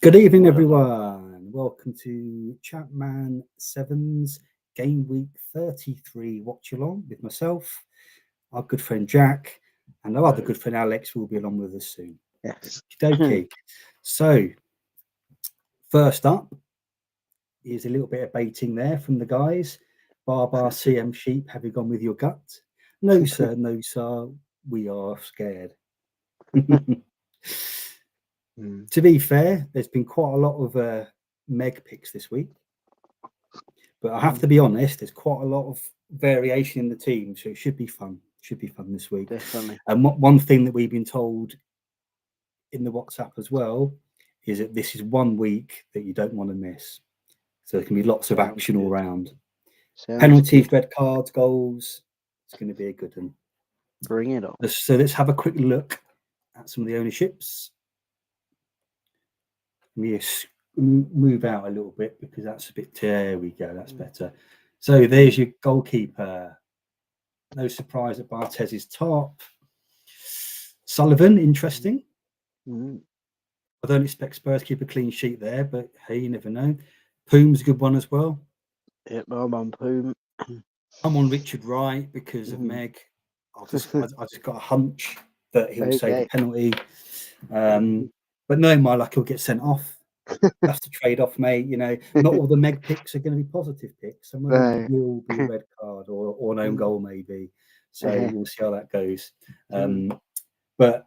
Good evening, everyone. Welcome to Chapman Sevens Game Week 33 watch along with myself, our good friend Jack, and our other good friend Alex will be along with us soon. Yes. Okay. So, first up is a little bit of baiting there from the guys. Barbar CM Sheep, have you gone with your gut? No, sir. No, sir. We are scared. To be fair, there's been quite a lot of Meg picks this week, but I have to be honest, there's quite a lot of variation in the team, so it should be fun. Should be fun this week. Definitely. And one thing that we've been told in the WhatsApp as well is that this is 1 week that you don't want to miss. So there can be lots of action all round. Penalties, red cards, goals. It's going to be a good one. Bring it on. So let's have a quick look at some of the ownerships. We move out a little bit because that's a bit. There we go. That's better. So there's your goalkeeper. No surprise that Barthez is top. Sullivan, interesting. I don't expect Spurs to keep a clean sheet there, but hey, you never know. Poom's a good one as well. Yep, I'm on Poom. I'm on Richard Wright because of Meg. I just got a hunch that he'll save a penalty. But knowing my luck, he'll get sent off. That's the trade-off, mate. You know, not all the Meg picks are going to be positive picks. Some of them will be a red card or an own goal, maybe. So we'll see how that goes. But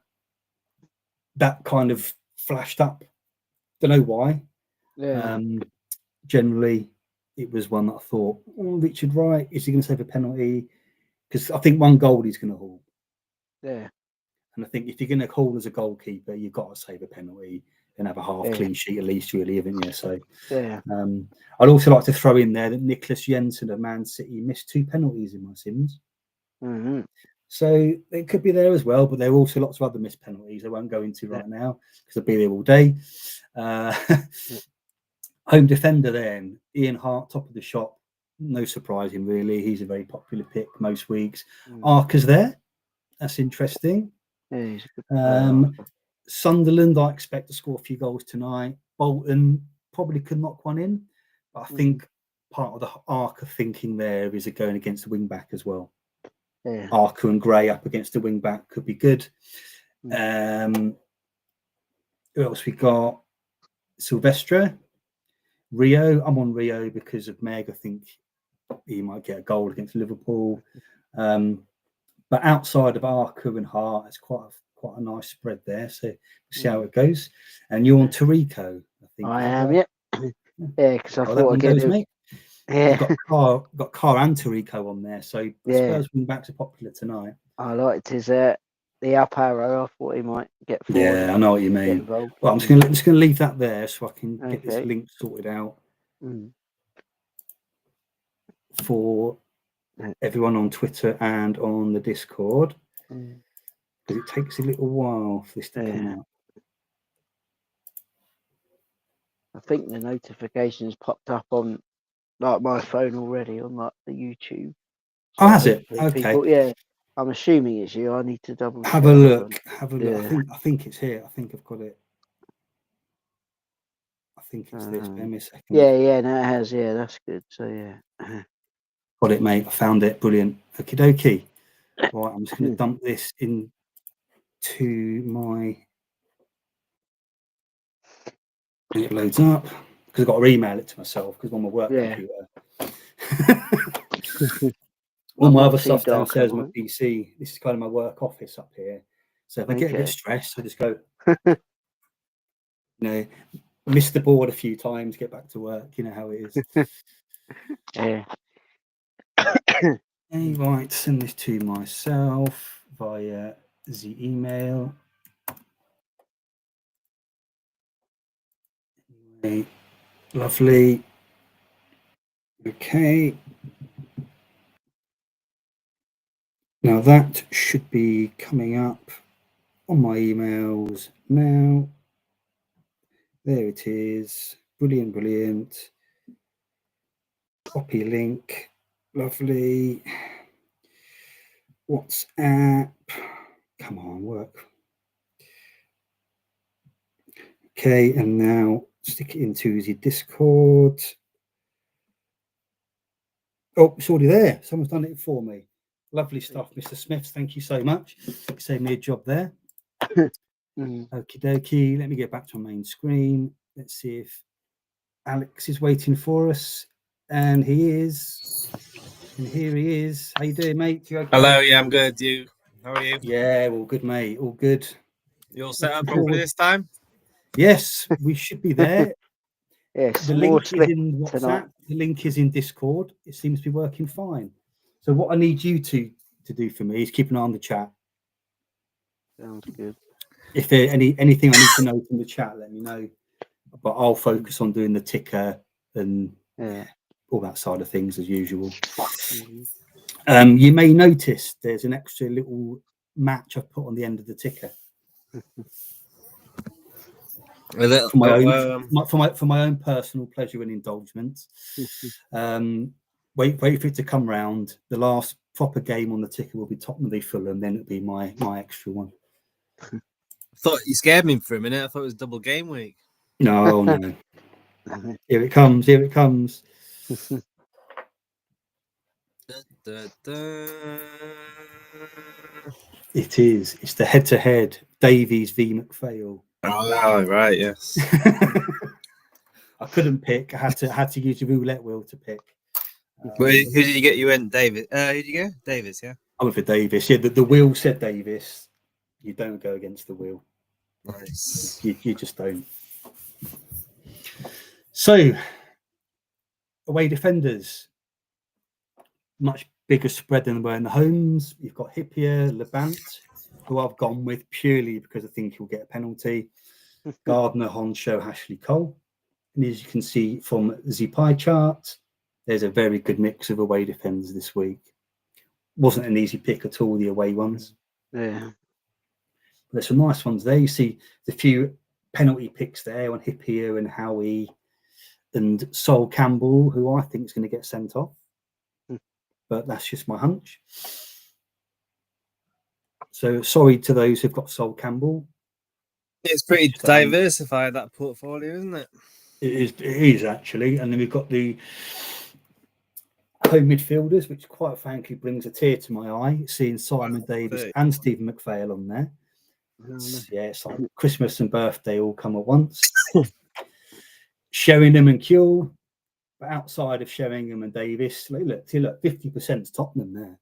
that kind of flashed up. Don't know why. Generally, it was one that I thought, Richard Wright, is he going to save a penalty? Because I think one goal he's going to haul. Yeah. And I think if you're going to haul as a goalkeeper, you've got to save a penalty and have a half clean sheet at least, really, haven't you? So, I'd also like to throw in there that Nicholas Jensen of Man City missed 2 penalties in my Sims. So it could be there as well, but there are also lots of other missed penalties I won't go into right now because I'll be there all day. Home defender then, Ian Hart, top of the shop. No surprising, really. He's a very popular pick most weeks. Arker's there. That's interesting. Yeah, he's a good player. Sunderland, I expect to score a few goals tonight. Bolton probably could knock one in, but I think part of the arc of thinking there is going against the wing back as well. Yeah. Arker and Gray up against the wing back could be good. Who else we got? Silvestre, Rio. I'm on Rio because of Meg. I think he might get a goal against Liverpool. But outside of Arker and Hart, it's quite a nice spread there. So we'll see how it goes. And you're on Tarico, I think. I am, yeah. Yeah, because I thought I'd get mate. Yeah. Got Carr and Tarico on there. So Spurs wing backs are popular tonight. I liked his the up arrow. I thought he might get forward. Yeah, I know what you mean. Well, I'm just going to leave that there so I can get this link sorted out for everyone on Twitter and on the Discord, because it takes a little while for this to come out. I think the notifications popped up on like my phone already on like the YouTube. So has it? Okay. I'm assuming it's you. I need to double check. Have a look. Have a look. I think it's here. I think I've got it. I think it's this. Bear me a second. Yeah, no, it has. Yeah, that's good. So yeah. Got it, mate. I found it. Brilliant. Okie dokie. Right, I'm just going to dump this into my. And it loads up because I've got to email it to myself because I'm on my work computer. All my other stuff downstairs on my PC. This is kind of my work office up here. So if I get a bit stressed, I just go, miss the board a few times, get back to work. You know how it is. Right, send this to myself via the email. Lovely. Okay. Now that should be coming up on my emails now. There it is. Brilliant, brilliant. Copy link. Lovely. WhatsApp. Come on, work. Okay, and now stick it into the Discord. Oh, it's already there. Someone's done it for me. Lovely stuff, Mr. Smiths. Thank you so much. Saved me a job there. Okie dokie. Let me get back to my main screen. Let's see if Alex is waiting for us. And he is. And here he is. How you doing, mate? You okay? Hello, yeah, I'm good. You? How are you? Yeah, all good, mate. All good. You all set up properly this time? Yes, we should be there. Yes, The more link is in WhatsApp. tonight. The link is in Discord. It seems to be working fine. So what I need you to do for me is keep an eye on the chat. Sounds good. If there anything I need to know from the chat, let me know. But I'll focus on doing the ticker and all that side of things as usual. You may notice there's an extra little match I've put on the end of the ticker. For my own personal pleasure and indulgence. Wait for it to come round. The last proper game on the ticker will be Tottenham v Fulham, then it'll be my extra one. I thought you scared me for a minute. I thought it was double game week. No. Here it comes. Here it comes. It is. It's the head-to-head Davies v McPhail. Oh, right, yes. I couldn't pick. I had to use the roulette wheel to pick. Who did you get? You went Davis. Who did you go? Davis, yeah. I went for Davis. Yeah, the wheel said Davis. You don't go against the wheel. Nice. You just don't. So, away defenders. Much bigger spread than there were in the homes. You've got Hippier, Levant, who I've gone with purely because I think he'll get a penalty. Gardner, Honshaw, Ashley Cole. And as you can see from the pie chart, there's a very good mix of away defenders this week. Wasn't an easy pick at all, the away ones. Yeah. But there's some nice ones there. You see the few penalty picks there on Hippier and Howie and Sol Campbell, who I think is going to get sent off. But that's just my hunch. So sorry to those who've got Sol Campbell. It's pretty diversified, that portfolio, isn't it? It is actually. And then we've got the home midfielders, which quite frankly brings a tear to my eye, seeing Simon Davis and Stephen McPhail on there. It's like Christmas and birthday all come at once. Sheringham and Kuehl. But outside of Sheringham and Davis, look, 50% Tottenham there.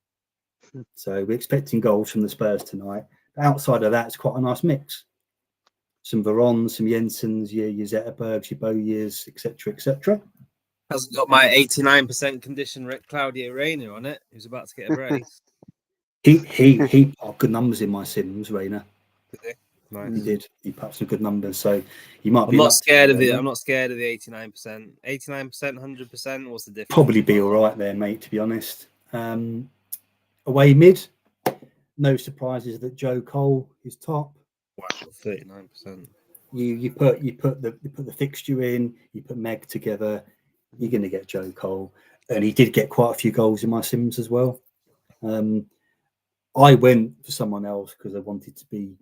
So we're expecting goals from the Spurs tonight. But outside of that, it's quite a nice mix. Some Verons, some Jensens, your Zetterbergs, your Bowyers, etc. Has got my 89% condition Claudio Reyna on it, who's about to get a brace. he put up good numbers in my Sims, Reyna. Did he? Nice. He did. He put up some good numbers. So you might be. I'm not scared of it. I'm not scared of the 89%. 89%, 100%. What's the difference? Probably be all right there, mate. To be honest. Away mid. No surprises that Joe Cole is top. Wow, 39%. You put the fixture in. You put Meg together. You're going to get Joe Cole, and he did get quite a few goals in my Sims as well. I went for someone else because I wanted to be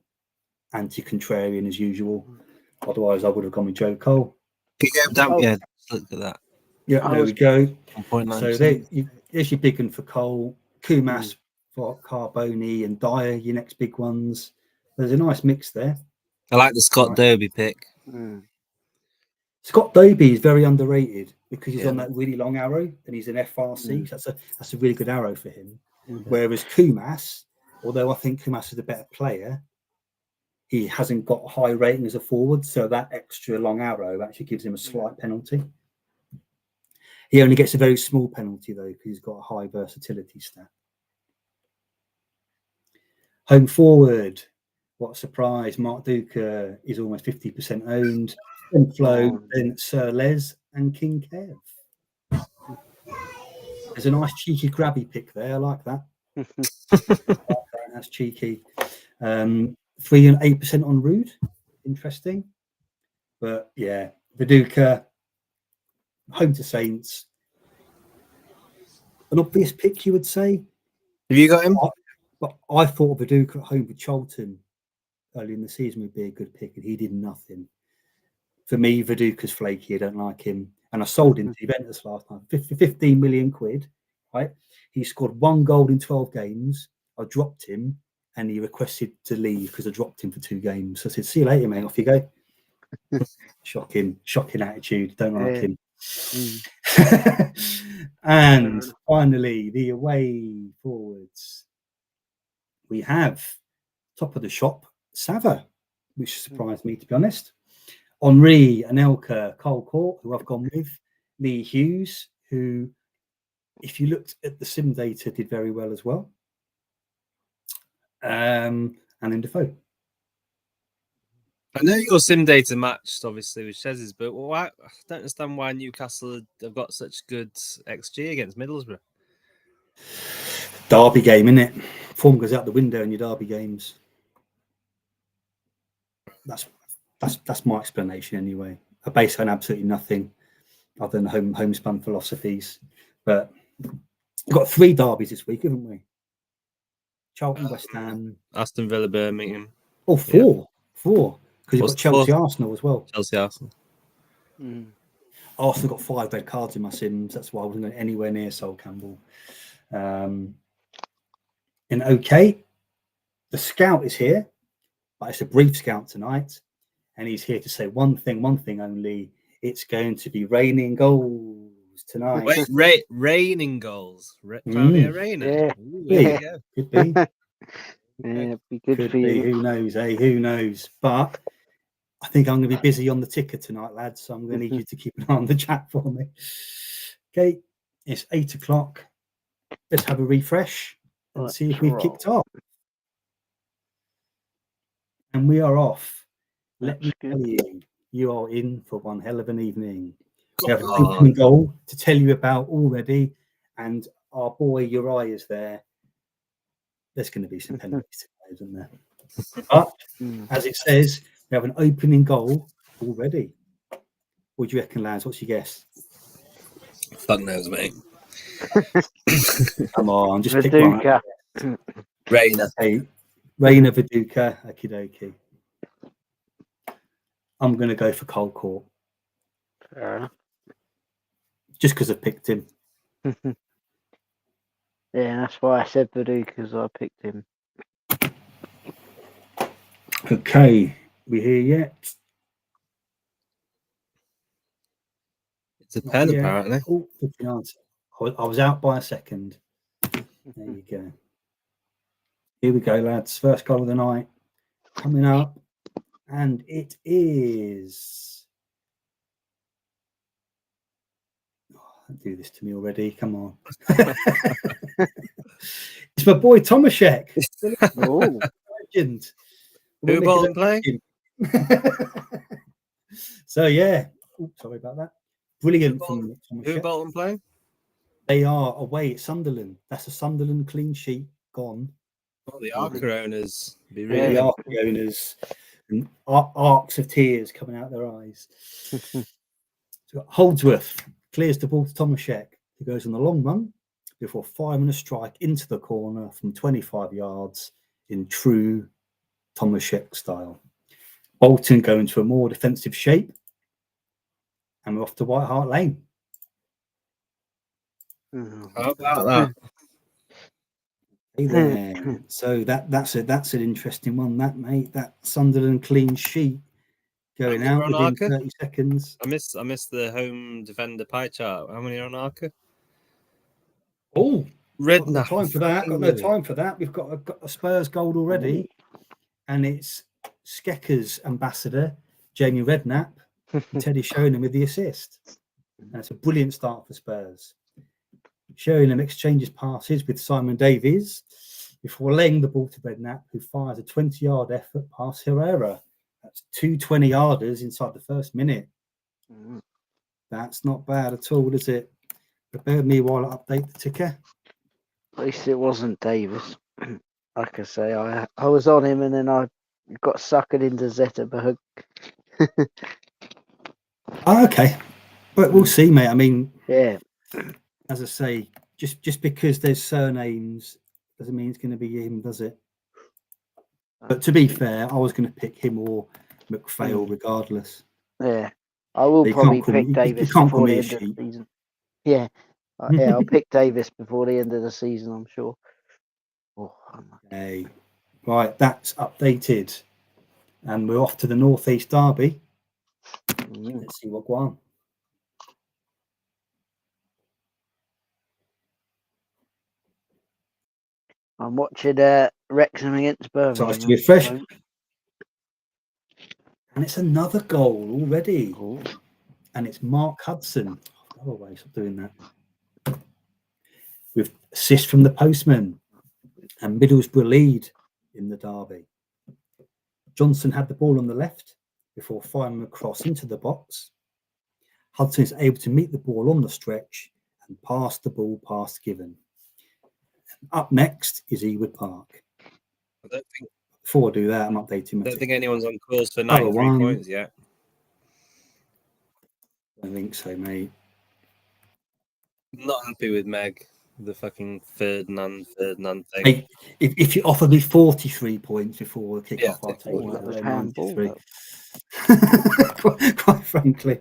anti-contrarian as usual. Otherwise, I would have gone with Joe Cole. Yeah, look at that. Yeah, there we go. So there's your big one for Cole, Kumas for Carboni and Dyer, your next big ones. There's a nice mix there. I like the Scott Derby pick. Scott Derby is very underrated because he's on that really long arrow and he's an FRC. So that's a really good arrow for him. Whereas Kumas, although I think Kumas is a better player, he hasn't got a high rating as a forward, so that extra long arrow actually gives him a slight penalty. He only gets a very small penalty, though, because he's got a high versatility stat. Home forward, what a surprise. Mark Duca is almost 50% owned. Then Flo, then Sir Les and King Kev. There's a nice cheeky grabby pick there. I like that. That's cheeky. 3 and 8% on Rude. Interesting. But yeah, Viduka, home to Saints. An obvious pick, you would say. Have you got him? But I thought Viduka at home with Charlton early in the season would be a good pick, and he did nothing. For me, Viduka's flaky. I don't like him. And I sold him to Juventus last time. 15 million quid, right? He scored 1 goal in 12 games. I dropped him and he requested to leave because I dropped him for 2 games. So I said, see you later, mate. Off you go. Shocking attitude. Don't like him. And finally, the away forwards. We have top of the shop, Sava, which surprised me, to be honest. Henri, Anelka, Cole Court, who I've gone with. Lee Hughes, who, if you looked at the sim data, did very well as well. And then Defoe. I know your sim data matched, obviously, with Chez's, but why, I don't understand why Newcastle have got such good XG against Middlesbrough. Derby game, innit? Form goes out the window in your derby games. That's my explanation anyway. I base on absolutely nothing other than homespun philosophies. But we've got 3 derbies this week, haven't we? Charlton, West Ham, Aston Villa, Birmingham. Oh, 4. 4. Because you've got Chelsea, Arsenal as well. Chelsea, Arsenal. Arsenal got 5 red cards in my sims. That's why I wasn't going anywhere near Sol Campbell. And okay, the scout is here, but it's a brief scout tonight. And he's here to say one thing only. It's going to be raining goals tonight. Wait, raining goals. Cloudy Arena. Yeah. Ooh, there you go. Could be. Yeah, be good Could for be. you. Who knows, eh? Who knows? But I think I'm going to be busy on the ticker tonight, lads. So I'm going to need you to keep an eye on the chat for me. Okay, it's 8 o'clock. Let's have a refresh and see if we've kicked off. And we are off. Let me tell you, you are in for one hell of an evening. We have an opening goal to tell you about already, and our boy Uriah is there. There's going to be some penalties, isn't there? But as it says, we have an opening goal already. What do you reckon, lads? What's your guess? Fuck knows, mate. Come on, just pick Viduka. one. Rainer. Hey, Rainer, Viduka, okie dokie. I'm going to go for Cole Court. Fair enough. Just because I picked him. Yeah, that's why I said Viduka, because I picked him. Okay, we here yet? It's a pen, apparently. Oh, good answer. I was out by a second. There you go. Here we go, lads. First goal of the night coming up, and it is. Oh, don't do this to me already. Come on. It's my boy Tomaszek. Oh, Legend. Who Bolton playing? So yeah. Oh, sorry about that. Brilliant from Tomaszek. Who Bolton playing? They are away at Sunderland. That's a Sunderland clean sheet gone. Oh, the Arca owners. Be The really Arca owners, and arcs of tears coming out their eyes. So Holdsworth clears the ball to Tomaszek, who goes on the long run before firing a strike into the corner from 25 yards in true Tomaszek style. Bolton go into a more defensive shape, and we're off to White Hart Lane. How about that? Hey there. So that's an interesting one, that mate. That Sunderland clean sheet going out within Arca? 30 seconds. I missed the home defender pie chart. How many are on Arca? Oh, Red. got no time for that. Got no time for that. We've got a Spurs goal already, and it's Skecker's ambassador, Jamie Redknapp, and Teddy Sheringham with the assist. And it's a brilliant start for Spurs. Sheringham exchanges passes with Simon Davies before laying the ball to Redknapp, who fires a 20-yard effort past Herrera. That's 2 20-yarders inside the first minute. That's not bad at all, is it? But bear with me while I update the ticker. at least it wasn't Davis. Like I say, I was on him and then I got suckered into Zetterberg. Okay, but we'll see, mate. I mean, Yeah. as I say, just because there's surnames doesn't mean it's going to be him, does it? But to be fair, I was going to pick him or McPhail regardless. Yeah, I will You probably can't call me- pick you Davis can't call before me the a end of the sheep. season. Yeah, yeah, I'll pick Davis before the end of the season, I'm sure. Oh, Okay. Right, that's updated. And we're off to the Northeast Derby. Let's see what go on. I'm watching Wrexham against So Birmingham. I have to refresh. at the moment. And it's another goal already. Ooh. And it's Mark Hudson. Oh, way, stop doing that. With assist from the postman. And Middlesbrough lead in the derby. Johnson had the ball on the left before firing across into the box. Hudson is able to meet the ball on the stretch and pass the ball past Given. Up next is Ewood Park. I don't think, Before I do that, I'm updating my I don't ticket. think anyone's on course for 93 points yet. I think so, mate. Not happy with Meg, the fucking Ferdinand thing. Mate, if you offered me 43 points before the kick-off, I'll take Oh, it. that was Although handball. 93. Quite frankly.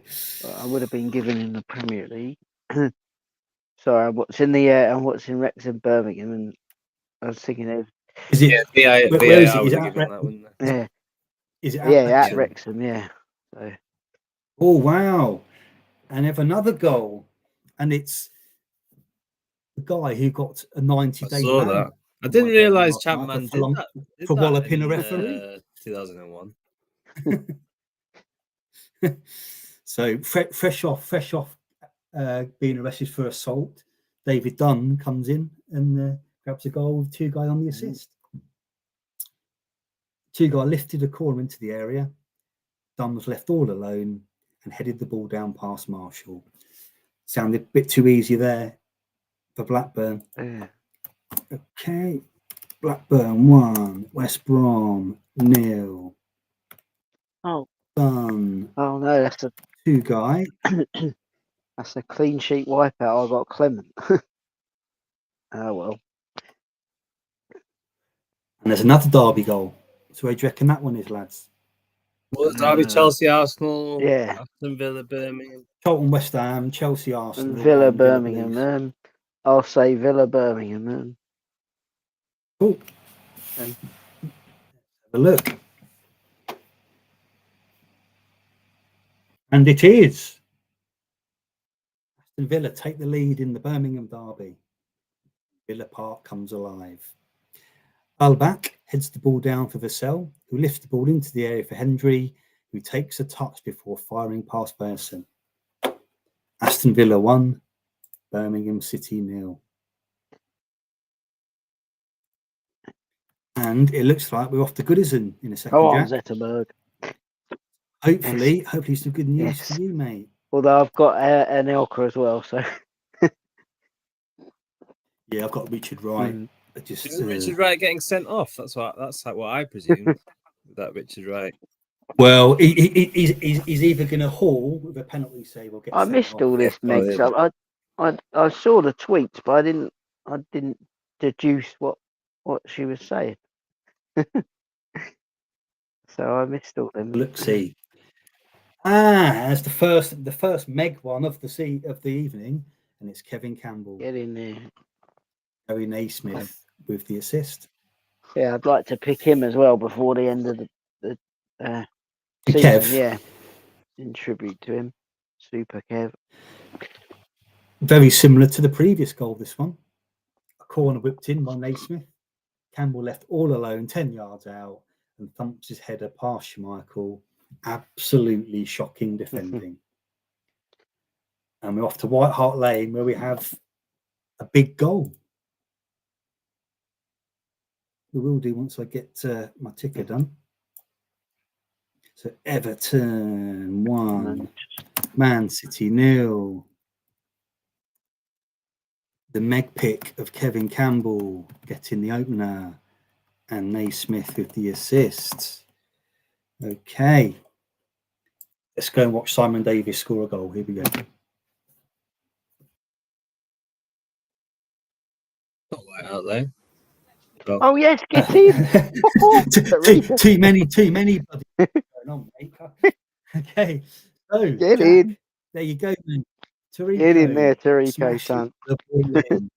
I would have been given in the Premier League. Sorry, I'm watching Wrexham Birmingham, and I was thinking of Is it? Yeah, Where is it? would Is it have at given that, wouldn't they? yeah, Is it at at Wrexham? Wrexham, yeah. So. Oh wow! And have another goal, and it's the guy who got a 90-day I saw ban. that. I didn't realise Chapman did that. For walloping a referee. 2001. So fresh off being arrested for assault, David Dunn comes in and grabs a goal with two guy on the assist. Two guy lifted a corner into the area. Dunn was left all alone and headed the ball down past Marshall. Sounded a bit too easy there for Blackburn. Yeah. Okay, Blackburn 1, West Brom 0. Oh. Dunn. Oh no, that's a two guy. That's a clean sheet wipeout. I got Clement. Oh well. And there's another Derby goal. So where do you reckon that one is, lads? Well, Derby, Chelsea, Arsenal, Yeah. Aston Villa, Birmingham. Charlton, West Ham, Chelsea, Arsenal, And Villa, and Birmingham. Villa, I'll say Villa, Birmingham. Cool. And have a look. And it is. Aston Villa take the lead in the Birmingham derby. Villa Park comes alive. Alback heads the ball down for Vassell, who lifts the ball into the area for Hendry, who takes a touch before firing past Berson. Aston Villa 1, Birmingham City 0. And it looks like we're off to Goodison in a second. Go on, Zetterberg. Hopefully some good news for you, mate. Although I've got an Elka as well, so. Yeah, I've got Richard Wright. Isn't Richard Wright getting sent off? That's what I presumed. That Richard Wright. Well, he's either going to haul with a penalty save or get. I missed all this, Meg. So I saw the tweets, but I didn't deduce what she was saying. So I missed all them. Let's see. As the first Meg one of the evening, and it's Kevin Campbell. Get in there. Harry Naismith with the assist. Yeah, I'd like to pick him as well before the end of the season. Kev. Yeah, in tribute to him. Super Kev. Very similar to the previous goal, this one. A corner whipped in by Naismith. Campbell left all alone, 10 yards out, and thumps his header past Schmeichel. Absolutely shocking defending. And we're off to White Hart Lane, where we have a big goal. We will do once I get my ticker done. So Everton 1, Man City 0. The Meg pick of Kevin Campbell getting the opener, and Naismith with the assist. Okay. Let's go and watch Simon Davies score a goal. Here we go. Not right out there. Oh yes, get in. too many. Going on, mate. Okay. go. Get Jack. in. There you go, man. Tarico. Get in there, Tarico, Smashes son. the ball in.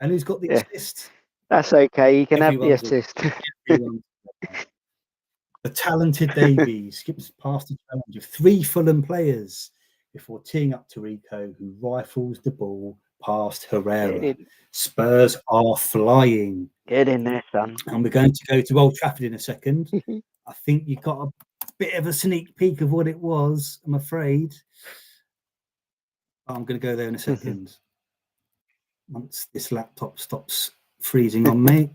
And who's got the Yeah. assist? That's okay. You can Everyone's have the assist. Everyone. The talented Davies skips past the challenge of 3 Fulham players before teeing up Tarico, who rifles the ball past Herrera. Spurs are flying. Get in there, son. And we're going to go to Old Trafford in a second. I think you got a bit of a sneak peek of what it was, I'm afraid. I'm going to go there in a second. Once this laptop stops freezing on me.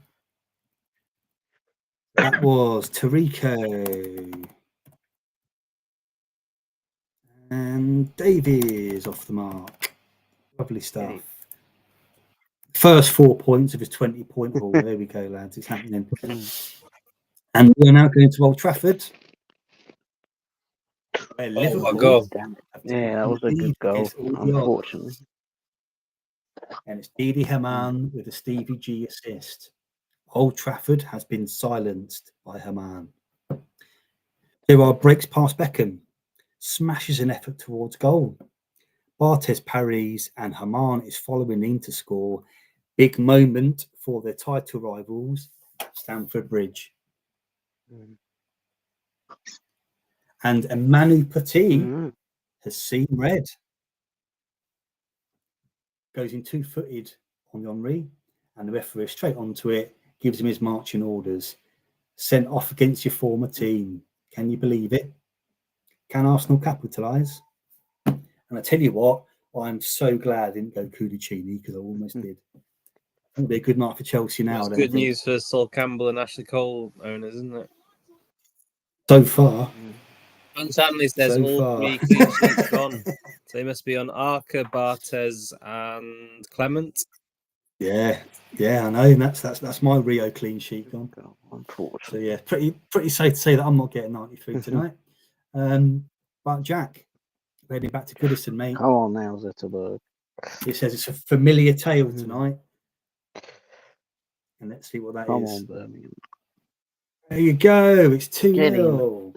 That was Tarico. And Davies off the mark. Lovely stuff. First 4 points of his 20-point haul. There we go, lads. It's happening. And we're now going to Old Trafford. Where Liverpool. Yeah, that was a good goal, unfortunately. And it's Didi Hamann with a Stevie G assist. Old Trafford has been silenced by Hamann. Gerrard breaks past Beckham, smashes an effort towards goal. Barthez parries and Hamann is following in to score. Big moment for their title rivals, Stamford Bridge. And Emmanuel Petit has seen red. Goes in 2-footed on Henry, and the referee straight onto it, gives him his marching orders. Sent off against your former team. Can you believe it? Can Arsenal capitalise? And I tell you what, I'm so glad I didn't go Cudicini because I almost did. I think it'll be a good night for Chelsea now. It's good news for Sol Campbell and Ashley Cole owners, isn't it? So far. And Stanley says all 3 clean sheets gone. So they must be on Arca, Barthez, and Clement. Yeah, I know. And that's my Rio clean sheet gone. So yeah, pretty safe to say that I'm not getting 93 tonight. But Jack, heading back to Goodison, mate. Come on now, Zetterberg. He says it's a familiar tale tonight. And let's see what that is. Come on, Birmingham. There you go. It's 2-0.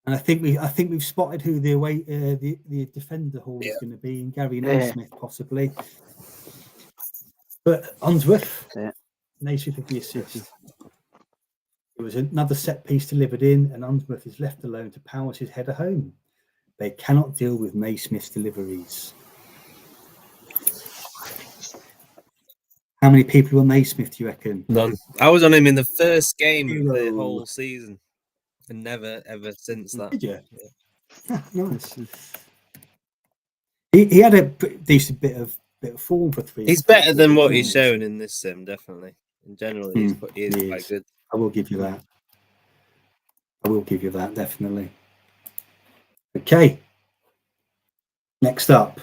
And I think we've spotted who the away the defender haul is going to be, in Gary Naismith possibly. But Unsworth, Naismith with the assist. It was another set piece delivered in, and Unsworth is left alone to power his header home. They cannot deal with Naismith's deliveries. How many people on Naismith do you reckon? None. I was on him in the first game of the whole season, and never ever since that. Did you? Yeah. Nice. He had a decent bit of form for 3. He's better than what he's shown in this sim, definitely. In general, he is quite good. I will give you that. Definitely. Okay. Next up.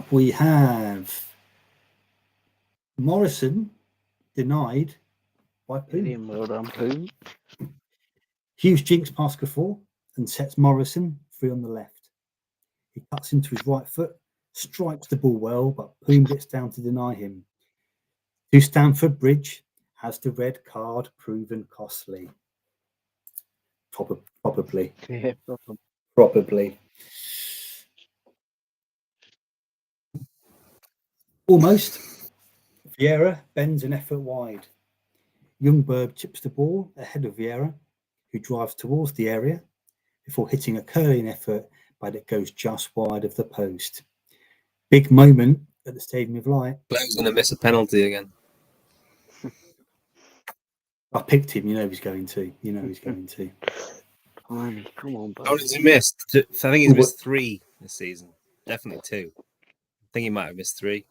We have Morrison denied by Poon. Well done, Poon. Hughes jinks past Gafford and sets Morrison free on the left. He cuts into his right foot, strikes the ball well, but Poon gets down to deny him. To Stamford Bridge, has the red card proven costly? Probably. Yeah, Probably. Almost. Vieira bends an effort wide. Ljungberg chips the ball ahead of Vieira, who drives towards the area before hitting a curling effort, but it goes just wide of the post. Big moment at the Stadium of Light. Blair's going to miss a penalty again. I picked him. You know he's going to. Come on, bud. How has he missed? I think he's missed 3 this season. Definitely 2. I think he might have missed 3.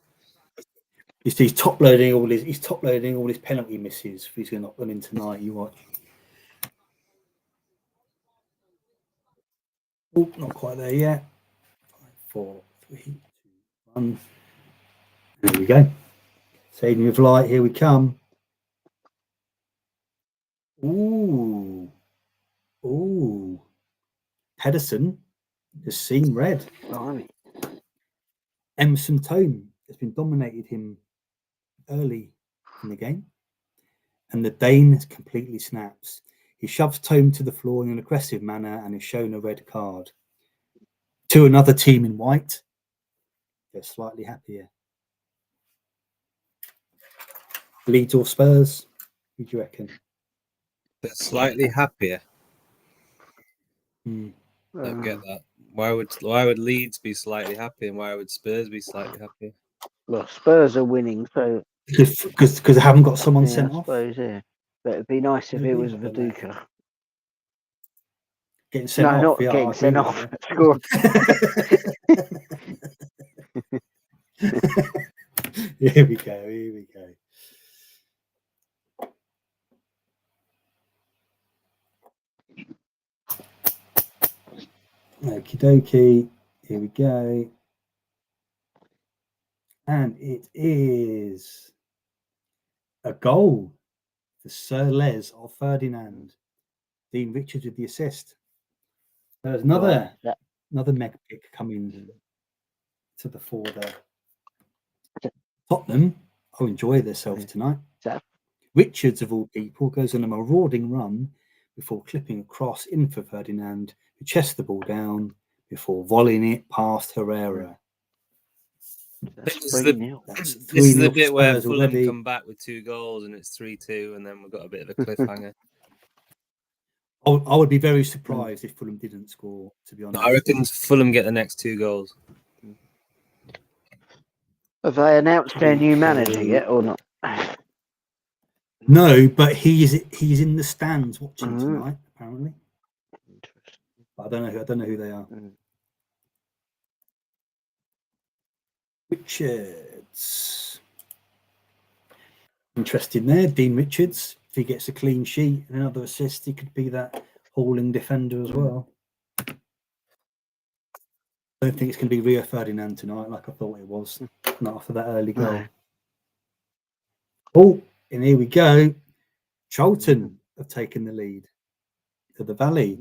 He's top loading all his penalty misses. If he's going to knock them in tonight, you watch. Oh, not quite there yet. 5, 4, 3, 2, 1. There we go. Stadium of Light. Here we come. Ooh. Pedersen has seen red. Blimey. Emerson Tome has been dominated him early in the game, and the Dane completely snaps. He shoves Tome to the floor in an aggressive manner and is shown a red card. To another team in white, they're slightly happier. Leeds or Spurs? Who do you reckon? They're slightly happier. Hmm. Don't get that. Why would Leeds be slightly happy and why would Spurs be slightly happier? Well, Spurs are winning, so Because they haven't got someone yeah, sent I off. suppose, yeah. But it'd be nice if it was Maybe, I don't know. Viduka. Getting sent No, off. not Yeah, I getting agree sent with off. you. Here we go. Here we go. Okie dokie. Here we go. And it is a goal for Sir Les of Ferdinand. Dean Richards with the assist. There's another Meg pick coming to the fore there. Tottenham will enjoy themselves tonight. Richards, of all people, goes on a marauding run before clipping across in for Ferdinand, who chests the ball down before volleying it past Herrera. This is the bit Spurs where Fulham already. come back with 2 goals and it's 3-2, and then we've got a bit of a cliffhanger. I would be very surprised if Fulham didn't score, to be honest. I reckon Fulham get the next 2 goals. Have they announced their new manager yet or not? No, but he's in the stands watching tonight, apparently. But I don't know who they are. Richards. Interesting there, Dean Richards. If he gets a clean sheet and another assist, he could be that hauling defender as well. I don't think it's going to be Rio Ferdinand tonight, like I thought it was. Not after that early goal. No. Oh, and here we go. Charlton have taken the lead to the Valley.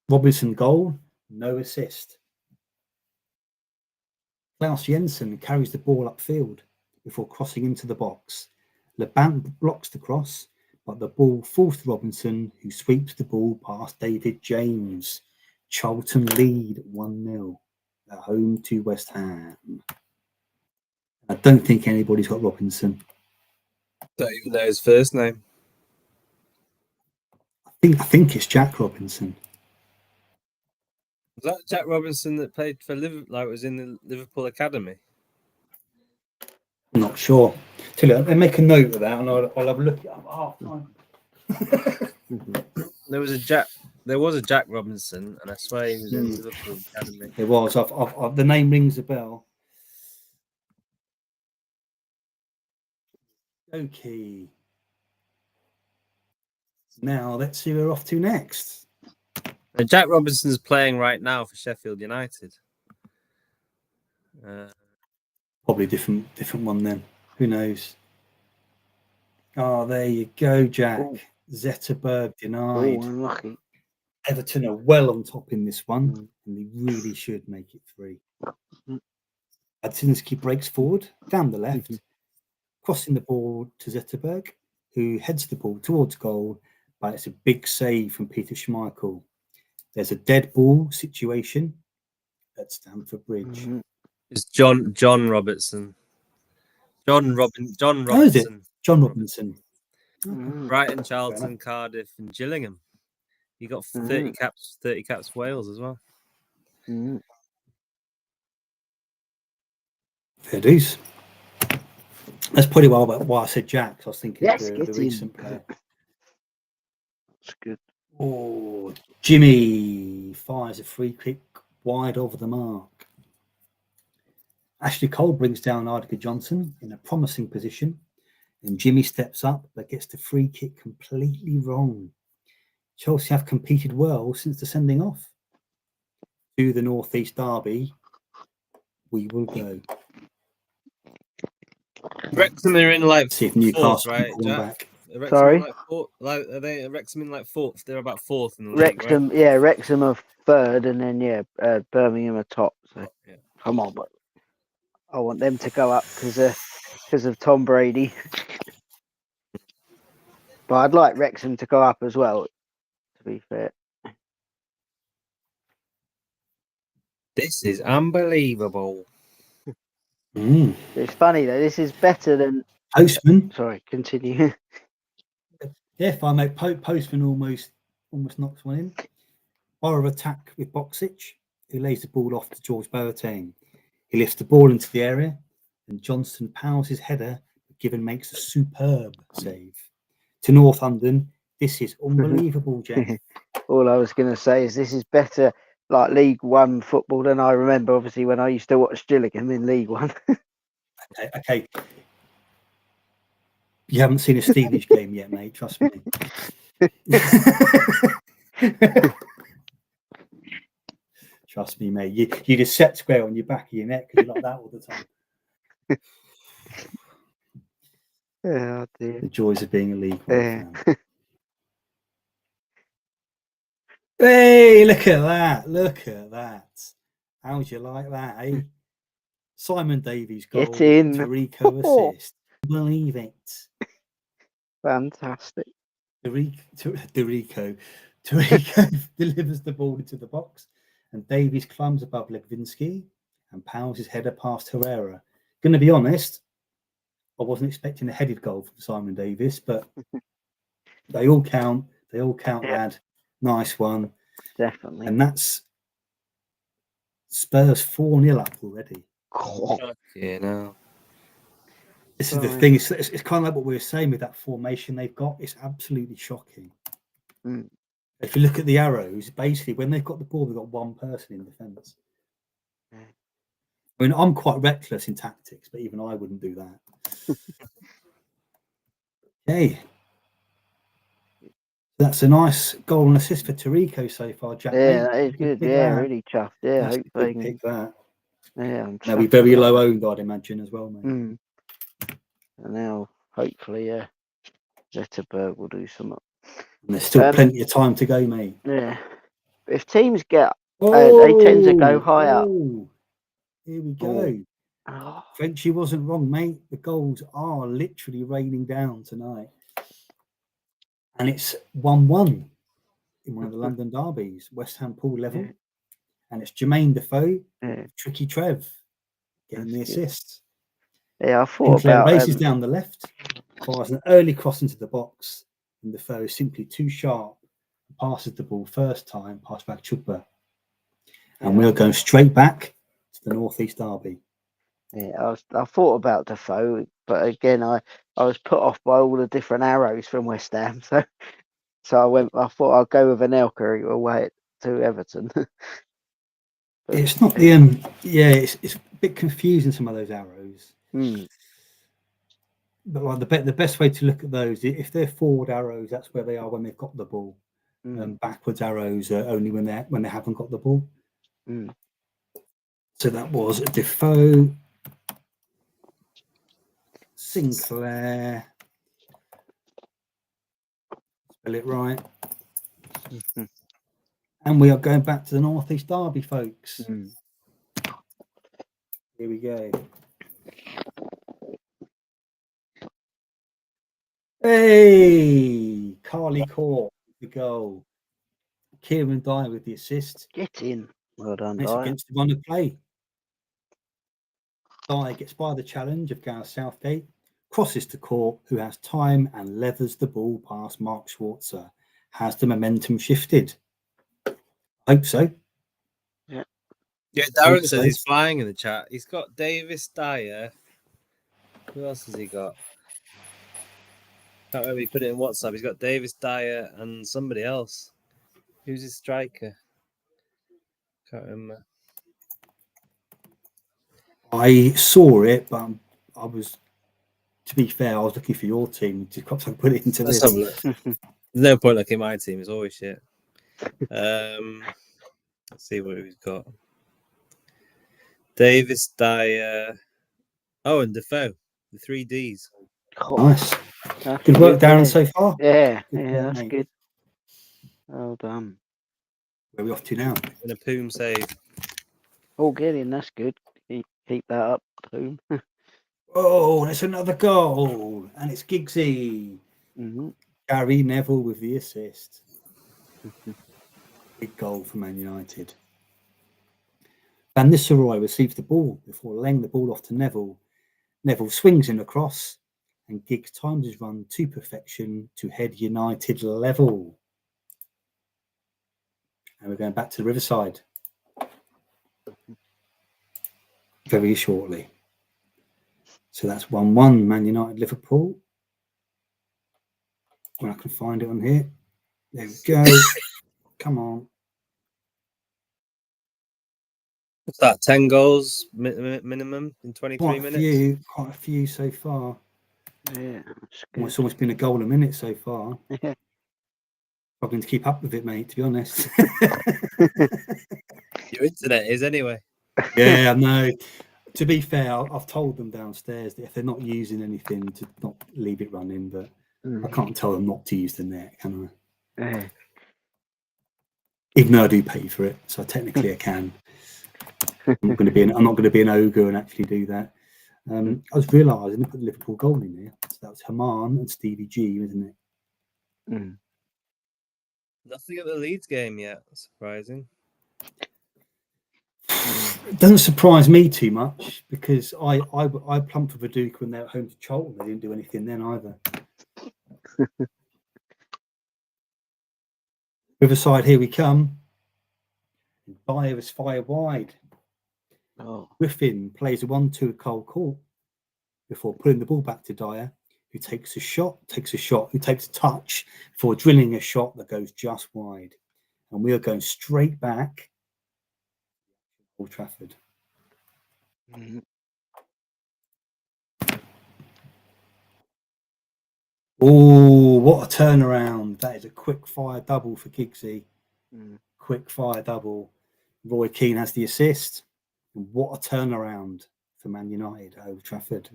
Robinson goal, no assist. Klaus Jensen carries the ball upfield before crossing into the box. Lebant blocks the cross, but the ball falls to Robinson, who sweeps the ball past David James. Charlton lead 1-0 at home to West Ham. I don't think anybody's got Robinson. Don't even know his first name. I think it's Jack Robinson. Was that Jack Robinson that played for Liverpool? Like was in the Liverpool academy? I'm not sure. Tell you, I'll make a note of that, and I'll have a look at half time. There was a Jack Robinson, and I swear he was in Liverpool academy. It was. I've the name rings a bell. Okay. Now let's see where we're off to next. Jack Robinson's playing right now for Sheffield United. Probably different one then. Who knows? Oh, there you go, Jack. Zetterberg denied. Unlucky. Everton are well on top in this one, and they really should make it 3. Adzinski breaks forward down the left, crossing the ball to Zetterberg, who heads the ball towards goal, but it's a big save from Peter Schmeichel. There's a dead ball situation at Stamford Bridge. It's John Robertson. John Robinson. Oh, is it? John Robinson. Brighton, Charlton, Cardiff, and Gillingham. You got 30 caps for Wales as well. Fair dues. That's probably why I said Jack. I was thinking of the recent player. That's good. Oh, Jimmy fires a free kick wide over the mark. Ashley Cole brings down Ardiger Johnson in a promising position, and Jimmy steps up but gets the free kick completely wrong. Chelsea have competed well since the sending off. To the North East Derby, we will go. Wrexham are in like see if Newcastle fourth, right? back. Sorry? Like fourth, are they Wrexham in like fourth? They're about fourth in the Wrexham, league, right? Wrexham are third, and then Birmingham are top. So come on, but I want them to go up because of Tom Brady. But I'd like Wrexham to go up as well, to be fair. This is unbelievable. It's funny though. This is better than Postman. Sorry, continue. Yeah, if I make Postman almost knocks one in. Bar of attack with Boxic, who lays the ball off to George Boateng. He lifts the ball into the area, and Johnston powers his header, but Given makes a superb save. To Northampton, this is unbelievable, Jeff. All I was going to say is this is better like League One football than I remember, obviously, when I used to watch Gillingham in League One. Okay. You haven't seen a Stevenage game yet, mate. Trust me. Trust me, mate. You just set square on your back of your neck because you're like that all the time. Oh, dear. The joys of being a League One fan. Hey, look at that. Look at that. How would you like that, eh? Simon Davies goal. Get in. Tarico assist. Believe it. Fantastic. Tarico delivers the ball into the box, and Davies climbs above Legvinsky and powers his header past Herrera. Going to be honest, I wasn't expecting a headed goal from Simon Davies, but they all count. They all count, lad. Nice one. Definitely. And that's Spurs 4-0 up already. Yeah, no. This is the thing. It's kind of like what we were saying with that formation they've got. It's absolutely shocking. If you look at the arrows, basically when they've got the ball, they've got one person in defence. I mean, I'm quite reckless in tactics, but even I wouldn't do that. Okay. That's a nice goal and assist for Tarico so far, Jack. Yeah, that is good. Yeah, really chuffed. Yeah, that's hopefully. a good pick, that. Yeah, I'm They'll be very low owned, I'd imagine, as well, mate. And now, hopefully, Zetterberg will do something. And there's still plenty of time to go, mate. Yeah. If teams get, they tend to go high up. Here we go. Frenchy wasn't wrong, mate. The goals are literally raining down tonight. And it's 1-1 in one of the London derbies. West Ham pool level. Yeah. And it's Jermaine Defoe, Tricky Trev, getting the assist. Yeah, I thought about races down the left, fires an early cross into the box, and Defoe is simply too sharp, passes the ball first time past back Chugba. And we're going straight back to the North East derby. Yeah, I thought about Defoe, but again, I was put off by all the different arrows from West Ham, so I thought I'd go with Anelka away to Everton. It's not the it's a bit confusing, some of those arrows. But like the best way to look at those, if they're forward arrows, that's where they are when they've got the ball. Backwards arrows are only when they haven't got the ball. So that was Defoe, Sinclair. Spell it right. And we are going back to the North East derby, folks. Here we go. Hey, Carly Court with the goal. Kieran Dyer with the assist. Get in. Well done, It's Dyer. against the run of play. Dyer gets by the challenge of Gareth Southgate, crosses to Court, who has time and levers the ball past Mark Schwarzer. Has the momentum shifted? Hope so. Yeah. Yeah, Darren says he's flying in the chat. He's got Davis, Dyer. Who else has he got? Can't remember. He put it in WhatsApp. He's got Davis, Dyer, and somebody else. Who's his striker? Can't remember. I saw it, but I was, to be fair, I was looking for your team to put it into this. There's no point looking at my team. It's always shit. Let's see what we've got. Davis, Dyer. Oh, and Defoe. The 3 Ds. Nice. Good work, Darren, so far. Yeah, that's good. Well done. Where are we off to now? And a Poom save. Oh, get in. That's good. Keep that up, Boom. Oh, and it's another goal, and it's Giggsy. Gary Neville with the assist. Big goal for Man United. Van Nistelrooy receives the ball before laying the ball off to Neville. Neville swings in across, and Giggs times his run to perfection to head United level. And we're going back to the Riverside very shortly. So that's 1-1, Man United Liverpool. When I can find it on here. There we go. Come on. What's that? 10 goals minimum in 23 minutes? Quite a few so far. Yeah, it's almost been a goal a minute so far. Struggling to keep up with it, mate, to be honest. Your internet is anyway. Yeah, no. To be fair, I've told them downstairs that if they're not using anything, to not leave it running, but I can't tell them not to use the net, can I? Yeah. Even though I do pay for it, so technically I can. I'm not going to be an ogre and actually do that. I was realising I put the Liverpool goal in there. So that was Haman and Stevie G, isn't it? Nothing at the Leeds game yet. Surprising. It doesn't surprise me too much because I plumped for Viduka when they were at home to Charlton. They didn't do anything then either. Riverside, here we come. Dyer is fired wide. Griffin plays a 1-2 with Cole Court before putting the ball back to Dyer, who takes a shot, who takes a touch before drilling a shot that goes just wide. And we are going straight back to Old Trafford. Oh, what a turnaround. That is a quick fire double for Giggsy. Quick fire double. Roy Keane has the assist. And what a turnaround for Man United at Old Trafford.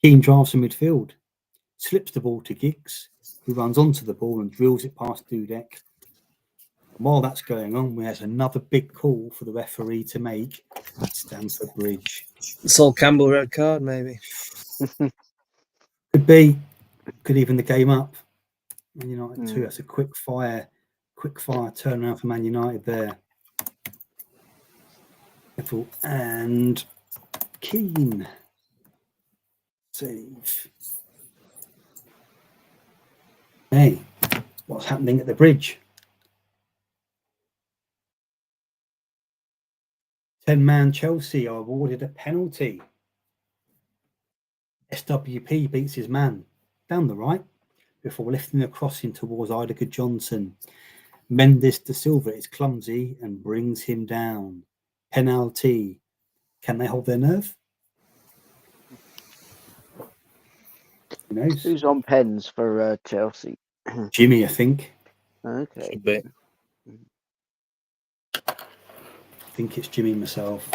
Keane drives from midfield, slips the ball to Giggs, who runs onto the ball and drills it past Dudek. While that's going on, there's another big call for the referee to make at Stamford Bridge. Sol Campbell red card, maybe. Could be. Could even the game up. Man United 2. That's a quick fire turnaround for Man United there. And Keane. Save. Hey, what's happening at the bridge? 10-man Chelsea are awarded a penalty. SWP beats his man down the right before lifting the crossing towards Idaker Johnson. Mendes de Silva is clumsy and brings him down. Penalty. Can they hold their nerve? Who knows? Who's on pens for Chelsea? Jimmy, I think. Okay. Should be. I think it's Jimmy myself.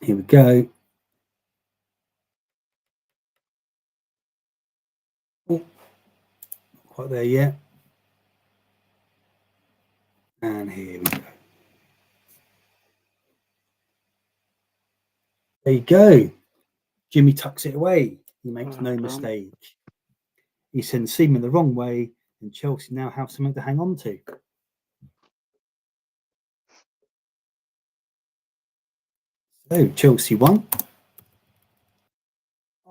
Here we go. Oh, not quite there yet. And here we go. There you go. Jimmy tucks it away. He makes no mistake. He sends Seaman the wrong way, and Chelsea now have something to hang on to. So Chelsea 1,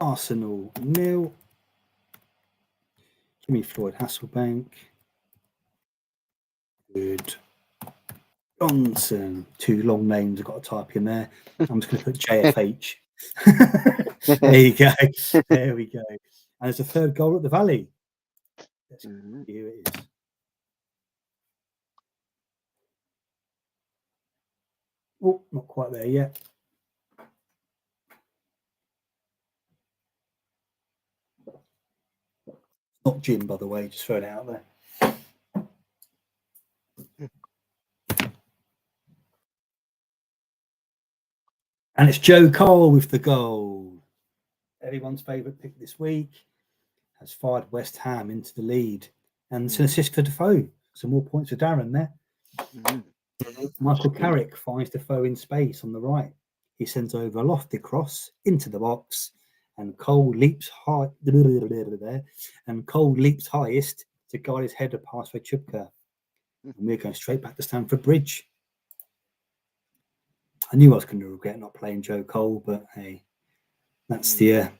Arsenal 0. Jimmy Floyd Hasselbank. Good. Johnson. 2 long names I've got to type in there. I'm just going to put JFH. There you go. There we go. And there's a 3rd goal at the Valley. Here it is. Oh, not quite there yet. Not Jim, by the way, just throwing it out there. And it's Joe Cole with the goal. Everyone's favourite pick this week has fired West Ham into the lead. And it's an assist for Defoe. Some more points for Darren there. Michael Carrick finds the foe in space on the right. He sends over a lofty cross into the box, and Cole leaps high. And Cole leaps highest to guide his header past Chubka. And we're going straight back to Stamford Bridge. I knew I was going to regret not playing Joe Cole, but hey, that's the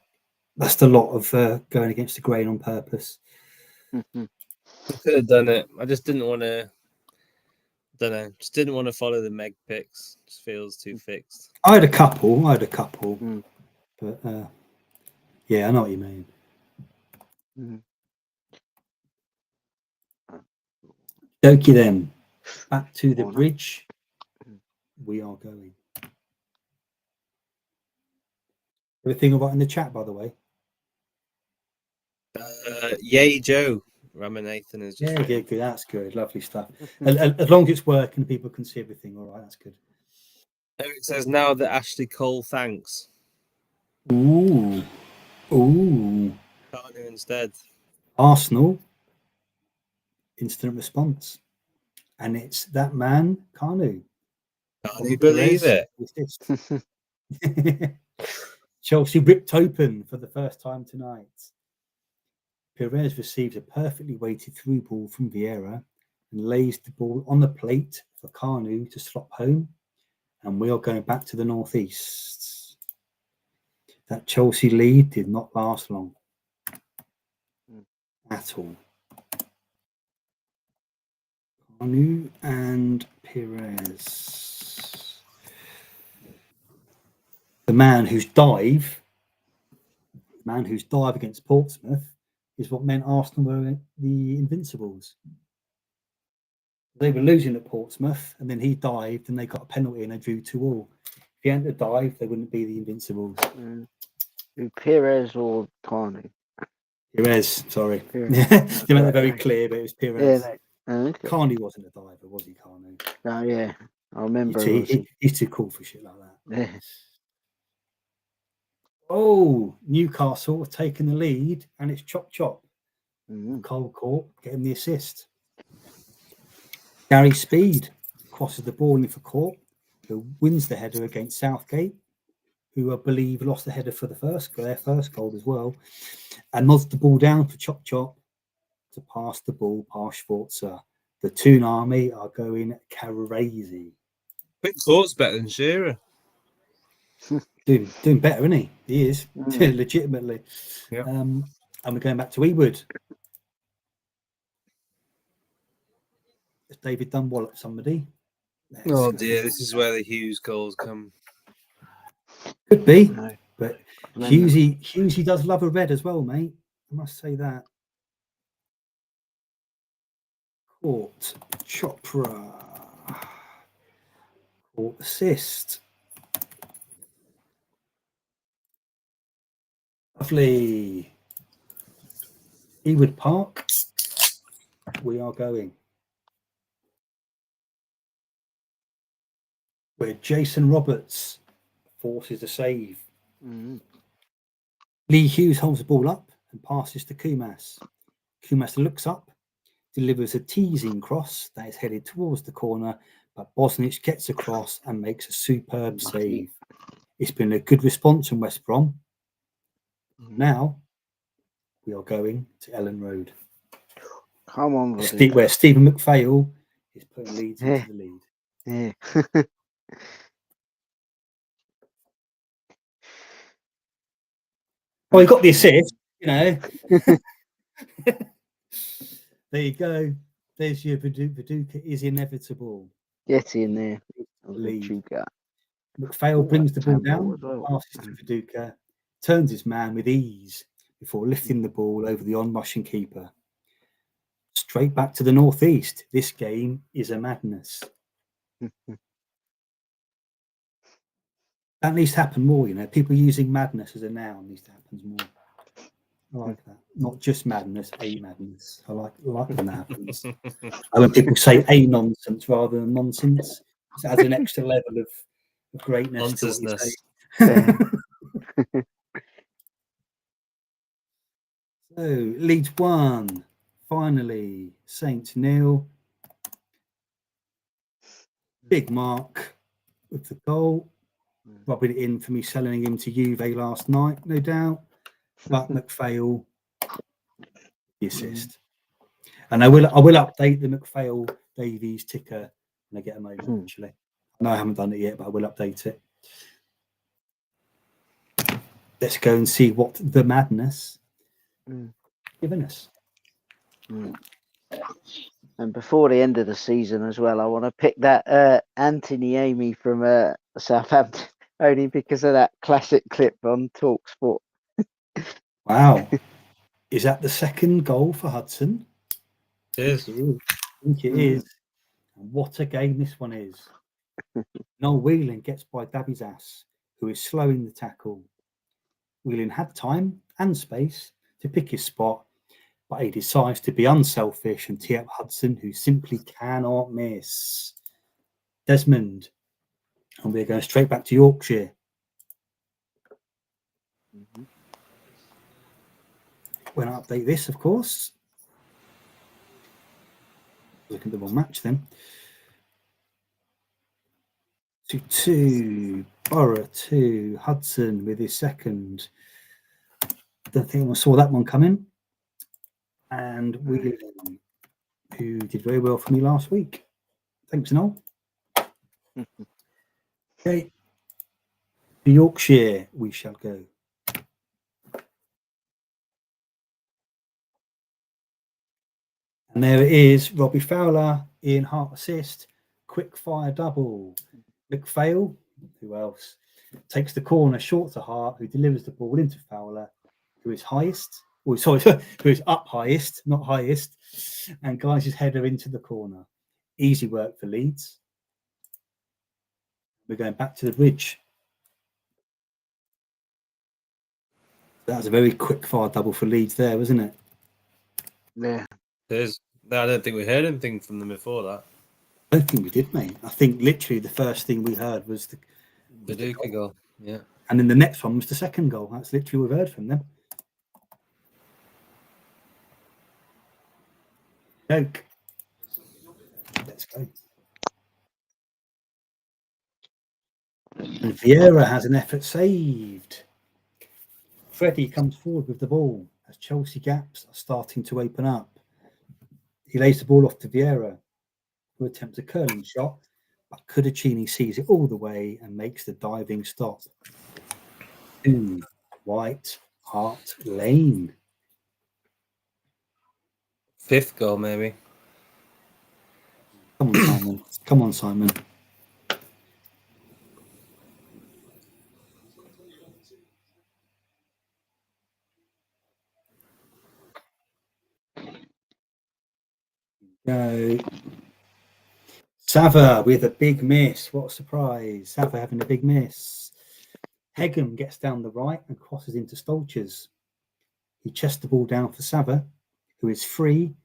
lot of going against the grain on purpose. I could have done it. I just didn't want to. Don't know. Just didn't want to follow the Meg picks. Just feels too fixed. I had a couple, but yeah, I know what you mean. Okie then. Back to the bridge. We are going. Everything all right in the chat, by the way? Yay, Joe. Ramanathan is just. Yeah, good. That's good. Lovely stuff. As long as it's working, people can see everything. All right, that's good. Eric says now that Ashley Cole thanks. Ooh. Carnu instead. Arsenal. Instant response. And it's that man, Carnu. Can you believe it? Chelsea ripped open for the first time tonight. Perez receives a perfectly weighted through ball from Vieira and lays the ball on the plate for Carnu to slot home. And we are going back to the northeast. That Chelsea lead did not last long at all. Carnu and Perez. The man whose dive against Portsmouth is what meant Arsenal were the Invincibles. They were losing at Portsmouth, and then he dived, and they got a penalty, and they drew 2-2. If he hadn't dived, they wouldn't be the Invincibles. Perez or Carnu? Perez, sorry. Perez. They made that very clear, but it was Perez. Yeah, okay. Carney wasn't a diver, was he, Carney? Oh, yeah. I remember. He's too cool for shit like that. Yeah. Oh, Newcastle have taken the lead, and it's chop. Cole Court getting the assist. Gary Speed crosses the ball in for Court, who wins the header against Southgate, who I believe lost the header for their first goal as well, and nods the ball down for Chop to pass the ball past Schwarzer. The Toon Army are going crazy. I think Court's better than Shearer. Doing better, isn't he? He is, legitimately. Yep. And we're going back to Ewood. Has David done wallop somebody? Oh dear, this is where the Hughes goals come. Could be, but Hughesy does love a red as well, mate. I must say that. Court, Chopra, Court assist. Lovely. Ewood Park. We are going. Where Jason Roberts forces a save. Lee Hughes holds the ball up and passes to Kumas. Kumas looks up, delivers a teasing cross that is headed towards the corner, but Bosnich gets across and makes a superb save. It's been a good response from West Brom. Now we are going to Ellen Road. Come on, where Stephen McPhail is putting Leeds into the lead. Yeah. Well, he got the assist, you know. There you go. There's your Viduka is inevitable. Get in there. Lead. McPhail brings the ball down, passes to Viduka, turns his man with ease before lifting the ball over the on-rushing keeper. Straight back to the northeast. This game is a madness. That needs to happen more, you know. People using madness as a noun needs to happen more. I like that. Not just madness, a madness. I like when that happens. When people say a nonsense rather than nonsense, it adds an extra level of greatness to what you say. So, Leeds 1. Finally, Saints 0. Big Mark with the goal, rubbing it in for me selling him to Juve last night, no doubt. But McPhail, the assist. And I will update the McPhail Davies ticker when I get a moment, actually. I know I haven't done it yet, but I will update it. Let's go and see what the madness given us. And before the end of the season as well, I want to pick that Anthony Amy from Southampton, only because of that classic clip on TalkSport. Wow. Is that the second goal for Hudson? It is. I think it is. And what a game this one is. Noel Whelan gets by Davies ass, who is slowing the tackle. Whelan had time and space to pick his spot, but he decides to be unselfish and tee up Hudson, who simply cannot miss. Desmond, and we're going straight back to Yorkshire. When I update this, of course. Look at the one match then. 2-2, Borough 2, Hudson with his second. Don't think I saw that one coming. And Whelan, who did very well for me last week. Thanks, Noel. Okay. To Yorkshire we shall go. And there it is. Robbie Fowler, Ian Hart assist, quick fire double. McPhail, who else? Takes the corner short to Hart, who delivers the ball into Fowler, who is highest. Oh, sorry, who is up highest, not highest, and guides his header into the corner. Easy work for Leeds. We're going back to the bridge. That was a very quick fire double for Leeds there, wasn't it? Yeah. It is. I don't think we heard anything from them before that. I don't think we did, mate. I think literally the first thing we heard was the Duka goal. Yeah. And then the next one was the second goal. That's literally what we've heard from them. Joke. Let's go. And Vieira has an effort saved. Freddie comes forward with the ball as Chelsea gaps are starting to open up. He lays the ball off to Vieira, who attempts a curling shot, but Cudicini sees it all the way and makes the diving stop. 2, White Hart Lane. 5th goal, maybe. Come on, Simon. Come on, Simon. Go. Sava with a big miss. What a surprise. Sava having a big miss. Hegem gets down the right and crosses into Stolchers. He chests the ball down for Sava, who is free,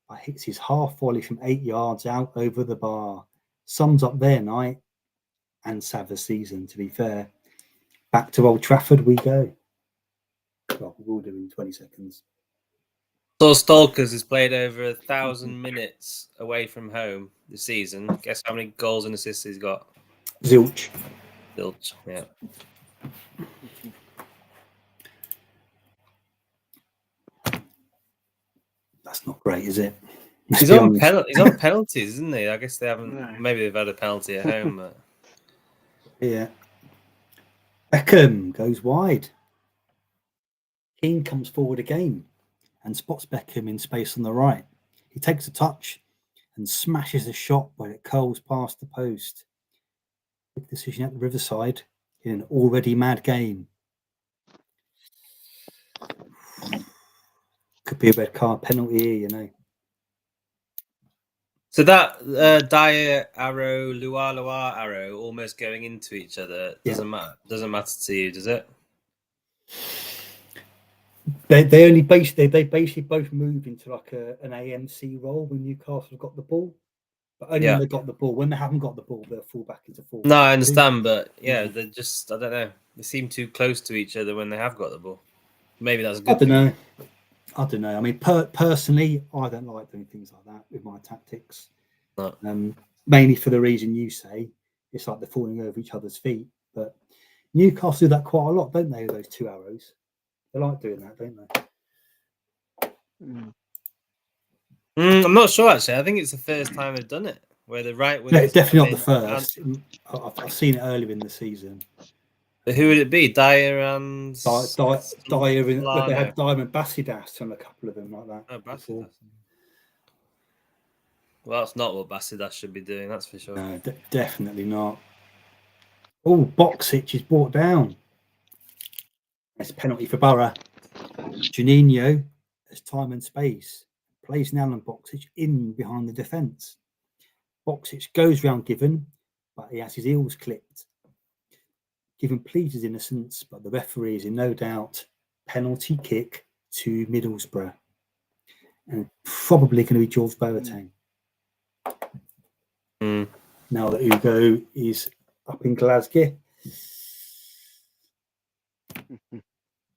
but hits his half volley from 8 yards out over the bar. Sums up their night and Sava's season, to be fair. Back to Old Trafford we go. Well, we'll do in 20 seconds. So Stolkers has played over 1,000 minutes away from home this season. Guess how many goals and assists he's got? Zilch. Zilch, yeah. That's not great, is it? He's on penalties, isn't he? I guess they haven't. No. Maybe they've had a penalty at home, but yeah. Beckham goes wide. Keane comes forward again and spots Beckham in space on the right. He takes a touch and smashes a shot where it curls past the post. Big decision at the Riverside in an already mad game. Could be a red card penalty here, you know. So that Dyer arrow, Loire arrow, almost going into each other doesn't matter. Doesn't matter to you, does it? They basically both move into like an AMC role when Newcastle have got the ball, but only when they got the ball. When they haven't got the ball, they'll fall back into full. No, I understand, but they're just, I don't know. They seem too close to each other when they have got the ball. Maybe that's a good thing. I don't know. I mean, personally, I don't like doing things like that with my tactics. No. mainly for the reason you say. It's like they're falling over each other's feet. But Newcastle do that quite a lot, don't they? Those 2 arrows. They like doing that, don't they? I'm not sure actually. I think it's the first time they've done it where the right wing. No, definitely not the first. I've seen it earlier in the season. But who would it be? Dyer and Dyer. They had Diamond Basidas on a couple of them like that. Oh, Basidas. Well, that's not what Basidas should be doing. That's for sure. No, definitely not. Oh, Boxic is brought down. It's a penalty for Borough. Juninho has time and space. Plays now on Boxic in behind the defence. Boxic goes round Given, but he has his heels clipped. Given pleads his innocence, but the referee is in no doubt. Penalty kick to Middlesbrough. And probably going to be George Boateng. Now that Hugo is up in Glasgow.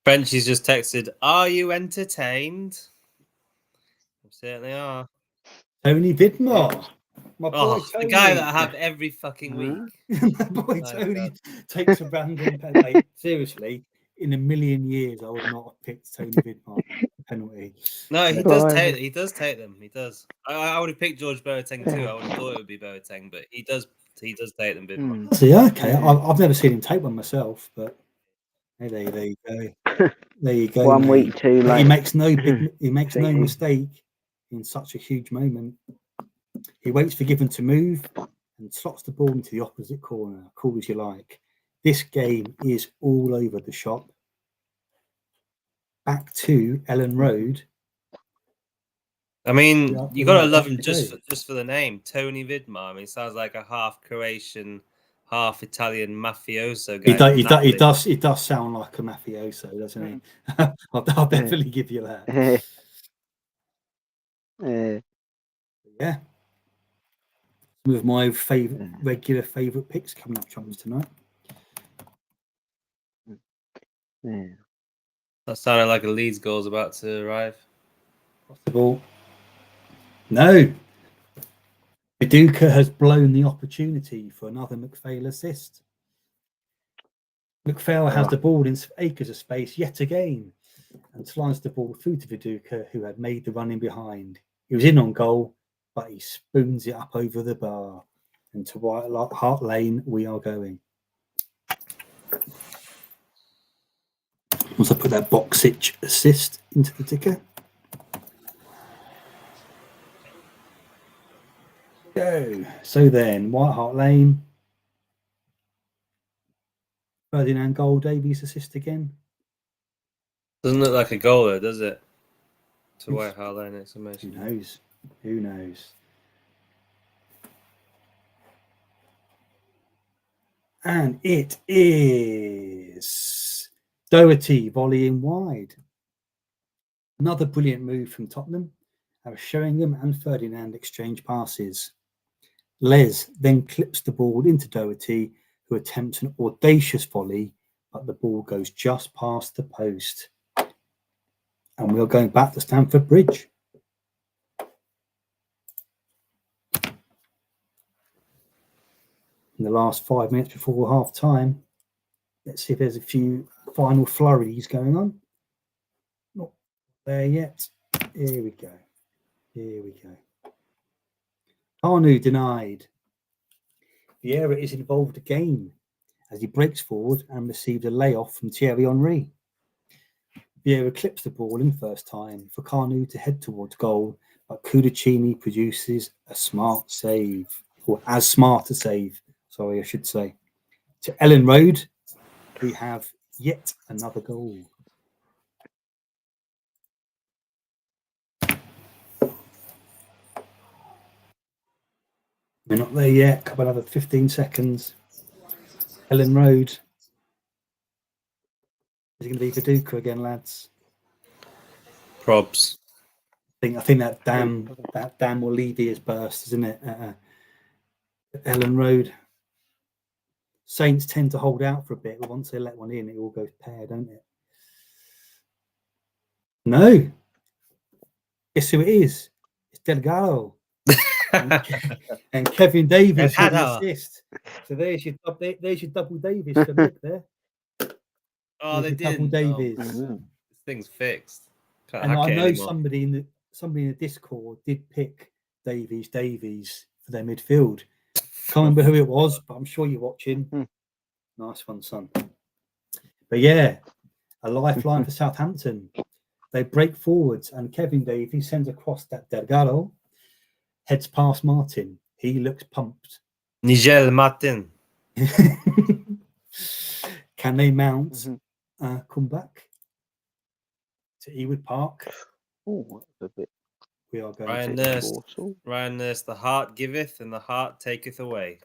Frenchie's just texted, "Are you entertained?" We certainly are. Tony Vidmar. My boy Tony. The guy that I have every fucking week. My boy Tony takes a random penalty. Seriously, in a million years, I would not have picked Tony Vidmar penalty. No, he does take. He does take them. He does. I would have picked George Boateng too. I would have thought it would be Boateng, but he does. He does take them. Vidmar. See, okay. I've never seen him take one myself, but hey, there you go. There you go. 1 week too late. He makes no mistake in such a huge moment. He waits for Given to move and slots the ball into the opposite corner. Call as you like. This game is all over the shop. Back to Ellen Road. I mean, you gotta love him just for the name, Tony Vidmar. I mean, he sounds like a half Croatian, half Italian mafioso guy. He does sound like a mafioso, doesn't he? I'll definitely give you that. Yeah. Some of my regular favourite picks coming up, chums, tonight. That sounded like a Leeds goal's about to arrive. Possible. No. Viduka has blown the opportunity for another McPhail assist. McPhail has the ball in acres of space yet again and slides the ball through to Viduka, who had made the run in behind. He was in on goal, but he spoons it up over the bar. And to White Hart Lane we are going. Once I put that Boxic assist into the ticker. Go. So then, White Hart Lane. Ferdinand goal, Davies assist again. Doesn't look like a goal though, does it? To White Hart Lane exclamation. Who knows? Who knows? And it is Doherty volleying wide. Another brilliant move from Tottenham. Sheringham and Ferdinand exchange passes. Les then clips the ball into Doherty, who attempts an audacious volley, but the ball goes just past the post. And we're going back to Stamford Bridge. In the last 5 minutes before half time, let's see if there's a few final flurries going on. Not there yet. Here we go. Here we go. Arnu denied. Vieira is involved again as he breaks forward and received a layoff from Thierry Henry. Vieira clips the ball in first time for Carnu to head towards goal, but Kudachini produces a smart save, or as smart a save, sorry, I should say. To Ellen Road, we have yet another goal. We're not there yet. Couple another 15 seconds. Ellen Road. Is it going to be Viduka again, lads? Probs. I think that dam will leave his burst, isn't it? Ellen Road. Saints tend to hold out for a bit, but once they let one in, it all goes pear, don't it? No. Guess who it is? It's Delgado. and Kevin Davies And with the Hadar. assist. So there's your double Davies for Mick there. Oh, they Double didn't. Davies. This thing's fixed. Can't And hack I it know anymore. somebody in the Discord did pick Davies for their midfield. Can't remember who it was, but I'm sure you're watching. Nice one, son. But yeah, a lifeline for Southampton. They break forwards, and Kevin Davies sends across that Delgado, heads past Martin. He looks pumped. Nigel Martin. Can they mount come back to Ewood Park? Oh, that's a bit. We are going Ryan to Nurse. Ryan Nurse, the heart giveth and the heart taketh away.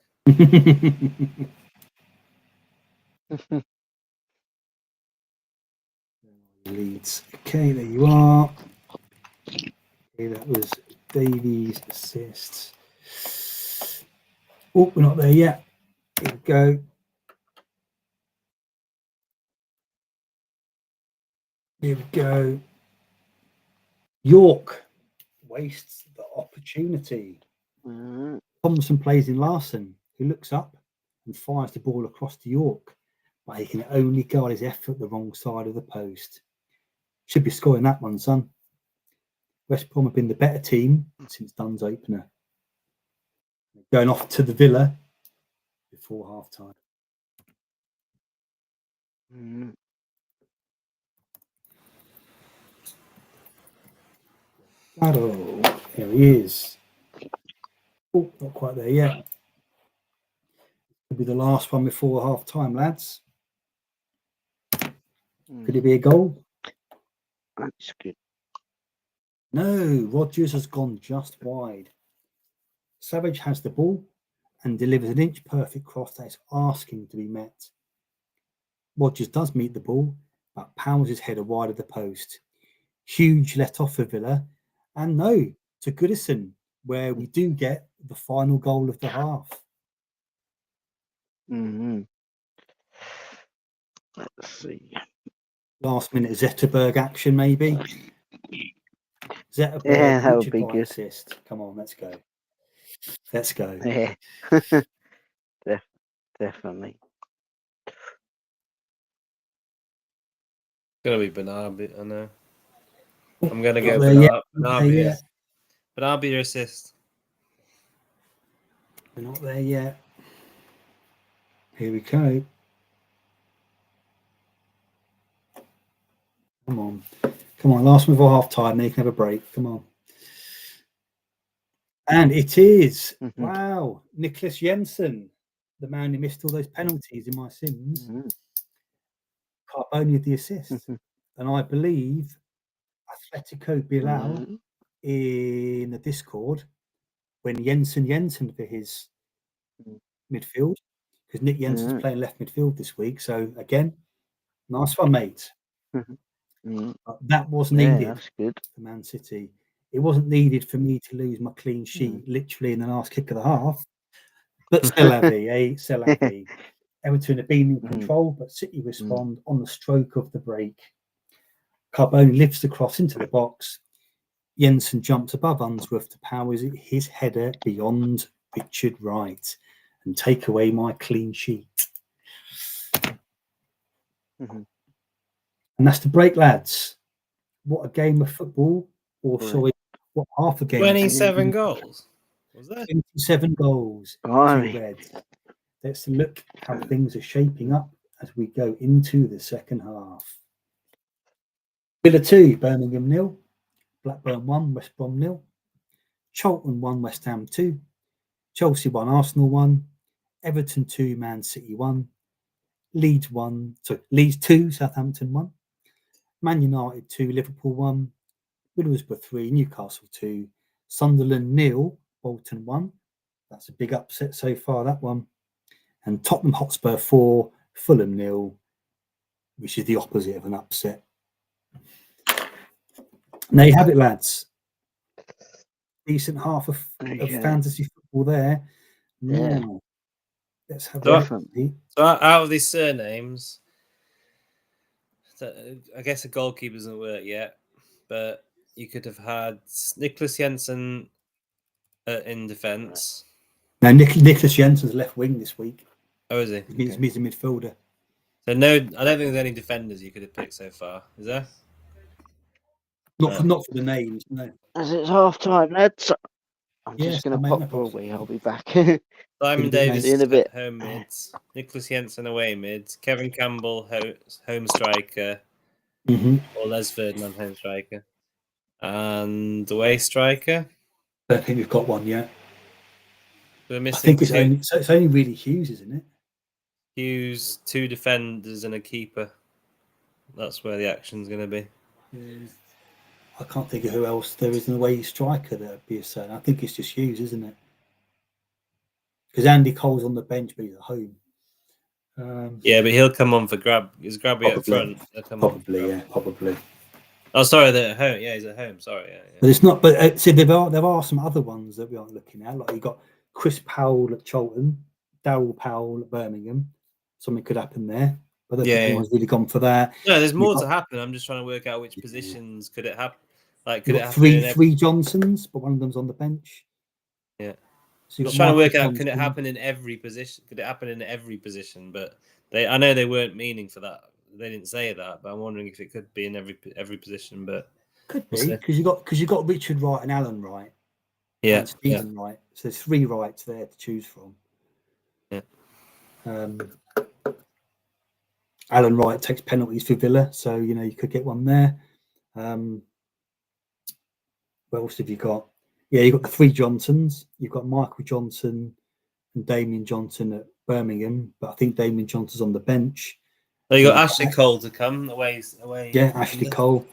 Leeds. Okay, there you are. Okay, that was Davies' assists. Oh, we're not there yet. Here we go. Here we go. York wastes the opportunity. Thompson plays in Larson, who looks up and fires the ball across to York, but he can only guard his effort the wrong side of the post. Should be scoring that one, son. West Brom have been the better team since Dunn's opener. Going off to the Villa before half time. Shadow, here he is. Oh, not quite there yet. Could be the last one before half time, lads. Could it be a goal? That's good. No, Rodgers has gone just wide. Savage has the ball and delivers an inch-perfect cross that is asking to be met. Rodgers does meet the ball, but powers his header wide of the post. Huge let off for Villa, and no, to Goodison, where we do get the final goal of the half. Let's see. Last minute Zetterberg action, maybe. Zetterberg, yeah, that would Richard be Wright good. assist. Come on, let's go. Let's go. Yeah, definitely. Gonna be Bernardi, I know. I'm gonna Not go there Bernardi. yet. Bernardi your assist. We're not there yet. Here we go. Come on. Come on, last one before half time, then you can have a break. Come on. And it is. Wow. Nicholas Jensen, the man who missed all those penalties in my Sims. Carboni the assist. And I believe Atletico Bilbao in the Discord when Jensen for his midfield, because Nick Jensen's playing left midfield this week. So again, nice one, mate. That was needed that's good. for Man City. It wasn't needed for me to lose my clean sheet literally in the last kick of the half. But still, still Avi. Everton have been in control, but City respond on the stroke of the break. Carboni lifts the cross into the box. Jensen jumps above Unsworth to power his header beyond Richard Wright and take away my clean sheet. And that's the break, lads. What a game of football. Or sorry, what half a game. 27 goals. Was that? 27 goals, 2 reds. Let's look how things are shaping up as we go into the second half. Villa 2, Birmingham 0. Blackburn 1, West Brom 0. Charlton 1, West Ham 2. Chelsea 1, Arsenal 1. Everton 2, Man City 1. Leeds 2, Southampton 1. Man United 2, Liverpool 1. Middlesbrough 3, Newcastle 2. Sunderland 0, Bolton 1. That's a big upset so far, that one. And Tottenham Hotspur 4, Fulham 0, which is the opposite of an upset. There you have it, lads. Decent half of fantasy football there. Now, let's have a look. So out of these surnames, I guess a goalkeeper doesn't work yet, but you could have had Nicholas Jensen in defence. Now, Nicholas Jensen's left wing this week. Oh, is he? He's a midfielder. So no, I don't think there's any defenders you could have picked so far. Is there? Not for the names, no. As it's half time, lads. I'm Yes, just going to mate, pop no for a problems. wee. I'll be back. Simon Good, mate. Davis In a bit. home mids, Nicholas Jensen away mids, Kevin Campbell home striker, or Les Ferdinand home striker, and away striker. I don't think we've got one yet. We're I missing think it's only really Hughes, isn't it? Hughes, 2 defenders and a keeper. That's where the action's going to be. I can't think of who else there is in the way striker that would be a certain. I think it's just Hughes, isn't it? Because Andy Cole's on the bench, but he's at home. Yeah, but he'll come on for Grab. Is Grabby up front? Probably. Oh, sorry, they're at home. Yeah, he's at home. Sorry, yeah. But it's not. But see, there are some other ones that we aren't looking at. Like you got Chris Powell at Charlton, Darryl Powell at Birmingham. Something could happen there. But I don't think anyone's really gone for that. No, there's more to happen. I'm just trying to work out which positions could it happen. Like, could it happen? Three Johnsons, but one of them's on the bench. Yeah. So just trying to work out, can it happen in every position? Could it happen in every position? But I know they weren't meaning for that. They didn't say that, but I'm wondering if it could be in every position. But could be because you got Richard Wright and Alan Wright, and Stephen Wright. So there's 3 Wrights there to choose from. Yeah. Alan Wright takes penalties for Villa, so you could get one there. What else have you got? Yeah, you've got the 3 Johnsons. You've got Michael Johnson and Damien Johnson at Birmingham, but I think Damien Johnson's on the bench. So you got Ashley Cole to come away. Yeah, Ashley Cole,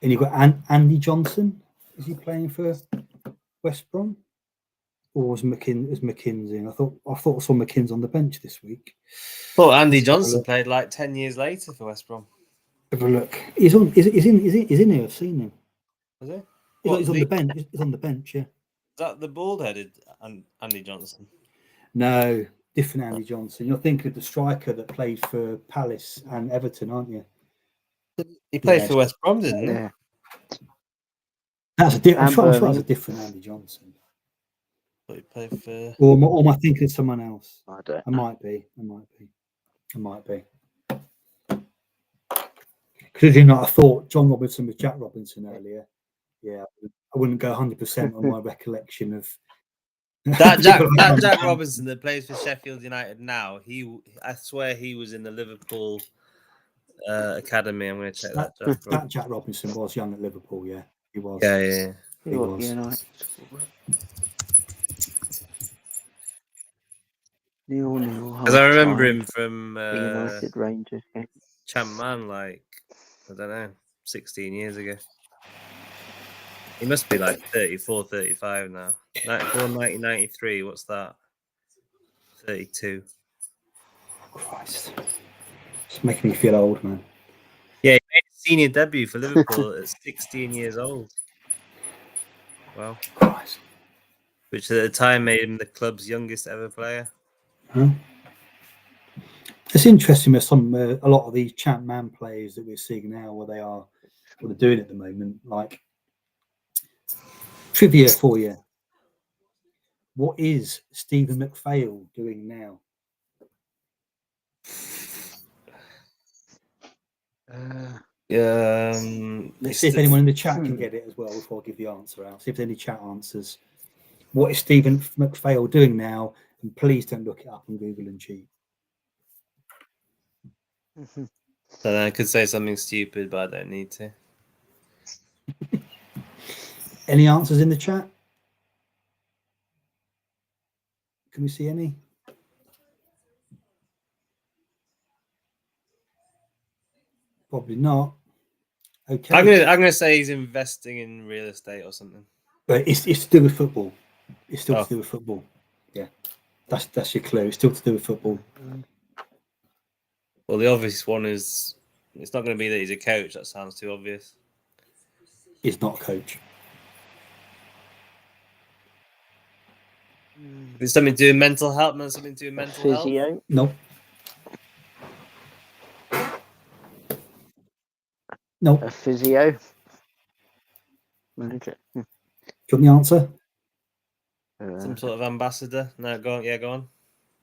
and you've got Andy Johnson. Is he playing for West Brom, or was McKinsey? I thought I saw McKinsey on the bench this week. Well, Andy Johnson played like 10 years later for West Brom. Have a look. He's in here. I've seen him. Is he? He's on the bench. He's on the bench. Yeah. Is that the bald-headed Andy Johnson? No, different Andy Johnson. You're thinking of the striker that played for Palace and Everton, aren't you? He played for West Brom, didn't he? Yeah. That's I'm sure that's a different Andy Johnson. But he played for. Or am I thinking of someone else? I don't. I might be. Because I thought John Robinson was Jack Robinson earlier. Yeah, I wouldn't go 100% on my recollection of that Jack Robinson that plays for Sheffield United now. I swear he was in the Liverpool academy. I'm going to check that. That Jack Robinson was young at Liverpool. Yeah, he was. Yeah. He was. Because I remember him from the United Rangers game. Champman, like, I don't know, 16 years ago. He must be like 34, 35 now. 1993, what's that? 32. Christ. It's making me feel old, man. Yeah, he made his senior debut for Liverpool at 16 years old. Wow. Christ. Which at the time made him the club's youngest ever player. Huh? It's interesting with a lot of these Champman players that we're seeing now, what they're doing at the moment. Like trivia for you: what is Stephen McPhail doing now? Let's see if anyone in the chat can get it as well before I give the answer out. See if there's any chat answers. What is Stephen McPhail doing now? And please don't look it up on Google and cheat. So I could say something stupid, but I don't need to. Any answers in the chat? Can we see any? Probably not. Okay. I'm gonna say he's investing in real estate or something. But it's to do with football. It's still to do with football. Yeah. That's your clue. It's still to do with football. Well, the obvious one is it's not going to be that he's a coach. That sounds too obvious. He's not a coach. Is something to do with mental health? Something to do with mental health? No. No. A physio. Manager. Do you want the answer? Some sort of ambassador. No, go on. Yeah, go on.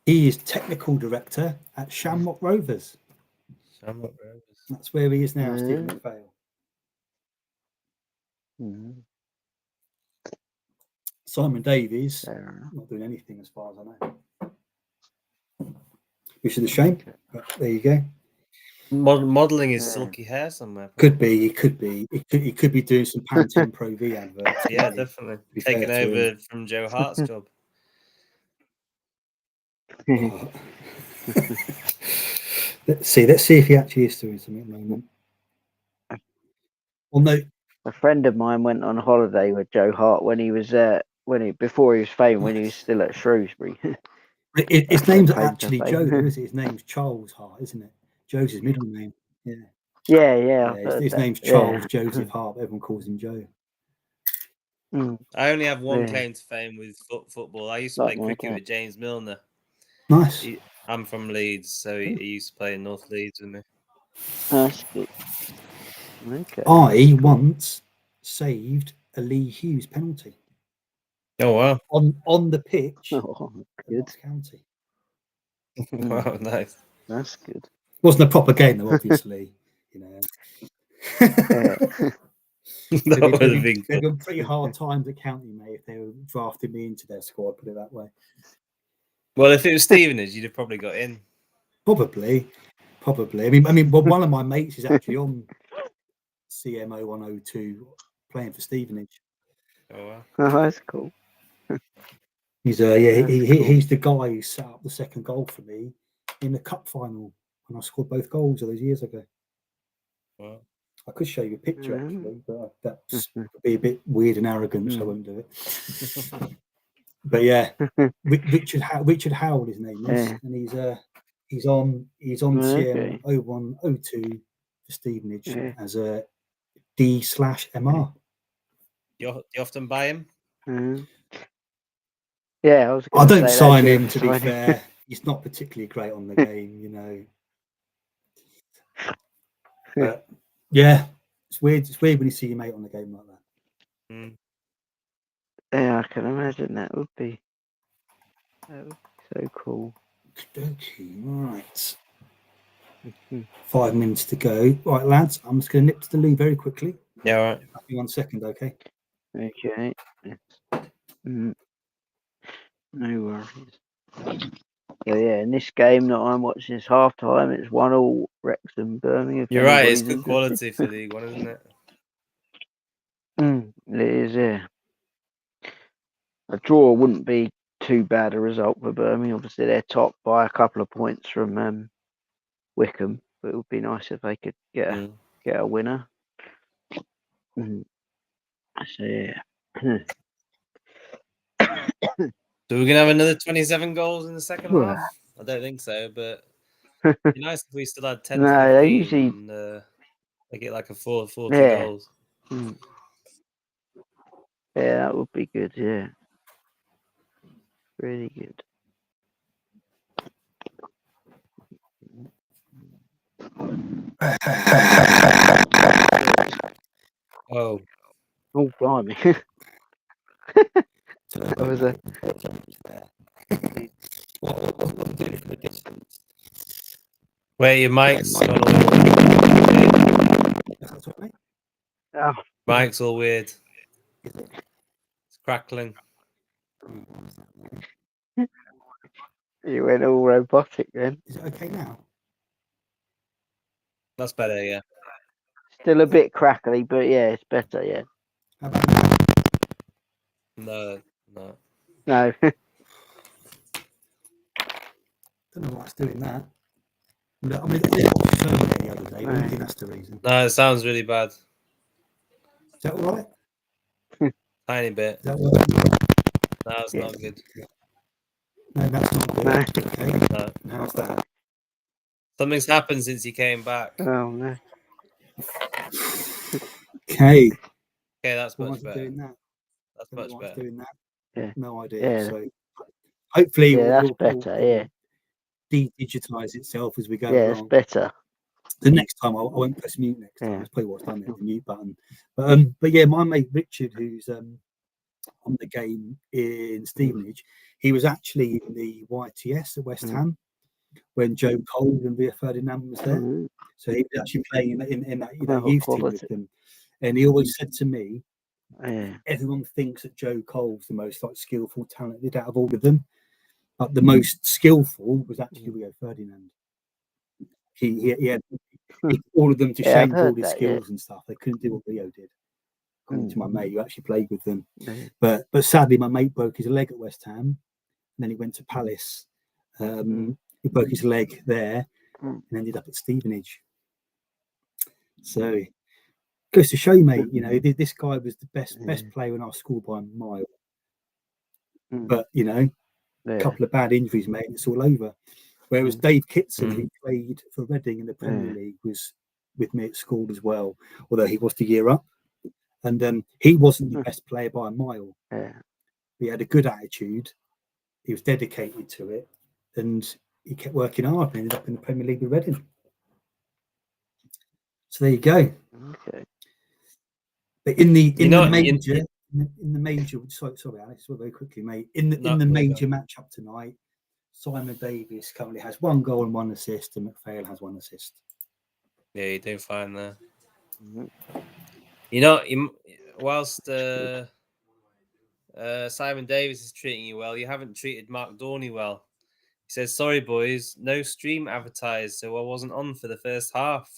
He is technical director at Shamrock Rovers. Shamrock Rovers. That's where he is now, Stephen McPhail. Simon Davies, not doing anything as far as I know. Which is a shame, but there you go. Modelling his silky hair somewhere. Could be. He could be doing some Pantene Pro V adverts. Yeah, definitely. Taking over from Joe Hart's job. Let's see if he actually is doing something at the moment. Well, no. A friend of mine went on holiday with Joe Hart when he was before he was famous, when he was still at Shrewsbury. His name's actually Joe, though, is it? His name's Charles Hart, isn't it? Joe's his middle name. Yeah. His name's Charles Joseph Hart. Everyone calls him Joe. I only have one claim to fame with football. I used to play cricket with James Milner. Nice. I'm from Leeds, so he used to play in North Leeds with me. That's good. Okay. I once saved a Lee Hughes penalty. Oh wow! On the pitch, good. County. Wow, nice. That's good. Wasn't a proper game though, obviously. You know. They've been pretty hard times at County, mate. If they were drafting me into their squad, put it that way. Well, if it was Stevenage, you'd have probably got in. Probably. I mean, well, one of my mates is actually on CMO 102 playing for Stevenage. Oh wow! Oh, that's cool. He's he's the guy who set up the second goal for me in the cup final when I scored both goals all those years ago. Wow. I could show you a picture actually, but that would be a bit weird and arrogant, so I wouldn't do it. But yeah, Richard Howard, his name is, and he's on CM 0102 for Stevenage as a D/MR. You often buy him? Yeah, I don't sign him, to be fair. He's not particularly great on the game, you know. But yeah, it's weird. It's weird when you see your mate on the game like that. Yeah, I can imagine that would be so cool. Okay, right. 5 minutes to go. Right, lads, I'm just going to nip to the loo very quickly. Yeah, all right. 1 second, okay? Okay. No worries. So yeah, in this game that I'm watching is half time. It's 1-1 Wrexham Birmingham. You're right. It's good quality for League One, isn't it? It is. Yeah. A draw wouldn't be too bad a result for Birmingham. Obviously, they're topped by a couple of points from Wickham, but it would be nice if they could get a winner. So yeah. So we're gonna have another 27 goals in the second half? I don't think so, but it'd be nice if we still had 10 to 15 they usually and they get like a 40 goals. Yeah, that would be good. Yeah, really good. Oh, blimey! That was a. Wait, your mic's gone all weird. Mic's all weird. It's crackling. You went all robotic then. Is it okay now? That's better, yeah. Still a bit crackly, but yeah, it's better, yeah. How about now? No. No. Don't know what's doing that. I mean, it was firmware the other day. I don't think that's the reason. No, it sounds really bad. Is that all right? Tiny bit. Is that all right? No, it's not good. No, that's not good. No. Okay. No. How's that? Something's happened since you came back. Oh no. Okay. Okay, that's Why much is it better. doing that? That's much better. Doing that? Yeah. No idea. Yeah. So hopefully that's better. Yeah. De-digitize itself as we go Yeah, along. it's better. The next time I won't press mute next time. That's probably what's done there, the mute button. But yeah, my mate Richard, who's on the game in Stevenage. He was actually in the YTS at West Ham when Joe Cole and Rio Ferdinand was there. So he was actually playing in that youth team with them. And he always said to me, everyone thinks that Joe Cole's the most skillful, talented out of all of them, but the most skillful was actually Rio Ferdinand. He had all of them to change all his skills and stuff. They couldn't do what Rio did. According to my mate who actually played with them, but sadly my mate broke his leg at West Ham, and then he went to Palace. He broke his leg there and ended up at Stevenage. So goes to show you, mate. This guy was the best player in our school by a mile. But a couple of bad injuries, mate. It's all over. Whereas Dave Kitson, who played for Reading in the Premier League, was with me at school as well, although he was the year up. And he wasn't the best player by a mile. He had a good attitude. He was dedicated to it, and he kept working hard and ended up in the Premier League with Reading. So there you go. Okay. But in the major, sorry, Alex, very quickly, mate. In the major matchup tonight, Simon Davies currently has 1 goal and 1 assist, and McPhail has 1 assist. Yeah, you're doing fine there. Whilst Simon Davies is treating you well, you haven't treated Mark Dorney well. He says, "Sorry, boys, no stream advertised, so I wasn't on for the first half."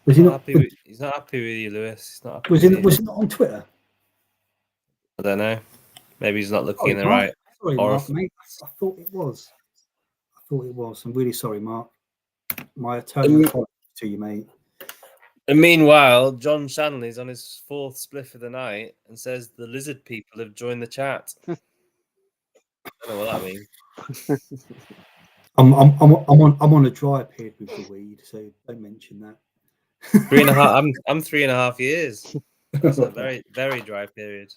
Was he not? He's not happy with you, Lewis. He's not happy was it not on Twitter? I don't know. Maybe he's not looking in the Mark. right. Sorry, Mark, mate. I thought it was. I'm really sorry, Mark. My eternal apologies to you, mate. And meanwhile, John Shanley's on his 4th spliff of the night and says the lizard people have joined the chat. I don't know what that means. I'm on a dry period with the weed, so don't mention that. 3.5. I'm 3.5 years. That's a very, very dry period.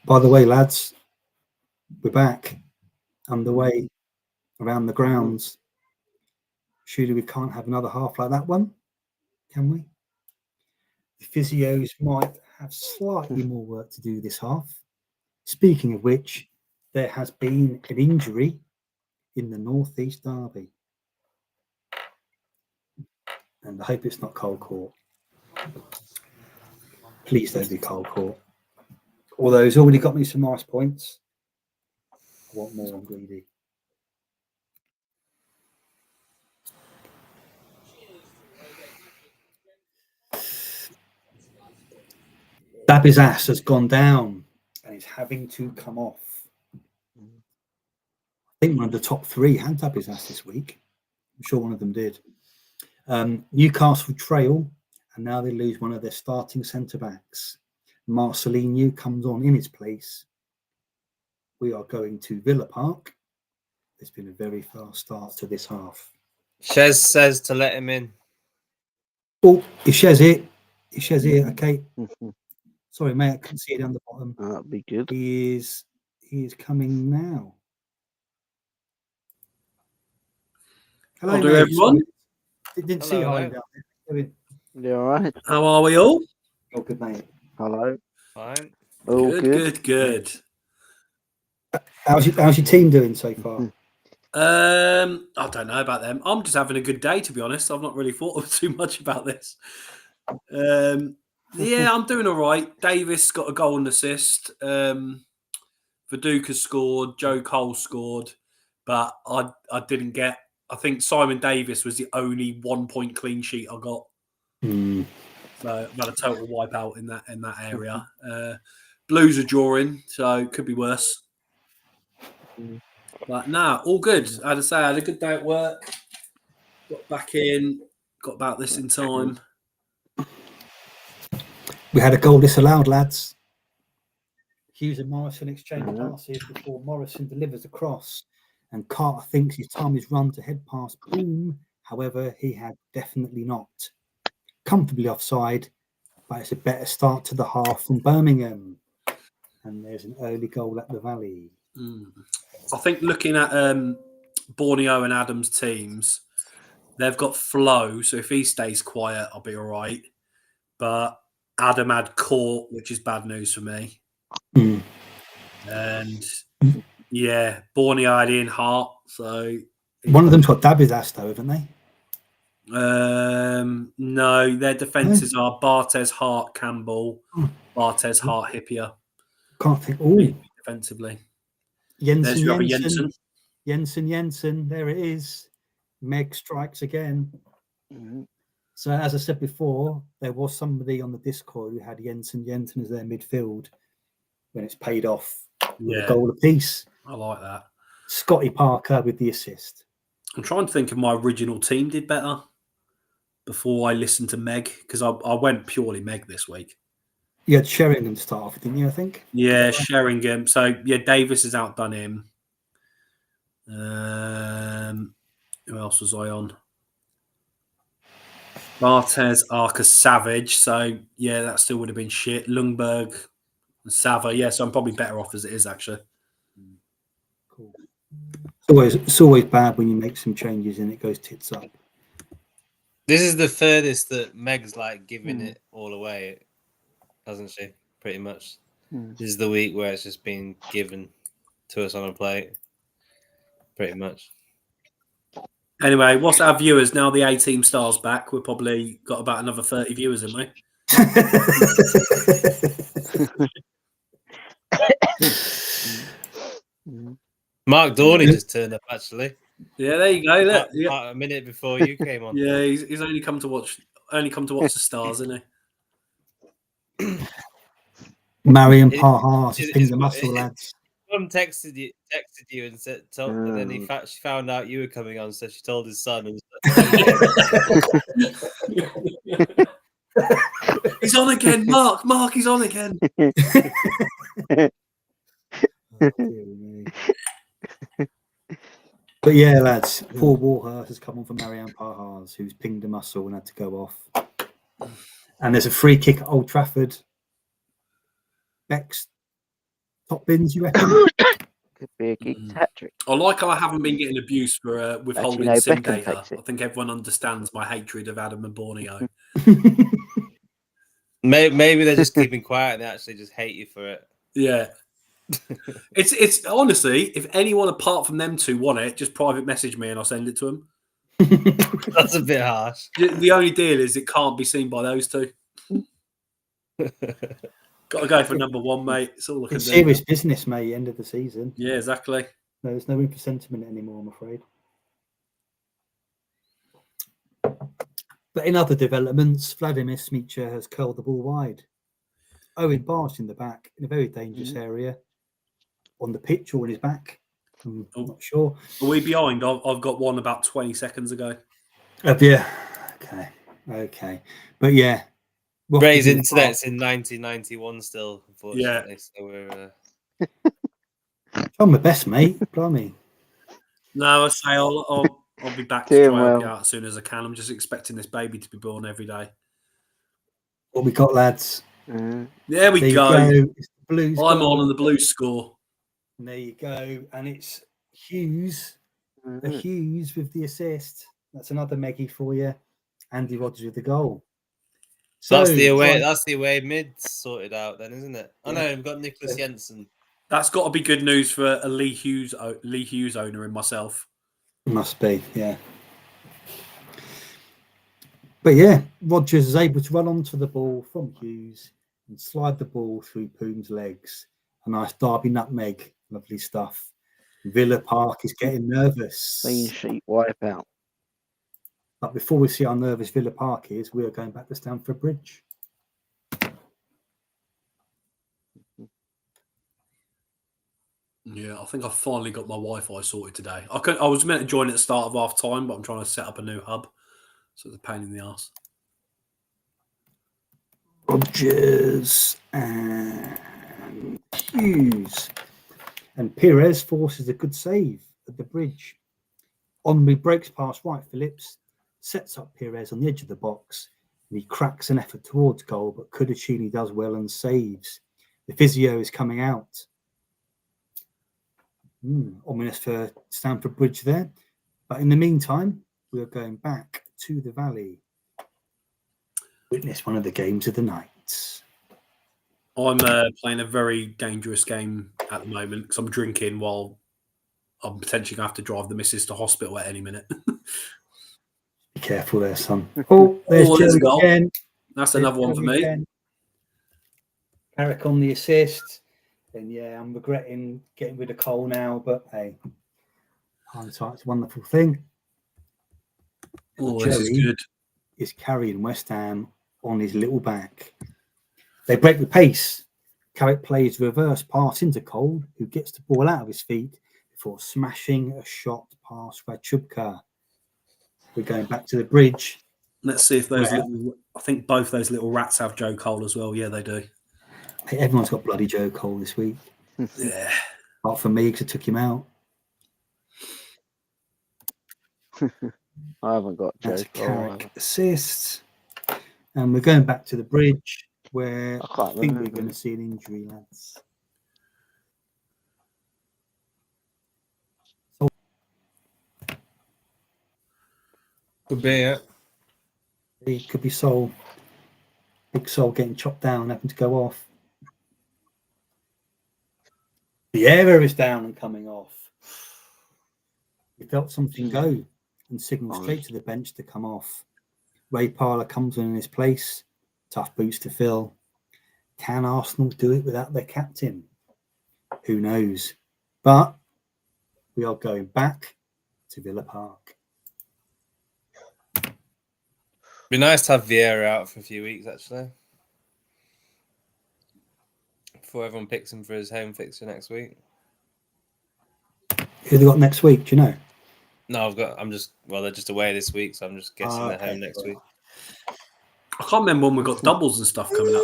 By the way, lads, we're back underway around the grounds. Surely we can't have another half like that one, can we? The physios might have slightly more work to do this half. Speaking of which, there has been an injury in the North East Derby. And I hope it's not Cole Court. Please don't be Cole Court. Although he's already got me some nice points. I want more, I'm greedy. Dabby's ass has gone down and he's having to come off. I think one of the top 3 had Dabby's ass this week. I'm sure one of them did. Newcastle trail, and now they lose one of their starting centre-backs. Marcelinho comes on in his place. We are going to Villa Park. It's been a very fast start to this half. Shez says to let him in. Oh, is Shez here? Is Shez here? Okay. Sorry, mate, I couldn't see it on the bottom. That'd be good. He is coming now. Hello, I'll do everyone. Didn't see you down there. You all right? How are we all? Oh, good, mate. Hello. Fine. Oh, Good. How's your team doing so far? I don't know about them. I'm just having a good day, to be honest. I've not really thought too much about this. Yeah, I'm doing all right. Davis got a goal and assist. Viduka scored. Joe Cole scored. But I didn't get... I think Simon Davis was the only 1-point clean sheet I got. So I've had a total wipeout in that area. Blues are drawing, so it could be worse. But nah, all good. I had to say, I had a good day at work. Got back in. Got about this in time. We had a goal disallowed, lads. Hughes and Morrison exchange passes before Morrison delivers a cross, and Carter thinks his time is run to head past Boom. However, he had definitely not. Comfortably offside, but it's a better start to the half from Birmingham. And there's an early goal at the Valley. I think looking at Borneo and Adams' teams, They've got Flo, so if he stays quiet, I'll be all right. But Adam had Court, which is bad news for me. Mm. And yeah, Borneo had Ian Hart. So One of them's got David Ass, though, haven't they? No, their defences are Barthez, Hart, Campbell, Barthez, Hart, Hippier. Can't think. Oh, defensively. Jensen, There's your other Jensen. Jensen. Jensen. There it is. Meg strikes again. Mm-hmm. So, as I said before, there was somebody on the Discord who had Jensen as their midfield when it's paid off with a goal apiece. I like that. Scotty Parker with the assist. I'm trying to think if my original team did better before I listened to Meg, because I went purely Meg this week. You had Sheringham to start off, didn't you, I think? Yeah, Sheringham. So, yeah, Davis has outdone him. Who else was I on? Barthez, Arca, Savage. So, yeah, that still would have been shit. Lundberg and Sava. Yeah, so I'm probably better off as it is, actually. Cool. It's always bad when you make some changes and it goes tits up. This is the furthest that Meg's like giving it all away, hasn't she? Pretty much. This is the week where it's just been given to us on a plate. Pretty much. Anyway, what's our viewers now? The A-Team Star's back. We've probably got about another 30 viewers, haven't we? Mark Dorney just turned up, actually. Yeah, there you go. Look, a minute before you came on. Yeah, he's only come to watch the Stars, isn't he? Marion Parhar just pinged the muscle, lads. Mum texted you and said, and then she found out you were coming on, so she told his son. And he's on again, Mark. Mark, he's on again. But yeah, lads, Paul Warhurst has come on for Marianne Parhars, who's pinged a muscle and had to go off. And there's a free kick at Old Trafford. Beck's top bins, you reckon? Could be a geek hat trick. I like how I haven't been getting abused for withholding sim data. I think everyone understands my hatred of Adam and Borneo. Maybe they're just keeping quiet and they actually just hate you for it. Yeah. It's honestly, if anyone apart from them two want it, just private message me and I'll send it to them. That's a bit harsh. The only deal is it can't be seen by those two. Got to go for number one, mate. It's all I can do. Serious business, mate. End of the season. Yeah, exactly. No, there's no room for sentiment anymore, I'm afraid. But in other developments, Vladimir Smicha has curled the ball wide. Owen Barsh in the back in a very dangerous area. On the pitch or on his back. I'm not sure. Are we behind? I've got one about 20 seconds ago. Yeah. Okay. But yeah. Ray's internet's in 1991 still, unfortunately. Yeah. So we're. I'm my best, mate. Blimey. No, I say I'll be back to try help you out as soon as I can. I'm just expecting this baby to be born every day. What we got, lads? There we go. It's the Blues. I'm on the Blues score. And there you go. And it's Hughes. Hughes with the assist. That's another Meggie for you. Andy Rodgers with the goal. So that's the away mid sorted out then, isn't it? I know we've got Nicholas Jensen. That's got to be good news for a Lee Hughes owner and myself. Must be, yeah. But yeah, Rodgers is able to run onto the ball from Hughes and slide the ball through Poom's legs. A nice Derby nutmeg. Lovely stuff. Villa Park is getting nervous. Clean sheet wipeout. But before we see how nervous Villa Park is, we are going back to Stamford Bridge. Yeah, I think I finally got my Wi-Fi sorted today. I was meant to join at the start of half time, but I'm trying to set up a new hub. So it's a pain in the arse. Rodgers and Hughes. And Perez forces a good save at the bridge. Henry breaks past White Phillips, sets up Perez on the edge of the box, and he cracks an effort towards goal, but Kudachini does well and saves. The physio is coming out. Ominous for Stamford Bridge there. But in the meantime, we are going back to the Valley. Witness one of the games of the night. I'm playing a very dangerous game at the moment because I'm drinking while I'm potentially going to have to drive the missus to hospital at any minute. Be careful there, son. Oh, there's Joey again. That's another one for me. Again. Carrick on the assist. And yeah, I'm regretting getting rid of Cole now, but hey, hindsight's a wonderful thing. Oh, Joey this is good. Is carrying West Ham on his little back. They break the pace. Carrick plays reverse pass into Cole, who gets the ball out of his feet before smashing a shot past Radchubka. We're going back to the bridge. Let's see if those little... I think both those little rats have Joe Cole as well. Yeah, they do. Hey, everyone's got bloody Joe Cole this week. Yeah. Apart from me, because I took him out. I haven't got Joe That's Cole. Carrick assists. And we're going back to the bridge where I think we're going to see an injury, lads. Could be, yeah. It could be Sol. Big Sol getting chopped down, having to go off. The error is down and coming off. We felt something go and signaled straight to the bench to come off. Ray Parlour comes in his place. Tough boots to fill. Can Arsenal do it without their captain? Who knows? But we are going back to Villa Park. Be nice to have Vieira out for a few weeks, actually. Before everyone picks him for his home fixture next week. Who they got next week? Do you know? No, they're just away this week, so I'm just guessing they're home next week. I can't remember when we got doubles and stuff coming up.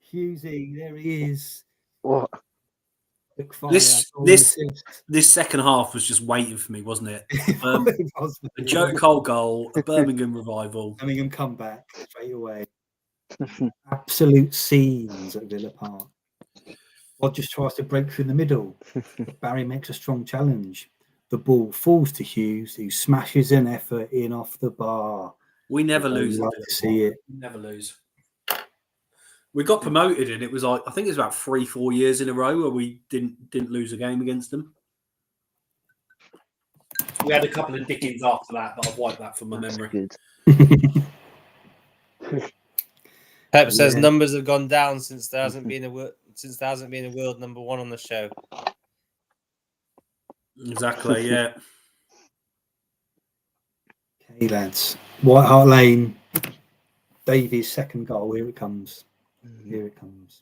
Hughesy, there he is. What? This second half was just waiting for me, wasn't it? A Joe Cole goal, a Birmingham revival. Birmingham comeback straight away. Absolute scenes at Villa Park. Rodgers tries to break through the middle. Barry makes a strong challenge. The ball falls to Hughes, who smashes an effort in off the bar. We never lose. Like to see it. We never lose. We got promoted, and it was like I think it was about 3-4 years in a row where we didn't lose a game against them. We had a couple of dickings after that, but I've wiped that from my memory. Good. Pep says numbers have gone down since there hasn't been a world number one on the show. Exactly, yeah. Okay, lads. White Hart Lane. Davies' second goal. Here it comes. Here it comes.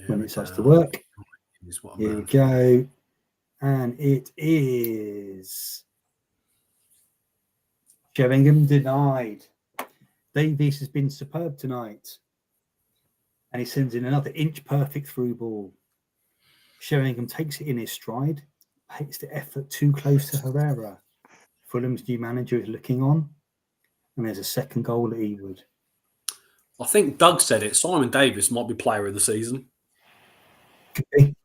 When it starts to work. Here we go. And it is Sheringham denied. Davies has been superb tonight. And he sends in another inch-perfect through ball. Sheringham takes it in his stride, takes the effort too close to Herrera. Fulham's new manager is looking on, and there's a second goal at Ewood. I think Doug said it. Simon Davis might be player of the season. Could be.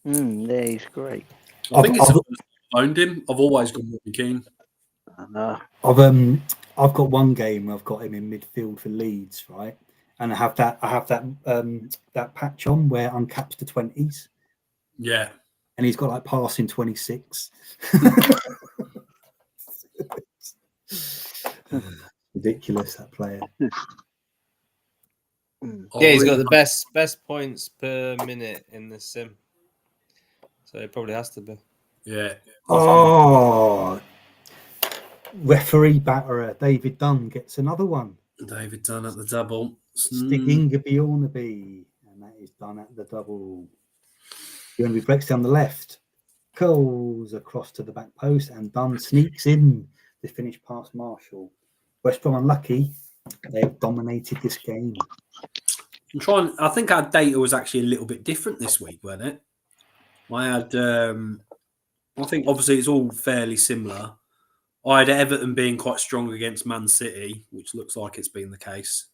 Yeah, he's great. I think it's the first time I've owned him. I've always gone Robbie Keane. I know. I've got one game where I've got him in midfield for Leeds, right? And I have that patch on where uncaps the 20s. Yeah. And he's got like passing 26. Ridiculous, that player. Yeah, he's got the best points per minute in the sim. So it probably has to be. Yeah. Oh, referee batterer David Dunn gets another one. David Dunn at the double. Sticking Bjornaby, and that is done at the double. Bjornaby breaks down the left, curls across to the back post, and Dunn sneaks in to finish past Marshall. West Brom unlucky. They've dominated this game. I think our data was actually a little bit different this week, wasn't it? I had, I think obviously it's all fairly similar. I had Everton being quite strong against Man City, which looks like it's been the case.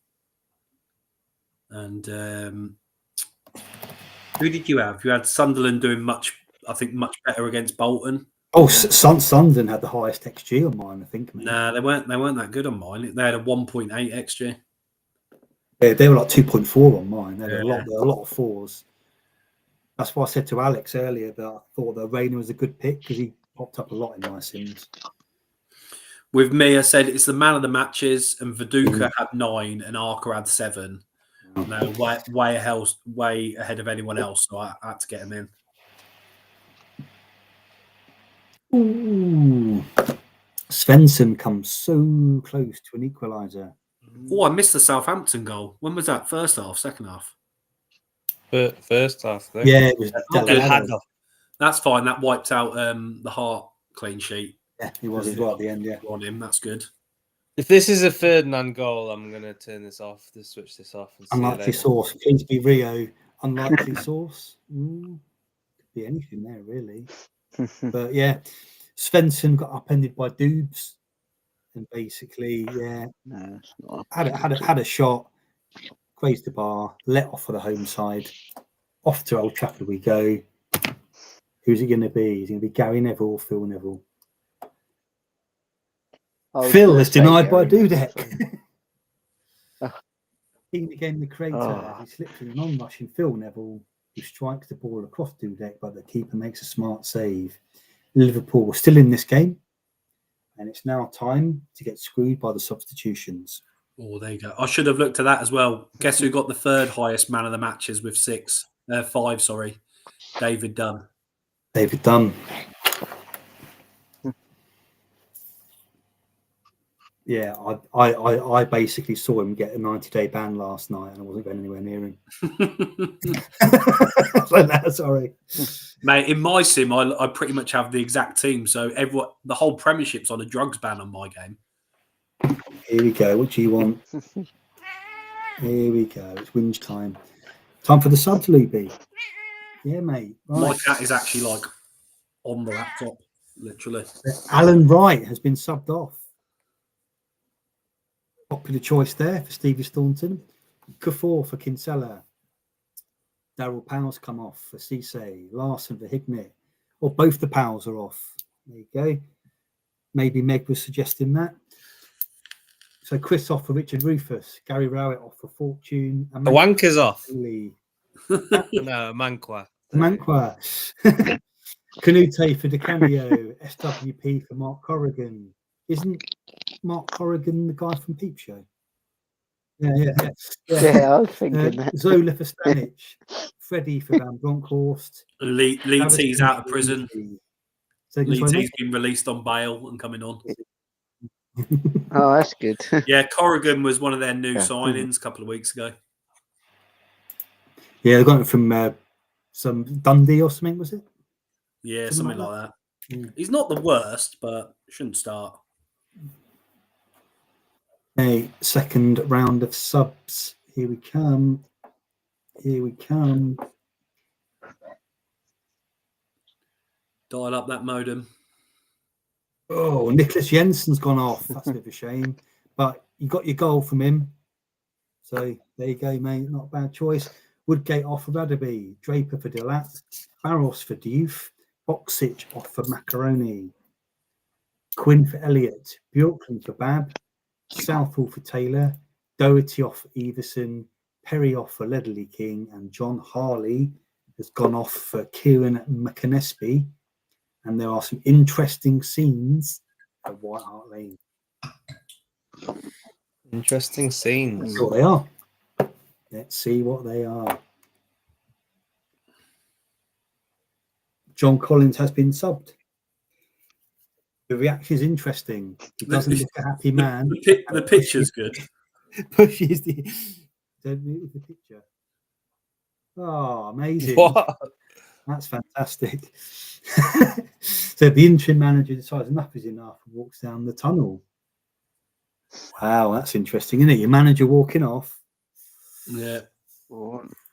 And Who did you have? You had Sunderland doing much better against Bolton. Oh, Sunderland had the highest XG on mine, I think. Mate. Nah, they weren't that good on mine. They had a 1.8 XG. Yeah, they were like 2.4 on mine. They had Yeah. a lot of fours. That's why I said to Alex earlier that I thought that Rayner was a good pick because he popped up a lot in my sims. With me, I said it's the man of the matches, and Viduka had 9 and Arca had 7. No, way ahead of anyone else, so I had to get him in. Ooh. Svensson comes so close to an equaliser. Oh, I missed the Southampton goal. When was that? First half, second half? First half, I think. Yeah, it was That's fine. That wiped out the Hart clean sheet. Yeah, he was as well at the end. Yeah, on him. That's good. If this is a Ferdinand goal, I'm going to turn this off, to switch this off. And unlikely source. Please be Rio. Unlikely source. Could be anything there, really. But yeah, Svensson got upended by Doobs. And basically, yeah, had a shot, grazed the bar, let off for the home side. Off to Old Trafford we go. Who's it going to be? Is it going to be Gary Neville or Phil Neville? Phil is denied by Dudek. King again, the creator. He slips in an on-rushing Phil Neville, who strikes the ball across Dudek, but the keeper makes a smart save. Liverpool were still in this game, and it's now time to get screwed by the substitutions. Oh, there you go. I should have looked at that as well. Guess who got the third highest man of the matches with 5? Sorry, David Dunn. David Dunn. Yeah, I basically saw him get a 90-day ban last night, and I wasn't going anywhere near him. Sorry, mate. In my sim, I pretty much have the exact team. So the whole Premiership's on a drugs ban on my game. Here we go. What do you want? Here we go. It's whinge time. Time for the sub to Luby. Yeah, mate. Right. My cat is actually like on the laptop, literally. Alan Wright has been subbed off. Popular choice there for Stevie Staunton. Kuffour for Kinsella. Daryl Powell's come off for Cisse. Larson for Hignett. Or both the Powells are off. There you go. Maybe Meg was suggesting that. So Chris off for Richard Rufus. Gary Rowett off for Fortune. The Wanker's off. Lee. No, Manqua. Manqua. Canute for DeCameo. SWP for Mark Corrigan. Isn't Mark Corrigan the guy from Peep Show? Yeah, I was thinking that. Zola for Stanic. Freddie for Van Bronckhorst. Lee T's out of prison. Lee T's been released on bail and coming on. Oh, that's good. Yeah, Corrigan was one of their new signings a couple of weeks ago. Yeah, they got it from some Dundee or something, was it? Yeah, something like that. Yeah. He's not the worst, but shouldn't start. A second round of subs. Here we come. Dial up that modem. Oh, Nicholas Jensen's gone off. That's a bit of a shame. But you got your goal from him. So there you go, mate. Not a bad choice. Woodgate off for Radaby. Draper for Delat. Barros for Diouf. Boxic off for Macaroni. Quinn for Elliott. Bjorklund for Bab. Southall for Taylor. Doherty off for Everson. Perry off for Ledley King. And John Harley has gone off for Kieran McAnespie. And there are some interesting scenes at White Hart Lane. Interesting scenes. That's what they are. Let's see what they are. John Collins has been subbed. The reaction is interesting. He doesn't look a happy man. The picture's good. Pushes the... Don't move the picture. Oh, amazing. What? That's fantastic. So the interim manager decides enough is enough and walks down the tunnel. Wow, that's interesting, isn't it? Your manager walking off. Yeah.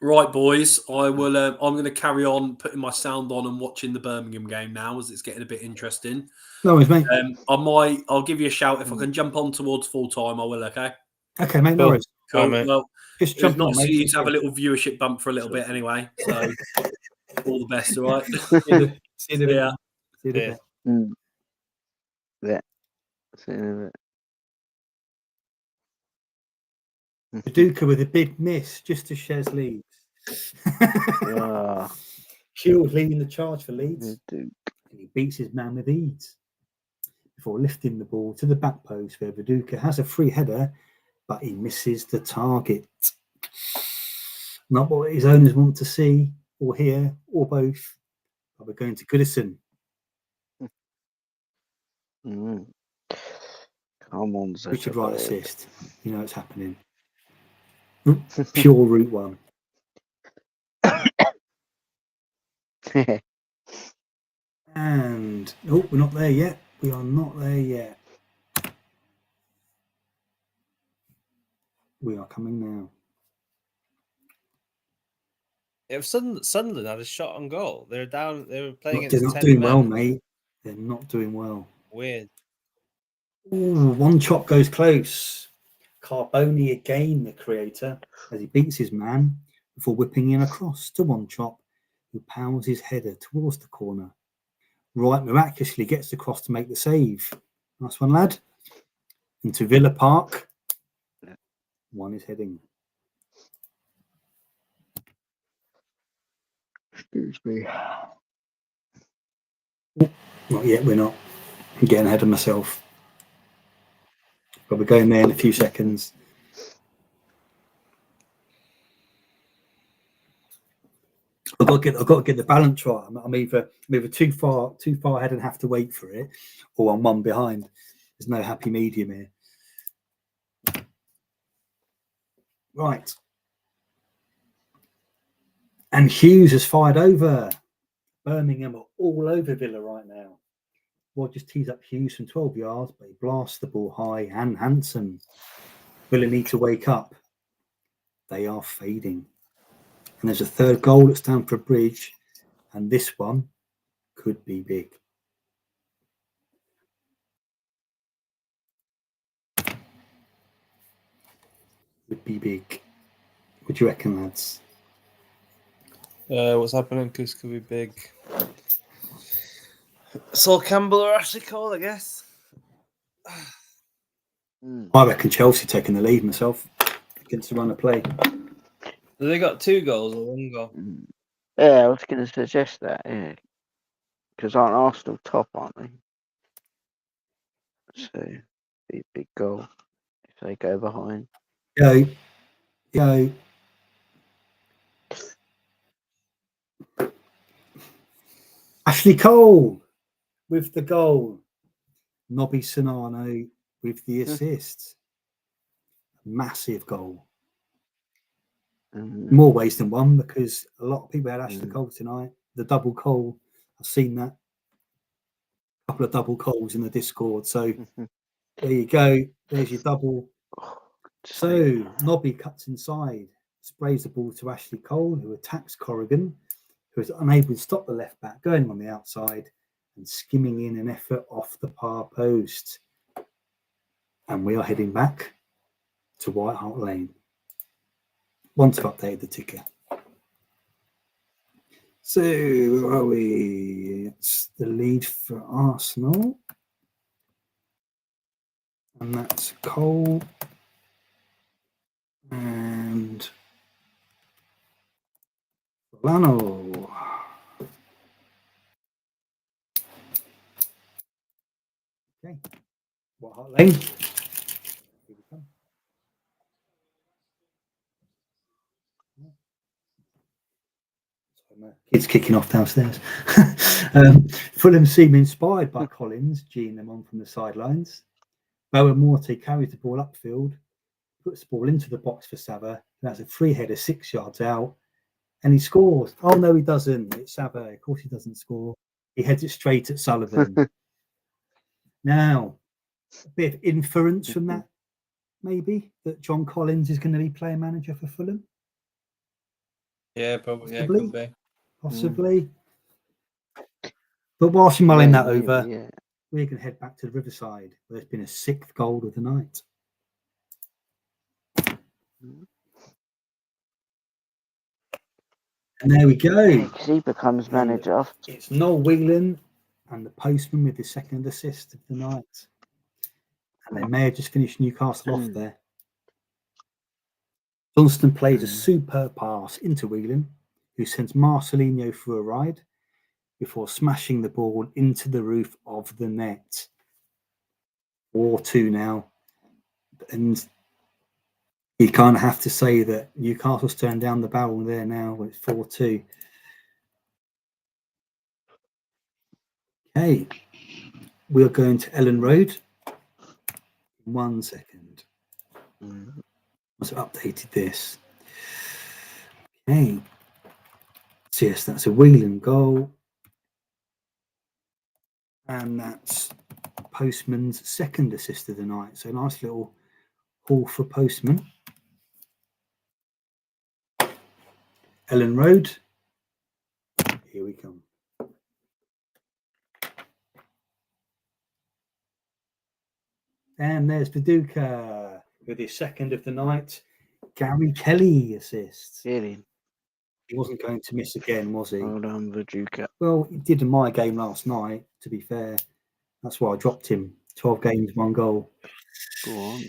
Right, boys. I will. I'm going to carry on putting my sound on and watching the Birmingham game now, as it's getting a bit interesting. No worries, mate. I'll give you a shout if I can jump on towards full time. I will. Okay. Okay, mate. No worries. Cool. Mate. Well, Just It's jump not on, so mate. you to have a little viewership bump for a little bit anyway. So all the best, all right? See you in a bit. Yeah. See you in a bit. Yeah. See you in a bit. Paducah with a big miss, just as Shez leads. Ah, Shield leading the charge for Leeds, Duke. and he beats his man with ease before lifting the ball to the back post where Paducah has a free header, but he misses the target. Not what his owners want to see or hear or both. But we're going to Goodison. Mm. Come on, Richard Wright Zetterberg. assist. You know it's happening. Pure Route 1. And oh, we're not there yet. We are not there yet. We are coming now. If Sunderland had a shot on goal, they're down. They were playing They're against not 10 doing men. well, mate. They're not doing well. Weird. Ooh, one chop goes close. Carboni again, the creator, as he beats his man before whipping in across to one chop, who pounds his header towards the corner. Wright miraculously gets across to make the save. Nice one, lad. Into Villa Park. One is heading. Excuse me. Not yet, we're not. I'm getting ahead of myself. But we're going there in a few seconds. I've got to get the balance right. I'm either too far ahead and have to wait for it, or I'm one behind. There's no happy medium here. Right. And Hughes has fired over. Birmingham are all over Villa right now. Well, just tees up Hughes from 12 yards, but he blasts the ball high and handsome. Villa need to wake up. They are fading. And there's a third goal at Stamford Bridge, and this one could be big. Would be big. What do you reckon, lads? What's happening? This could be big. Sol Campbell or Ashley Cole, I guess. I reckon Chelsea taking the lead myself against the run of play. Have they got 2 goals or 1 goal? Yeah, I was going to suggest that, yeah. Because aren't Arsenal top, aren't they? So, be a big goal if they go behind. Go. Ashley Cole with the goal. Nobby Sonano with the assist. Massive goal. More ways than one, because a lot of people had Ashley Cole tonight. The double Cole, I've seen that. A couple of double Coles in the Discord. So there you go. There's your double. So Nobby cuts inside, sprays the ball to Ashley Cole, who attacks Corrigan, who is unable to stop the left back going on the outside and skimming in an effort off the far post. And we are heading back to White Hart Lane. Once I've updated the ticker. So where are we? It's the lead for Arsenal. And that's Cole. And Lano. Okay. White Hart Lane. Here we come. Kids kicking off downstairs. Fulham seem inspired by Collins, geeing them on from the sidelines. Bowen Morte carries the ball upfield, puts the ball into the box for Sava, and that's a free header 6 yards out, and he scores. Oh no, he doesn't. It's Sava. Of course, he doesn't score. He heads it straight at Sullivan. Now, a bit of inference from that, maybe, that John Collins is going to be player manager for Fulham. Yeah, probably. Possibly. Yeah, could be. Possibly. But whilst you're mulling that over, we're going to head back to the Riverside, where there's been a 6th goal of the night. And there we go. He becomes manager. It's Noel Whelan and the postman with the second assist of the night. And they may have just finished Newcastle off there. Johnston plays a superb pass into Whelan, who sends Marcelinho for a ride before smashing the ball into the roof of the net. 4-2 now. And you kind of have to say that Newcastle's turned down the barrel there now when it's 4-2. Okay. We're going to Ellen Road. 1 second. I've updated this. Okay. So yes, that's a Whelan goal. And that's Postman's second assist of the night. So nice little haul for Postman. Ellen Road. Here we come. And there's Viduka with his second of the night. Gary Kelly assists. Really? He wasn't going to miss again, was he? Well done, Viduka. Well, he did in my game last night, to be fair. That's why I dropped him. 12 games, 1 goal. Go on.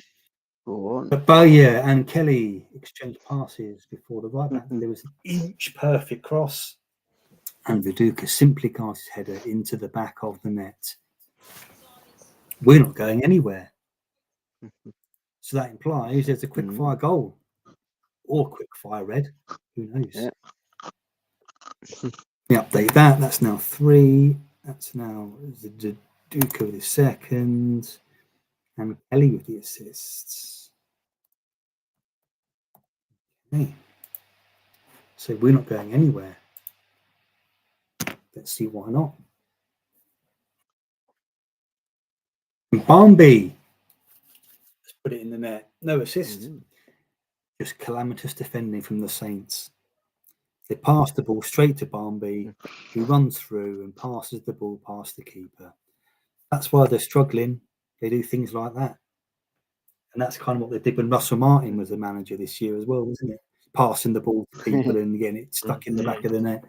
Go on. But Bowyer and Kelly exchanged passes before the right back. There was an inch perfect cross. And Viduka simply cast his header into the back of the net. We're not going anywhere. So that implies there's a quick fire goal or quick fire red. Who knows? Yeah. We update that. That's now 3. That's now Viduka with his second. And Kelly with the assists. Okay. So we're not going anywhere. Let's see why not. Barnby. Let's put it in the net. No assist. Just calamitous defending from the Saints. They pass the ball straight to Barnby, who runs through and passes the ball past the keeper. That's why they're struggling. They do things like that. And that's kind of what they did when Russell Martin was the manager this year as well, wasn't it? Passing the ball to people and getting it stuck in the back of the net.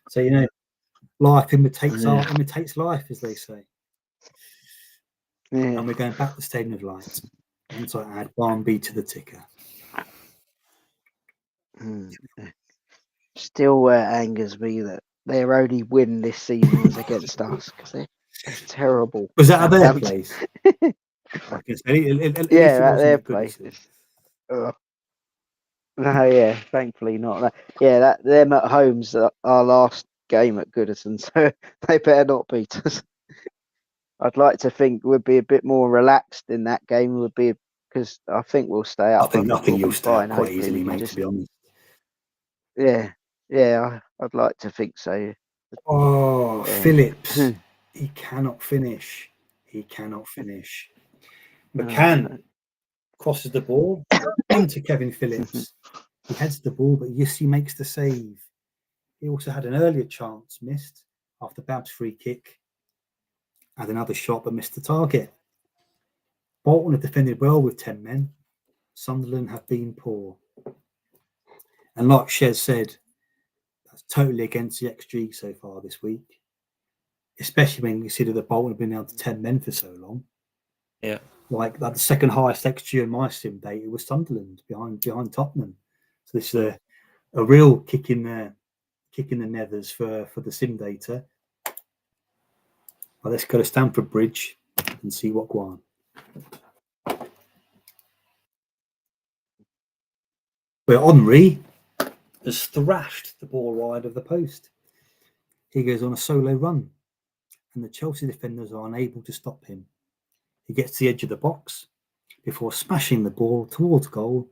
So, you know, life imitates art, imitates life, as they say. And we're going back to Stadium of Light. Once I add Barnby to the ticker. Still angers me that their only win this season was against us because they're terrible. Was that at their place? I can say, at their place. No, yeah, thankfully not. Yeah, them at home's our last game at Goodison, so they better not beat us. I'd like to think we'd be a bit more relaxed in that game. Would be because I think we'll stay up. I think you'll stay up quite easily, mate. To be honest. Yeah, I'd like to think so. Oh, Phillips, he cannot finish. McCann crosses the ball into Kevin Phillips. He heads the ball, but Yussi makes the save. He also had an earlier chance missed after Bab's free kick. Had another shot, but missed the target. Bolton have defended well with 10 men. Sunderland have been poor. And like Shez said, that's totally against the XG so far this week. Especially when you consider that Bolton have been down to 10 men for so long. Yeah. Like the second highest XG in my sim data was Sunderland behind Tottenham. So this is a real kick in the nethers for the sim data. Well, let's go to Stamford Bridge and see what go on. Where Henry has thrashed the ball wide of the post. He goes on a solo run, and the Chelsea defenders are unable to stop him. He gets to the edge of the box before smashing the ball towards goal,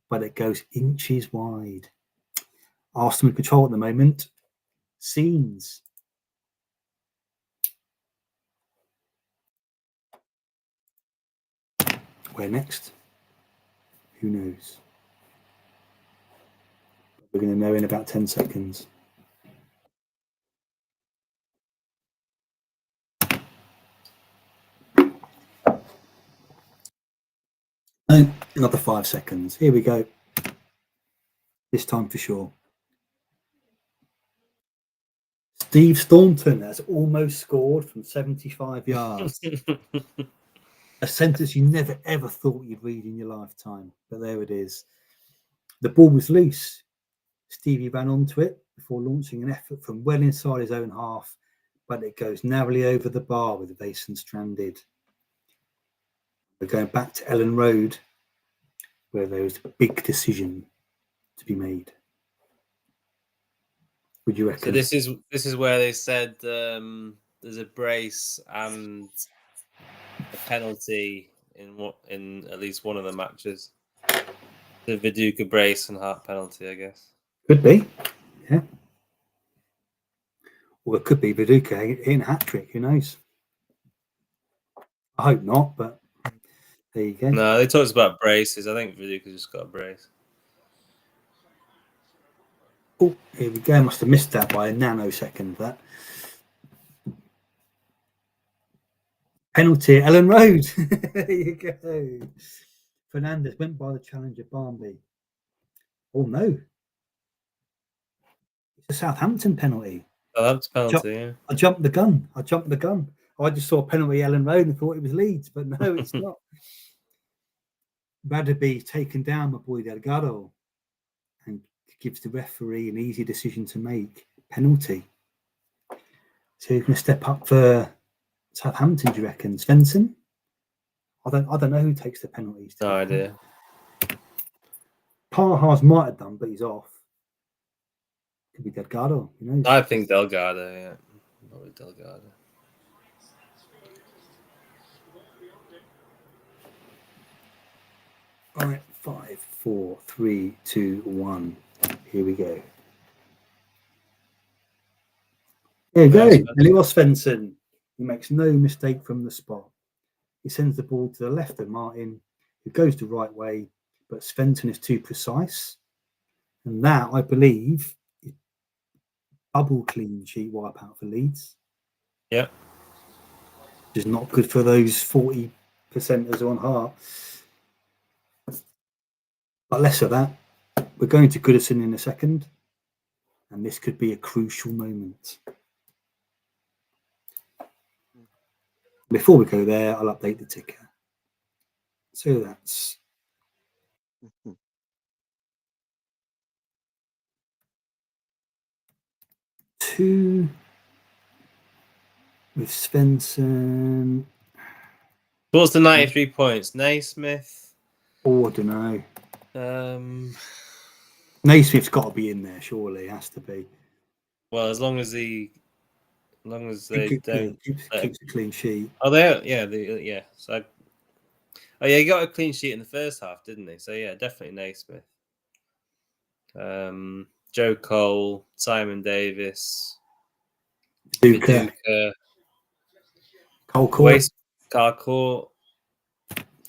but it goes inches wide. Arsenal in control at the moment. Scenes. Where next? Who knows? We're going to know in about 10 seconds. No, another 5 seconds. Here we go. This time for sure. Steve Staunton has almost scored from 75 yards. A sentence you never ever thought you'd read in your lifetime, but there it is. The ball was loose. Stevie ran onto it before launching an effort from well inside his own half, but it goes narrowly over the bar with Vason stranded. We're going back to Ellen Road, where there was a big decision to be made. Would you reckon? So this is where they said there's a brace and a penalty in at least one of the matches. The Viduka brace and Hart penalty, I guess. Could be, yeah. Or it could be Viduka hitting a hat trick. Who knows? I hope not, but there you go. No, they talked about braces. I think Viduka just got a brace. Oh, here we go. I must have missed that by a nanosecond. That penalty, Ellen Road. There you go. Fernandez went by the challenger Barnby. Oh no, it's a Southampton penalty. Southampton penalty. Yeah. I jumped the gun. I just saw penalty Ellen Road and thought it was Leeds, but no, it's not. Radaby taken down my boy Delgado and gives the referee an easy decision to make. Penalty. So who's going to step up for Southampton, do you reckon? Svensson? I don't know who takes the penalties. No idea. Parhas might have done, but he's off. Could be Delgado. You know. I think Delgado. Yeah, probably Delgado. All right, 5, 4, 3, 2, 1. Here we go. There you go. Leo Svensson. He makes no mistake from the spot. He sends the ball to the left of Martin, who goes the right way, but Svensson is too precise. And that, I believe, is double clean sheet wipeout for Leeds. Yeah. Which is not good for those 40%ers on Hart. But less of that. We're going to Goodison in a second. And this could be a crucial moment. Before we go there, I'll update the ticker. So that's 2 with Svensson. What's the 93 points? Naismith. Oh, I don't know. Naismith's got to be in there, surely. It has to be. Well, as long as they don't keeps a clean sheet. Oh, yeah. So, he got a clean sheet in the first half, didn't he? So yeah, definitely Naismith. Joe Cole, Simon Davis, Viduka, Cole Court. Carcourt.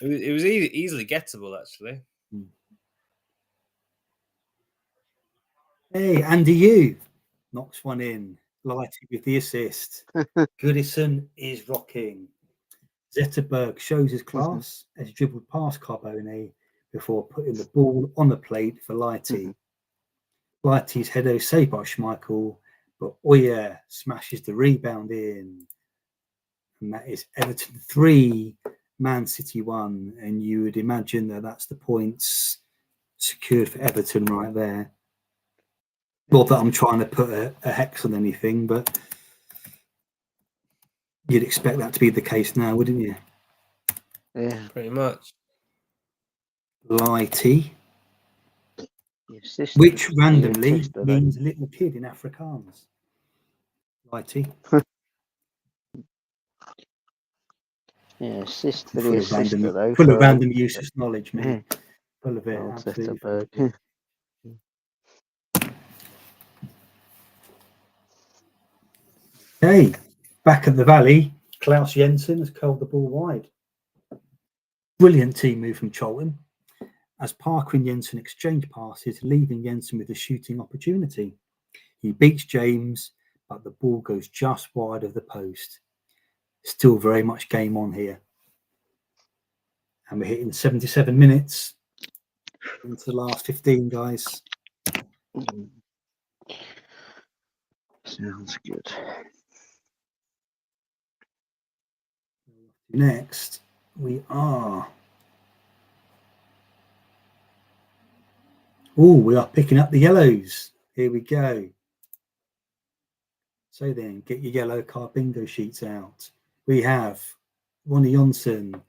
It was easily gettable, actually. Hey, Andy, you knocks one in. Lighty with the assist. Goodison is rocking. Zetterberg shows his class as he dribbled past Carbone before putting the ball on the plate for Lighty. Lighty's header is saved by Schmeichel, but Oyer smashes the rebound in. And that is Everton 3, Man City 1. And you would imagine that that's the points secured for Everton right there. Not that I'm trying to put a hex on anything, but you'd expect that to be the case now, wouldn't you? Yeah, pretty much. Lighty, which randomly means little kid in Afrikaans. Lighty. Yeah, assist for the assister, though. Full of random useless knowledge, mate. Yeah. Full of it, absolutely. Okay, back at the Valley, Klaus Jensen has curled the ball wide. Brilliant team move from Charlton as Parker and Jensen exchange passes, leaving Jensen with a shooting opportunity. He beats James, but the ball goes just wide of the post. Still very much game on here. And we're hitting 77 minutes into the last 15, guys. Sounds good. Next, we are. Oh, we are picking up the yellows. Here we go. So then, get your yellow card bingo sheets out. We have Ronnie Johnson,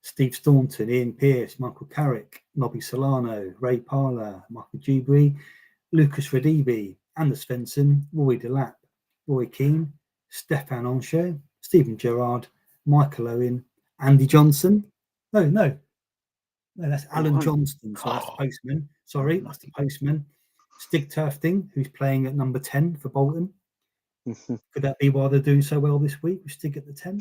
Steve Staunton, Ian Pearce, Michael Carrick, Nobby Solano, Ray Parler, Michael Dubry, Lucas Radibi, Anders Svensson, Roy Delap, Roy Keane, Stefan Onsho, Stephen Gerrard, Michael Owen, Andy Johnson. No, that's Alan Johnston. So that's the postman. Sorry, that's the postman. Stig Turfting, who's playing at number 10 for Bolton. Could that be why they're doing so well this week with Stig at the 10?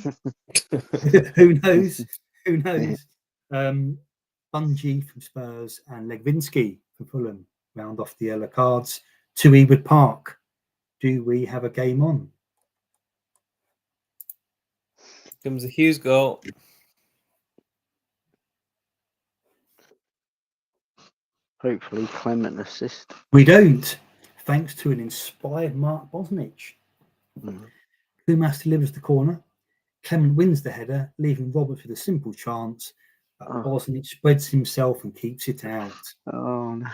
Who knows? Who knows? Bungie from Spurs and Legvinsky from Fulham round off the yellow cards. To Ewood Park. Do we have a game on? Comes a Hughes goal. Hopefully, Clement assist. We don't, thanks to an inspired Mark Bosnich. Kumas delivers the corner. Clement wins the header, leaving Roberts with a simple chance. But Bosnich spreads himself and keeps it out. Oh no.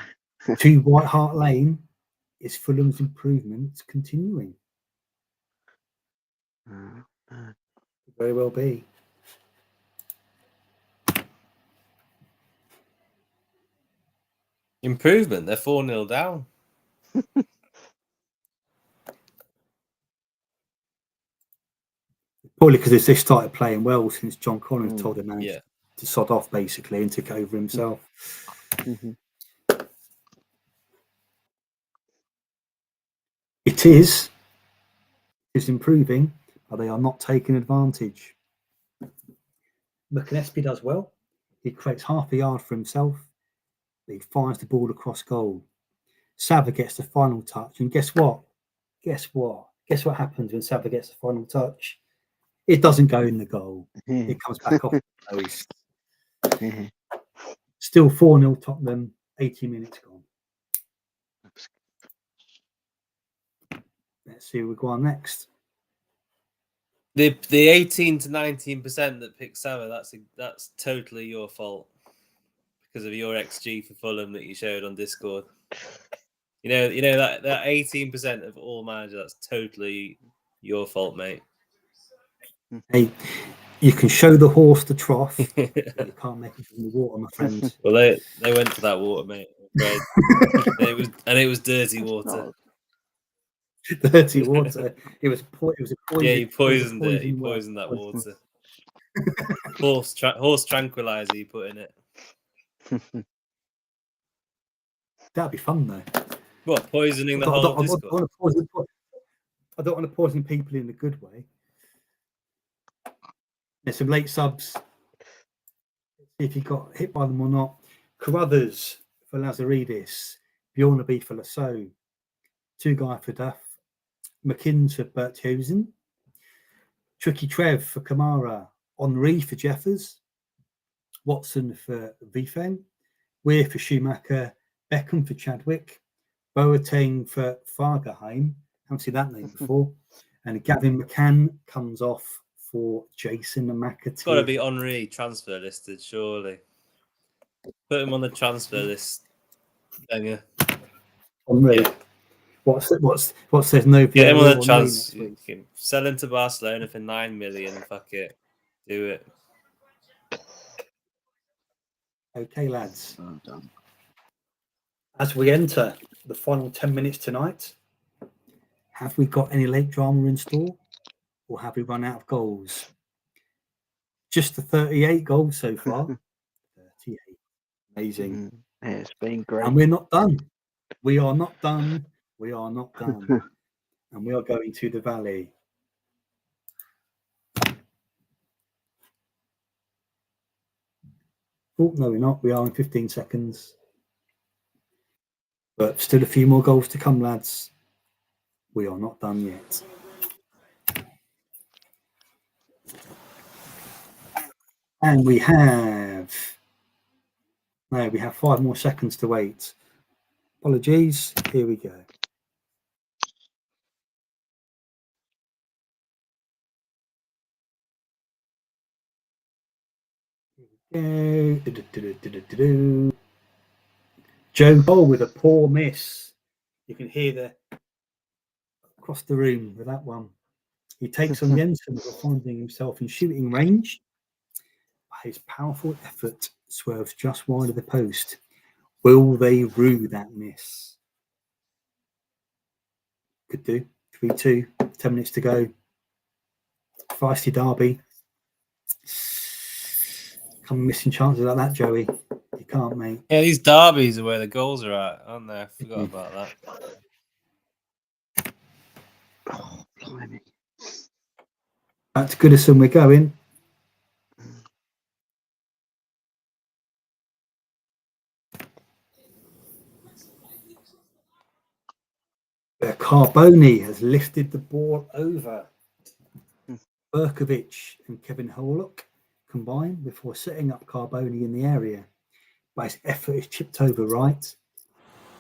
To White Hart Lane. Is Fulham's improvement continuing? Very well be. Improvement. They're 4-0 down. Probably because they started playing well since John Collins told them Yeah. to sod off basically and took over himself. It is improving, but they are not taking advantage. McAnespie does well. He creates half a yard for himself, but he fires the ball across goal. Sava gets the final touch, and guess what? Guess what happens when Sava gets the final touch? It doesn't go in the goal. It comes back off the post. Still 4-0 Tottenham, 80 minutes gone. Let's see who we go on next. The 18 to 19% that picked Sava, that's totally your fault because of your XG for Fulham that you showed on Discord. You know that 18% of all managers, that's totally your fault, mate. Hey, you can show the horse the trough, but you can't make it in the water, my friend. Well, they went to that water, mate. It was dirty water. Dirty water. It was a poison. Yeah, you poisoned it. You poisoned that water. Horse tranquilizer you put in it. That'd be fun though. What, poisoning the whole Discord? I don't want to poison people in a good way. There's some late subs. Let's see if you got hit by them or not. Carruthers for Lazaridis. Bjornaby for Lasso. Two guy for Duff. McKinn for Berthausen. Tricky Trev for Kamara. Henri for Jeffers. Watson for Vifen. Weir for Schumacher. Beckham for Chadwick. Boateng for Fagerheim. Haven't seen that name before. And Gavin McCann comes off for Jason McAtee. It's got to be Henri transfer listed, surely. Put him on the transfer list. Henri. Yeah. What says no? Get him on the transfer. Sell him to Barcelona for 9 million. Fuck it. Do it. Okay, lads. Well done. As we enter the final 10 minutes tonight, have we got any late drama in store, or have we run out of goals? Just the 38 goals so far. 38. Amazing. Yeah, it's been great. And we're not done. We are not done. We are not done. And we are going to the Valley. Oh, no, we're not. We are in 15 seconds. But still a few more goals to come, lads. We are not done yet. And we have 5 more seconds to wait. Apologies. Here we go. Joe Cole with a poor miss. You can hear the across the room with that one. He takes on Jensen before finding himself in shooting range. His powerful effort swerves just wide of the post. Will they rue that miss? Could do. 3-2, 10 minutes to go. Feisty Derby. Come missing chances like that, Joey. You can't, mate. Yeah, these derbies are where the goals are at, aren't they? I forgot about that. Oh, blimey. Back to Goodison we're going. Carboni has lifted the ball over. Berkovic and Kevin Hollock combine before setting up Carboni in the area. But his effort is chipped over right.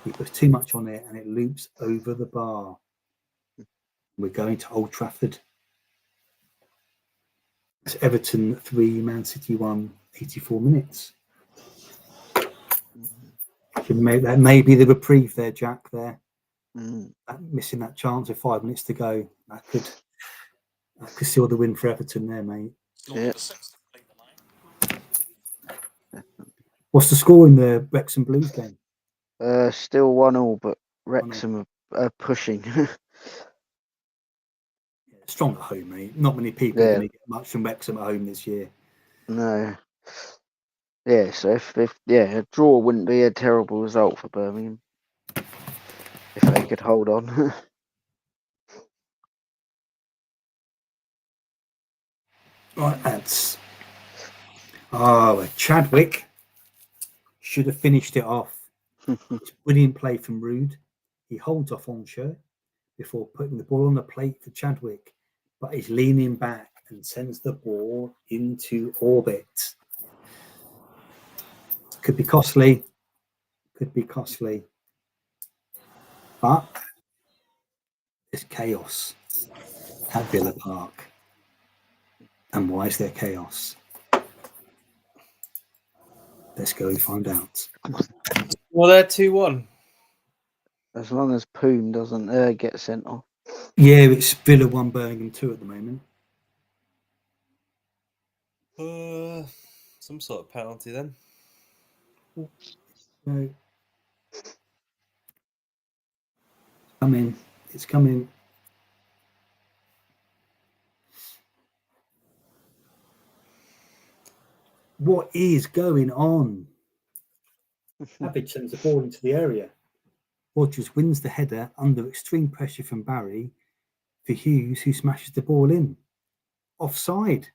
He puts too much on it and it loops over the bar. We're going to Old Trafford. It's Everton 3, Man City 1, 84 minutes. That may be the reprieve there, Jack, there. Missing that chance with 5 minutes to go. That could seal the win for Everton there, mate. Yeah. What's the score in the Wrexham Blues game? Still 1-1, but Wrexham are pushing. Strong at home, mate. Not many people are going to get much from Wrexham at home this year. No. Yeah, so if a draw wouldn't be a terrible result for Birmingham if they could hold on. Right, lads. Chadwick should have finished it off. It's brilliant play from Rude. He holds off Onsher before putting the ball on the plate for Chadwick, but he's leaning back and sends the ball into orbit. Could be costly. But there's chaos at Villa Park. And why is there chaos? Let's go and find out. Well, they're 2-1. As long as Poom doesn't get sent off. Yeah, it's Villa 1, Birmingham 2 at the moment. Some sort of penalty then. No. It's coming. What is going on? Savage sends the ball into the area. Rogers wins the header under extreme pressure from Barry for Hughes, who smashes the ball in. Offside.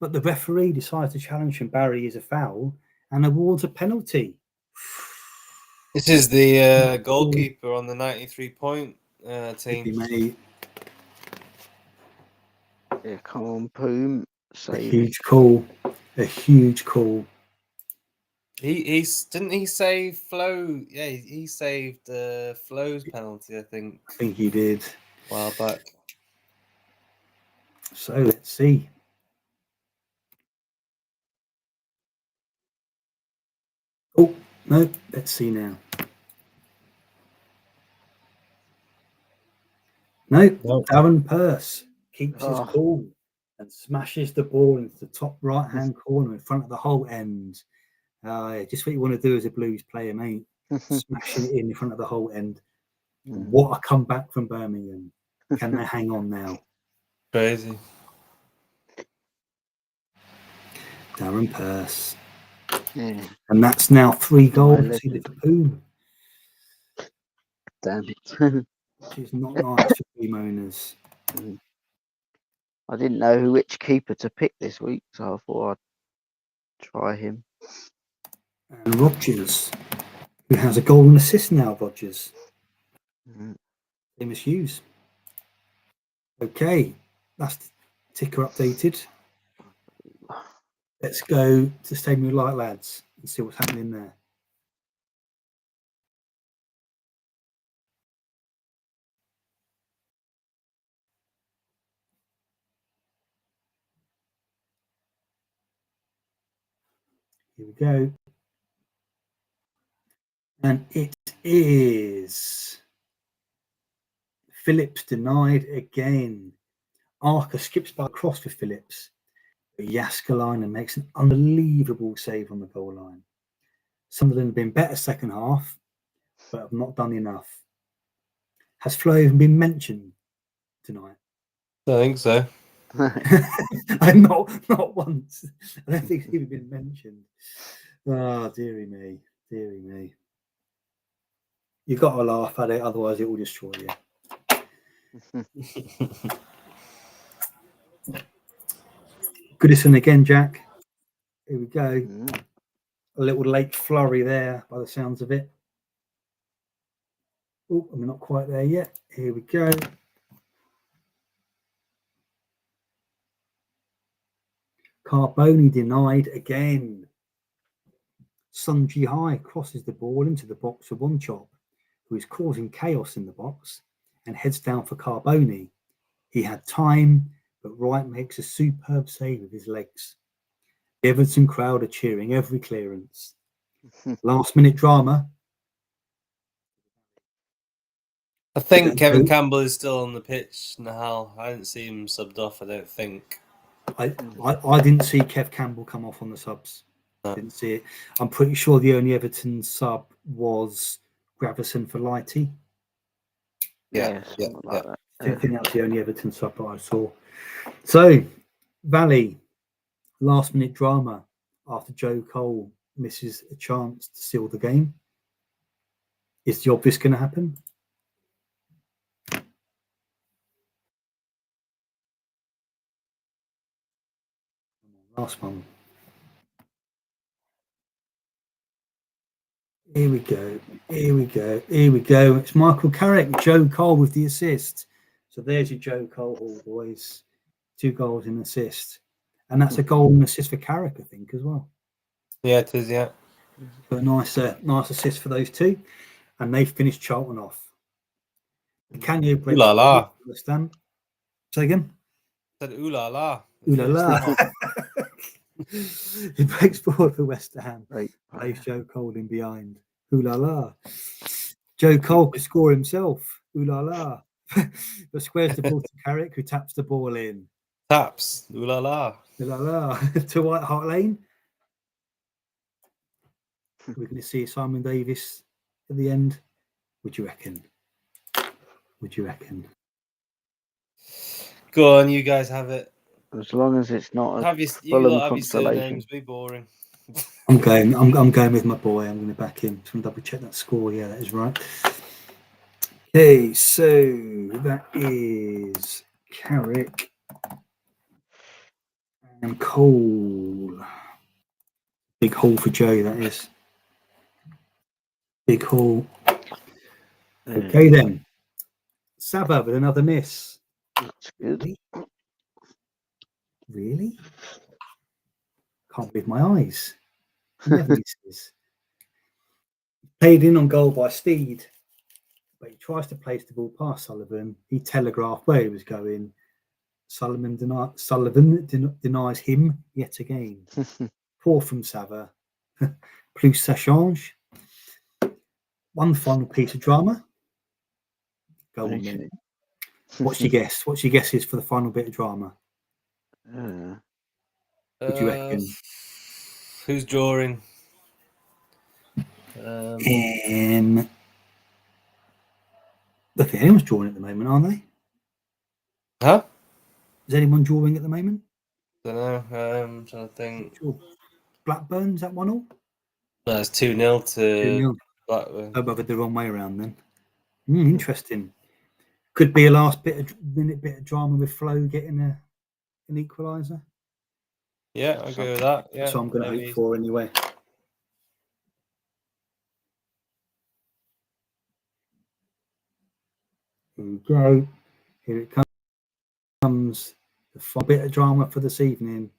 But the referee decides to challenge from Barry is a foul and awards a penalty. This is the goalkeeper on the 93-point team. Mate. Yeah, come on, Poom. A huge call. He didn't he save Flo? Yeah, he saved Flo's penalty, I think. I think he did. A while back. So let's see. Oh, no, let's see now. No, Darren Purse keeps his cool and smashes the ball into the top right-hand corner in front of the whole end. Just what you want to do as a Blues player, mate. Smashing it in front of the whole end. What a comeback from Birmingham. Can they hang on now? Crazy. Darren Purse. Yeah. And that's now 3 goals to Liverpool. Damn it. Which is not nice for team owners. I didn't know which keeper to pick this week, so I thought I'd try him. And Rogers, who has a goal and assist now, Rogers. Same as Hughes. Okay, that's the ticker updated. Let's go to Stadium of Light, lads, and see what's happening there. Here we go. And it is Phillips denied again. Arca skips by across for Phillips. But Jaskalainen makes an unbelievable save on the goal line. Sunderland have been better second half, but have not done enough. Has Flo even been mentioned tonight? I think so. I'm not once. I don't think he's even been mentioned. Oh, dearie me, dearie me. You've got to laugh at it, otherwise it will destroy you. Goodison again, Jack. Here we go. A little late flurry there, by the sounds of it. Oh, I'm not quite there yet. Here we go. Carboni denied again. Sunji High crosses the ball into the box for One Chop, who is causing chaos in the box, and heads down for Carboni. He had time, but Wright makes a superb save with his legs. The Everton crowd are cheering every clearance. Last minute drama. I think Kevin Campbell is still on the pitch, Nahal. I didn't see him subbed off, I don't think. I didn't see Kev Campbell come off on the subs. No. Didn't see it. I'm pretty sure the only Everton sub was Gravison for Lighty. Yeah. Like that. I think that's the only Everton sub that I saw. So, Valley, last minute drama after Joe Cole misses a chance to seal the game. Is the obvious going to happen? Last one. Here we go. Here we go. Here we go. It's Michael Carrick, Joe Cole with the assist. So there's your Joe Cole haul, boys. 2 goals and assist. And that's a goal and assist for Carrick, I think, as well. Yeah, it is, yeah. So a nice assist for those two. And they've finished Charlton off. The Canio breaks. Ooh la la. Understand? Say again? I said ooh la la. Ooh la la. He breaks forward for West Ham. Right. Plays Joe Cole in behind. Ooh la la. Joe Cole could score himself. Ooh la la. But squares the ball to Carrick, who taps the ball in. Taps. Ooh la la. Ooh la la. To White Hart Lane. We're going to see Simon Davis at the end. Would you reckon? Would you reckon? Go on, you guys have it. As long as it's not have your surnames, be boring. I'm going with my boy. I'm going to back him. Just want to double check that score. Yeah, that is right. Okay, so that is Carrick and Cole. Big haul for Joe, that is. Big haul. Okay then. Saba with another miss. That's good. Really? Can't believe my eyes. Never misses. Played in on goal by Steed, but he tries to place the ball past Sullivan. He telegraphed where he was going. Sullivan denies him yet again. Poor from Sava. Plus ça change. One final piece of drama. Go on then. What's your guess? What's your guesses for the final bit of drama? What do you reckon? Who's drawing? I think anyone's drawing at the moment, aren't they? Huh? Is anyone drawing at the moment? I don't know. I'm trying to think. Blackburn's at 1-1? No, it's 2-0 to 2-0. Blackburn. I have it the wrong way around then. Interesting. Could be a last bit of drama with Flo getting an equaliser. Yeah, I'll go with that. Yeah, so I'm going to hope for anyway. Here we go. Here it comes. The final bit of drama for this evening.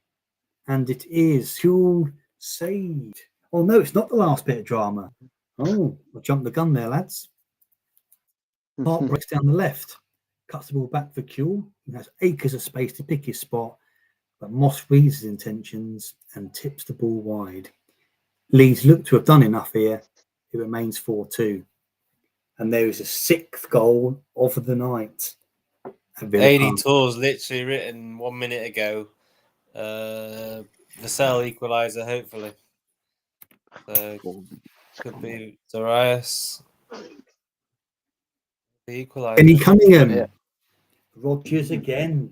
And it is Huel Said. Oh, no, it's not the last bit of drama. Oh, I jumped the gun there, lads. Hart breaks down the left. Cuts the ball back for Kuhl, who has acres of space to pick his spot. But Moss reads his intentions and tips the ball wide. Leeds look to have done enough here. It remains 4-2. And there is a 6th goal of the night. AD Tours literally written 1 minute ago. Vassell equaliser, hopefully. So could be Darius. The equaliser. Kenny Cunningham. Rodgers again.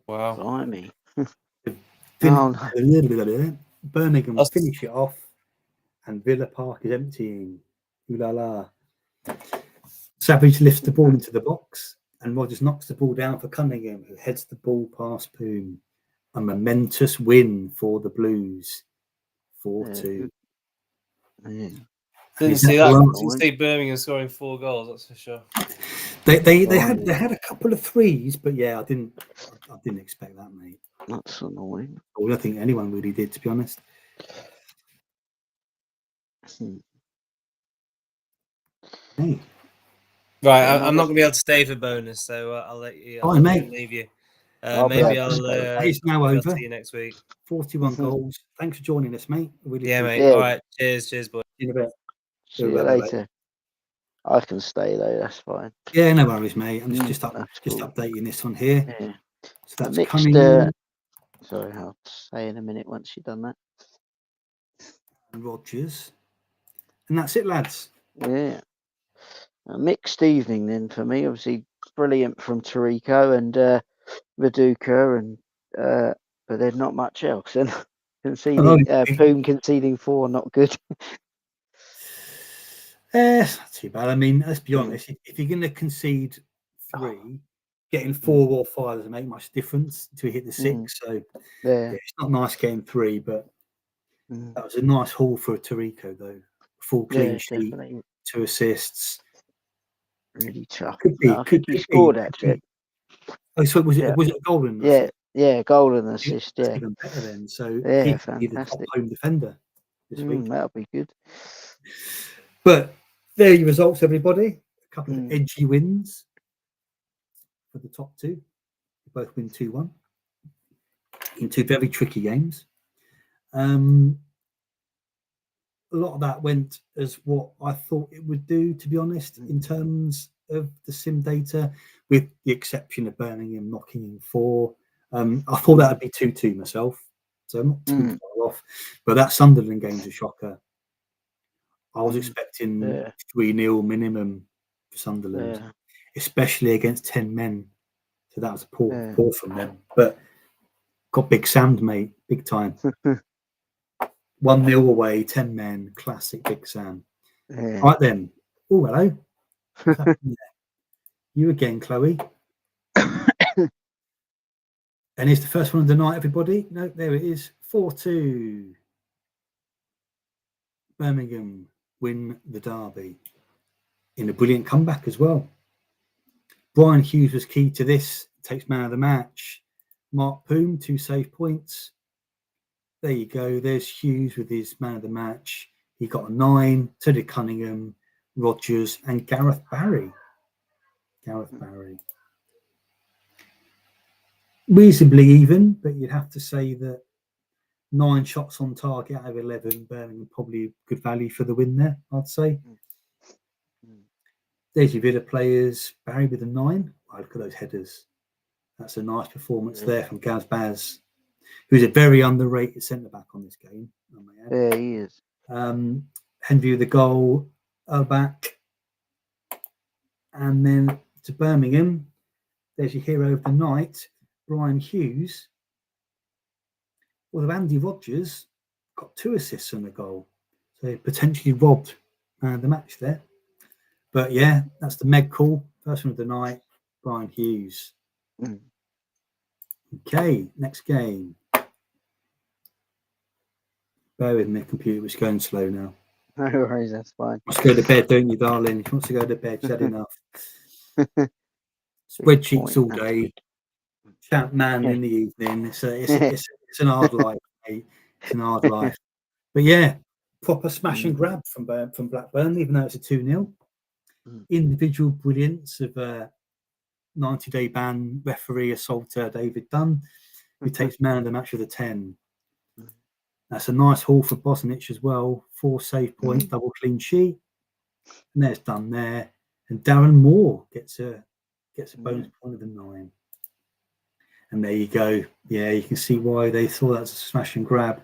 Wow. Blimey. Birmingham will finish it off, and Villa Park is emptying. Ooh la la. Savage lifts the ball into the box, and Rodgers knocks the ball down for Cunningham, who heads the ball past Poom. A momentous win for the Blues. 4-2. Didn't see Birmingham scoring 4 goals, that's for sure. They had a couple of threes, but yeah, I didn't expect that, mate. That's annoying. I don't think anyone really did, to be honest. Hey. Right, I'm not going to be able to stay for bonus, so I'll let you. I'll leave you. Maybe it's now over. See you next week. 41 goals. Thanks for joining us, mate. Really mate. Yeah. All right. Cheers, boys. See you in a bit. See you later. I can stay though. That's fine. Yeah, no worries, mate. I'm just updating this one here. Yeah. So that's Cunningham. Sorry, I'll say in a minute once you've done that. And Rodgers. And that's it, lads. Yeah. A mixed evening then for me. Obviously, brilliant from Tarico and Viduka, and but there's not much else. And Poom conceding 4, not good. Not too bad. I mean, let's be honest. If you're going to concede 3, getting 4 or 5 doesn't make much difference until you hit the 6. So yeah, it's not nice getting 3, but that was a nice haul for Tarico, though. Full clean sheet, definitely. 2 assists. Really tough. I think he scored actually. Oh, so was it a golden? Yeah, golden assist. Yeah, even better then. So he could be the top home defender this week. That'll be good. But there are your results, everybody. A couple of edgy wins for the top 2. They both win 2-1 in 2 very tricky games. A lot of that went as what I thought it would do, to be honest, in terms of the sim data, with the exception of Birmingham knocking in 4. I thought that would be 2-2 myself, so I'm not too far off. But that Sunderland game's a shocker. I was expecting 3-0 minimum for Sunderland, especially against 10 men. So that was a poor from them. But got big Sam's, mate, big time. 1-0 away, 10 men, classic Big Sam. Yeah. Right then. Oh, hello. You again, Chloe. And here's the first one of the night, everybody. No, there it is. 4-2. Birmingham win the derby in a brilliant comeback as well. Brian Hughes was key to this. Takes man of the match. Mark Poom, 2 save points. There you go. There's Hughes with his man of the match. He got a 9. So did Cunningham, Rodgers, and Gareth Barry. Reasonably even, but you'd have to say that 9 shots on target out of 11. Birmingham probably good value for the win there, I'd say. There's your Villa players. Barry with a 9. Oh, look at those headers. That's a nice performance there from Gaz Baz, who's a very underrated centre-back on this game. Yeah, he is. Henry with the goal, back. And then to Birmingham, there's your hero of the night, Brian Hughes. Although Andy Rodgers got 2 assists on the goal. So he potentially robbed the match there. But yeah, that's the Meg call. First one of the night, Brian Hughes. Okay, next game. Bear with me, computer was going slow now. No worries, that's fine. Let's go to bed, don't you, darling? She wants to go to bed. She's had enough. Spreadsheets all day. Chat man in the evening. It's an hard life, mate. It's an hard life. But yeah, proper smash and grab from Blackburn, even though it's a 2-0. Individual brilliance of 90-day ban referee assaulter David Dunn, who takes man of the match with a 10. That's a nice haul for Bosnich as well. 4 save points, double clean sheet. And there's done there. And Darren Moore gets a bonus point of the 9. And there you go. Yeah, you can see why they thought that's a smash and grab.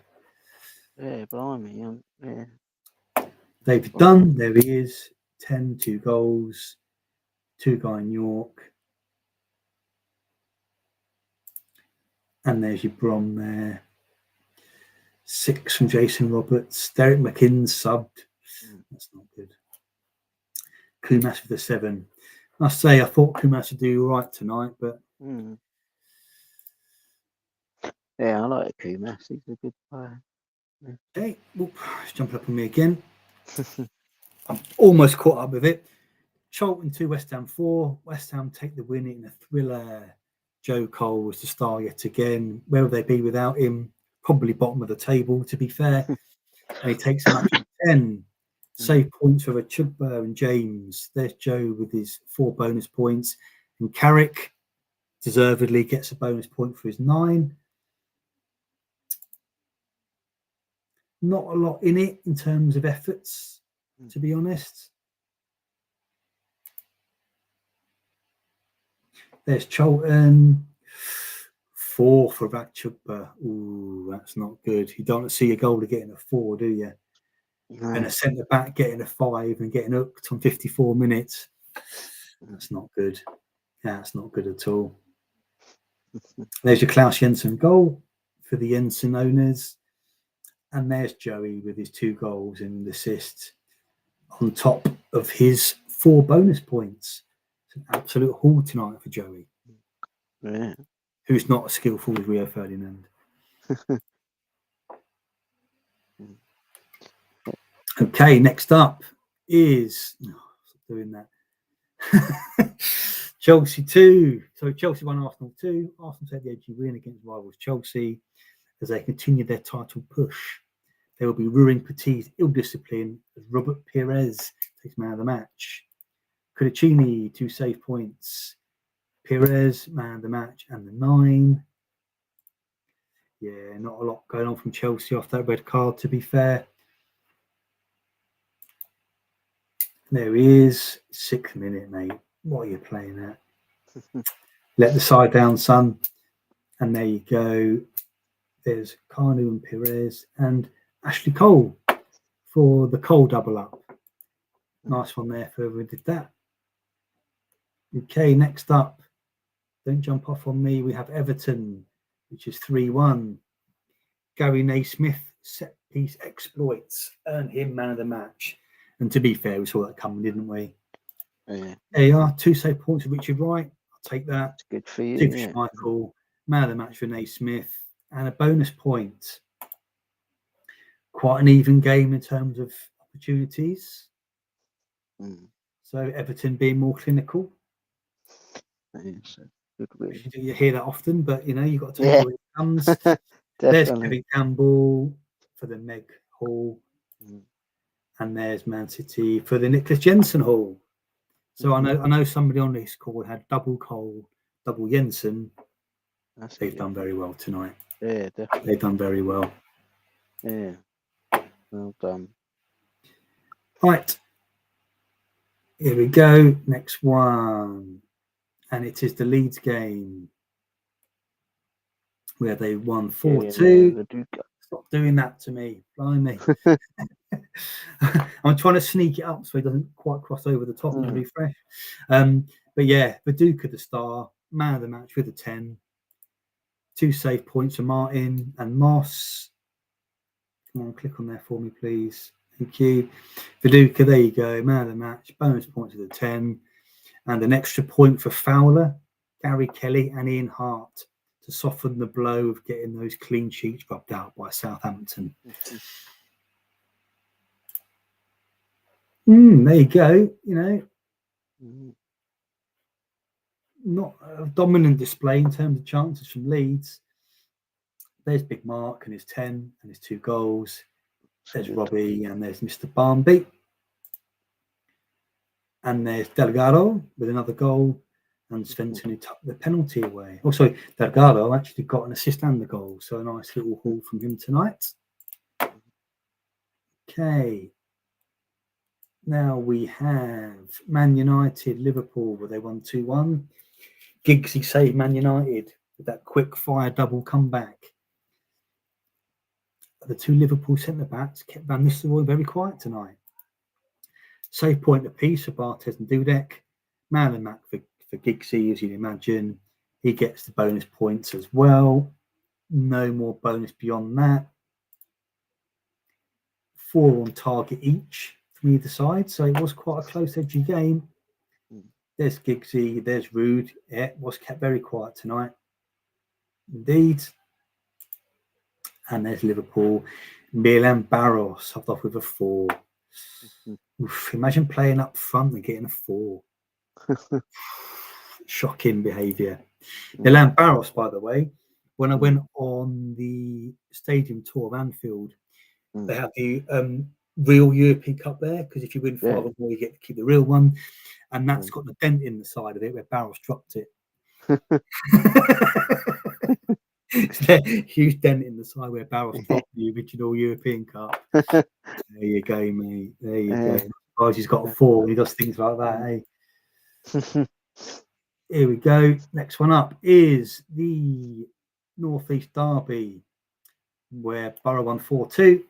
Yeah, blimey. Yeah. David Dunn, there he is. 10, 2 goals. 2 guy in York. And there's your Brom there. 6 from Jason Roberts. Derek McKinn's subbed. That's not good. Kumas with the 7. I say I thought Kumas would do all right tonight, but yeah, I like Kumas. He's a good player. okay, it's jumping up on me again. I'm almost caught up with it. Charlton 2, West Ham 4. West Ham take the win in a thriller. Joe Cole was the star yet again. Where would they be without him? Probably bottom of the table, to be fair. And he takes a match of 10. Save points for Chugba and James. There's Joe with his 4 bonus points. And Carrick deservedly gets a bonus point for his 9. Not a lot in it in terms of efforts, to be honest. There's Charlton. 4 for Chugba. Ooh, that's not good. You don't see a goalie getting a 4, do you? No. And a centre back getting a 5 and getting hooked on 54 minutes. That's not good. That's not good at all. There's your Klaus Jensen goal for the Jensen owners. And there's Joey with his 2 goals and an assist on top of his 4 bonus points. It's an absolute haul tonight for Joey. Yeah. Who's not as skillful as Rio Ferdinand. Okay, next up is stop doing that. Chelsea 2. So Chelsea won Arsenal 2. Arsenal take the edgy win against rivals Chelsea as they continue their title push. They will be ruining Petit's ill discipline as Robert Pires takes man of the match. Cudicini 2 save points. Pires man of the match and the 9. Yeah, not a lot going on from Chelsea off that red card, to be fair. There he is. 6th minute, mate. What are you playing at? Let the side down, son. And there you go. There's Kanu and Pires and Ashley Cole for the Cole double up. Nice one there for whoever did that. Okay, next up. Don't jump off on me. We have Everton, which is 3-1. Gary Naismith set piece exploits earn him man of the match. And to be fair, we saw that coming, didn't we? Yeah. There you are. 2 save points for Richard Wright. I'll take that. It's good for you. 2 for Schmeichel. Man of the match for Naismith. And a bonus point. Quite an even game in terms of opportunities. So Everton being more clinical. Yes, good win. You hear that often, but you've got to take it when it comes. There's Kevin Campbell for the Meg Hall. And there's Man City for the Nicholas Jensen Hall. So I know somebody on this call had double Cole, double Jensen. They've done very well tonight. Yeah, definitely. They've done very well. Yeah. Well done. Right. Here we go. Next one. And it is the Leeds game where they won 4-2. Stop doing that to me. Blimey. I'm trying to sneak it up so he doesn't quite cross over the top and refresh. But yeah, Viduka the star, man of the match with a 10. 2 save points for Martin and Moss. Come on, click on there for me, please. Thank you. Viduka, there you go. Man of the match, bonus points with a 10. And an extra point for Fowler, Gary Kelly and Ian Hart to soften the blow of getting those clean sheets rubbed out by Southampton. There you go. Not a dominant display in terms of chances from Leeds. There's Big Mark and his 10 and his 2 goals. There's Robbie and there's Mr. Barnby. And there's Delgado with another goal. And Svensson who tucked the penalty away. Also, Delgado actually got an assist and the goal. So a nice little haul from him tonight. Okay. Now we have Man United, Liverpool, where they won 2-1. Giggsy saved Man United with that quick fire double comeback. The two Liverpool centre-backs kept Van Nistelrooy very quiet tonight. Save point apiece for Barthez and Dudek. Man of the match for Giggsy, as you'd imagine. He gets the bonus points as well. No more bonus beyond that. 4 on target each from either side, so it was quite a close, edgy game. There's Giggsy, there's Rude. Yeah, was kept very quiet tonight. Indeed. And there's Liverpool. Milan Barros stopped off with a 4. Oof, imagine playing up front and getting a 4. Shocking behaviour. Milan Barros, by the way, when I went on the stadium tour of Anfield, they have the real European Cup there, because if you win 5 or more, you get to keep the real one. And that's got the dent in the side of it where Barros dropped it. Huge dent in the side where Barros dropped the original European Cup. There you go, mate. There you go. Oh, he's got a 4 and he does things like that, eh? Here we go. Next one up is the North East Derby, where Borough won 4-2.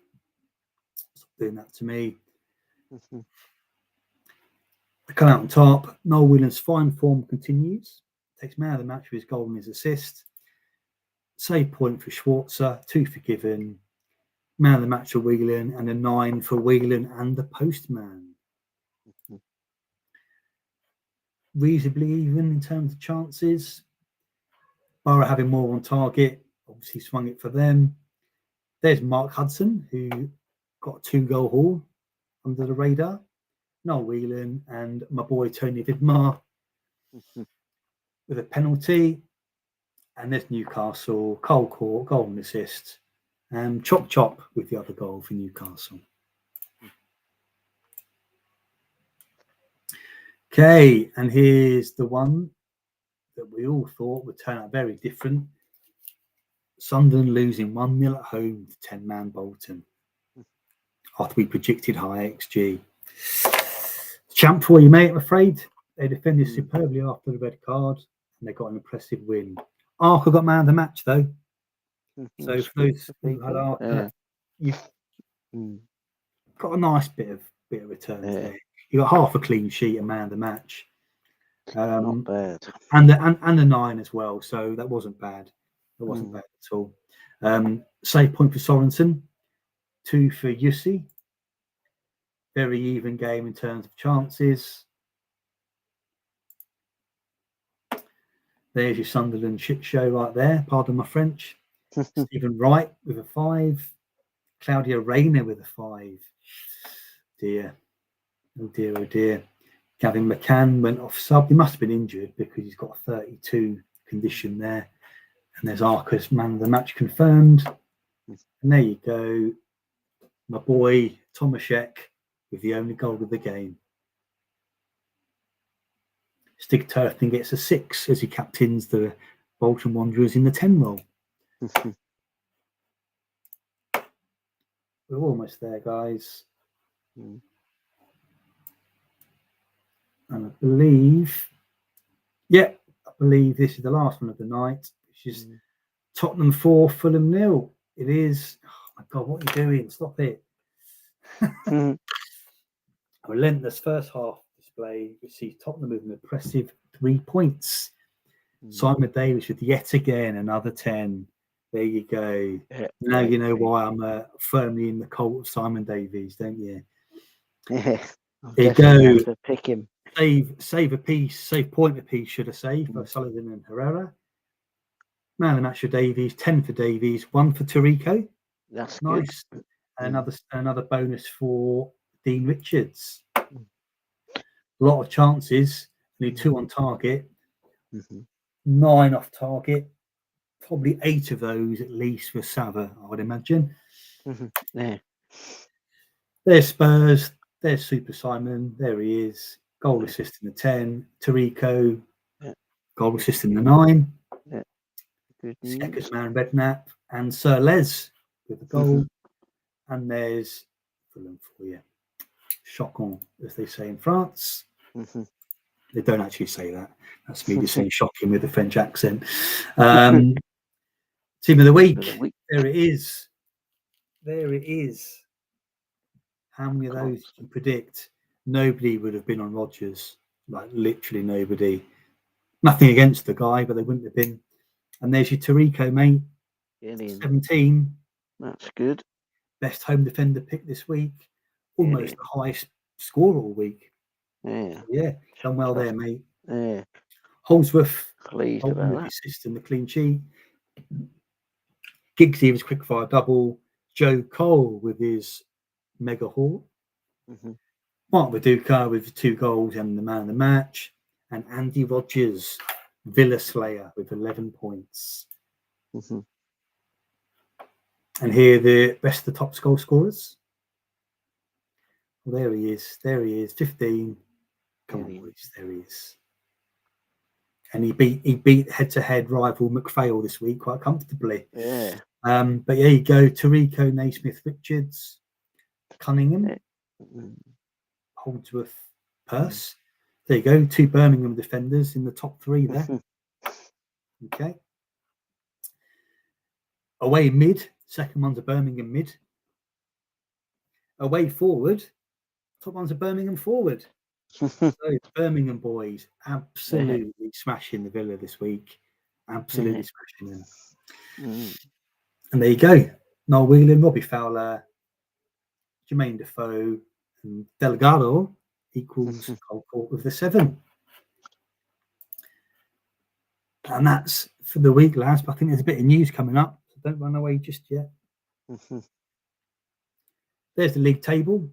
Stop doing that to me. They come out on top. Noel Whelan's fine form continues. Takes man of the match with his goal and his assist. Save point for Schwarzer, 2 forgiven. Man of the match for Whelan, and a 9 for Whelan and the postman. Reasonably even in terms of chances. Borough having more on target, obviously swung it for them. There's Mark Hudson, who got a 2-goal haul under the radar. Noel Whelan and my boy Tony Vidmar with a penalty. And there's Newcastle, Cole Court, goal and assist. And Chop Chop with the other goal for Newcastle. Okay, and here's the one that we all thought would turn out very different. Sunderland losing 1-0 at home to 10-man Bolton after we predicted high XG. Champ for you, mate, I'm afraid. They defended superbly after the red card and they got an impressive win. Arca got man of the match, though. So for those who had Arca, you've got a nice bit of returns there. You got half a clean sheet and man of the match. Not bad. And a 9 as well, so that wasn't bad. It wasn't bad at all. Save point for Sorensen, 2 for Yussi. Very even game in terms of chances. There's your Sunderland shit show right there. Pardon my French. Stephen Wright with a 5. Claudio Reyna with a 5. Dear. Oh dear, oh dear. Gavin McCann went off sub. He must have been injured because he's got a 32 condition there. And there's Arca's man of the match confirmed. And there you go. My boy Tomaszek with the only goal of the game. Stig Turpin gets a 6 as he captains the Bolton Wanderers in the 10 role. We're almost there, guys. And I believe this is the last one of the night, which is Tottenham 4, Fulham 0. It is. Oh my God, what are you doing? Stop it. A relentless first half display, which sees Tottenham with an impressive 3 points. Simon Davis with yet again another 10. There you go. Now you know why I'm firmly in the cult of Simon Davies, don't you? Yeah. There you go. To pick him. Save point apiece, should I say, for Sullivan and Herrera. Man of the match for Davies, 10 for Davies, 1 for Tarico. That's nice. Good. Another bonus for Dean Richards. A lot of chances, only 2 on target, 9 off target. Probably 8 of those at least for Sava, I would imagine. Yeah. There's Spurs. There's Super Simon. There he is. Goal assist in the 10. Tarico. Goal assist in the 9. Yeah. Good news. Second man Redknapp and Sir Les with the goal. And there's Fulham for you. Choquant, as they say in France. Mm-hmm. They don't actually say that. That's me just saying shocking with a French accent. Team of the week. There it is. There it is. How many of those did you predict? Nobody would have been on Rodgers. Like literally nobody. Nothing against the guy, but they wouldn't have been. And there's your Tarico, mate. 17. That's good. Best home defender pick this week. Almost the highest score all week. Yeah. Yeah, done well there, mate. Yeah. Holdsworth, Pleased about with that. the assist and the clean sheet. Giggsy was quickfire double. Joe Cole with his mega haul. Mm-hmm. Mark Viduka with 2 goals and the man of the match. And Andy Rodgers, Villa Slayer with 11 points. Mm-hmm. And here the rest of the top goal scorers. Well, there he is. There he is. 15. Come on, boys. There he is. And he beat head-to-head rival McPhail this week quite comfortably. Yeah. But yeah, you go Tarico, Naismith, Richards, Cunningham, Holdsworth, Purse. There you go. 2 Birmingham defenders in the top 3 there. Okay. Away mid. Second one's a Birmingham mid. Away forward. Top one's a Birmingham forward. So Birmingham boys absolutely smashing the Villa this week. Absolutely smashing them. And there you go. Noel Whelan, Robbie Fowler, Jermaine Defoe, and Delgado equals Cole Court with the 7. And that's for the week, lads. But I think there's a bit of news coming up. So don't run away just yet. There's the league table.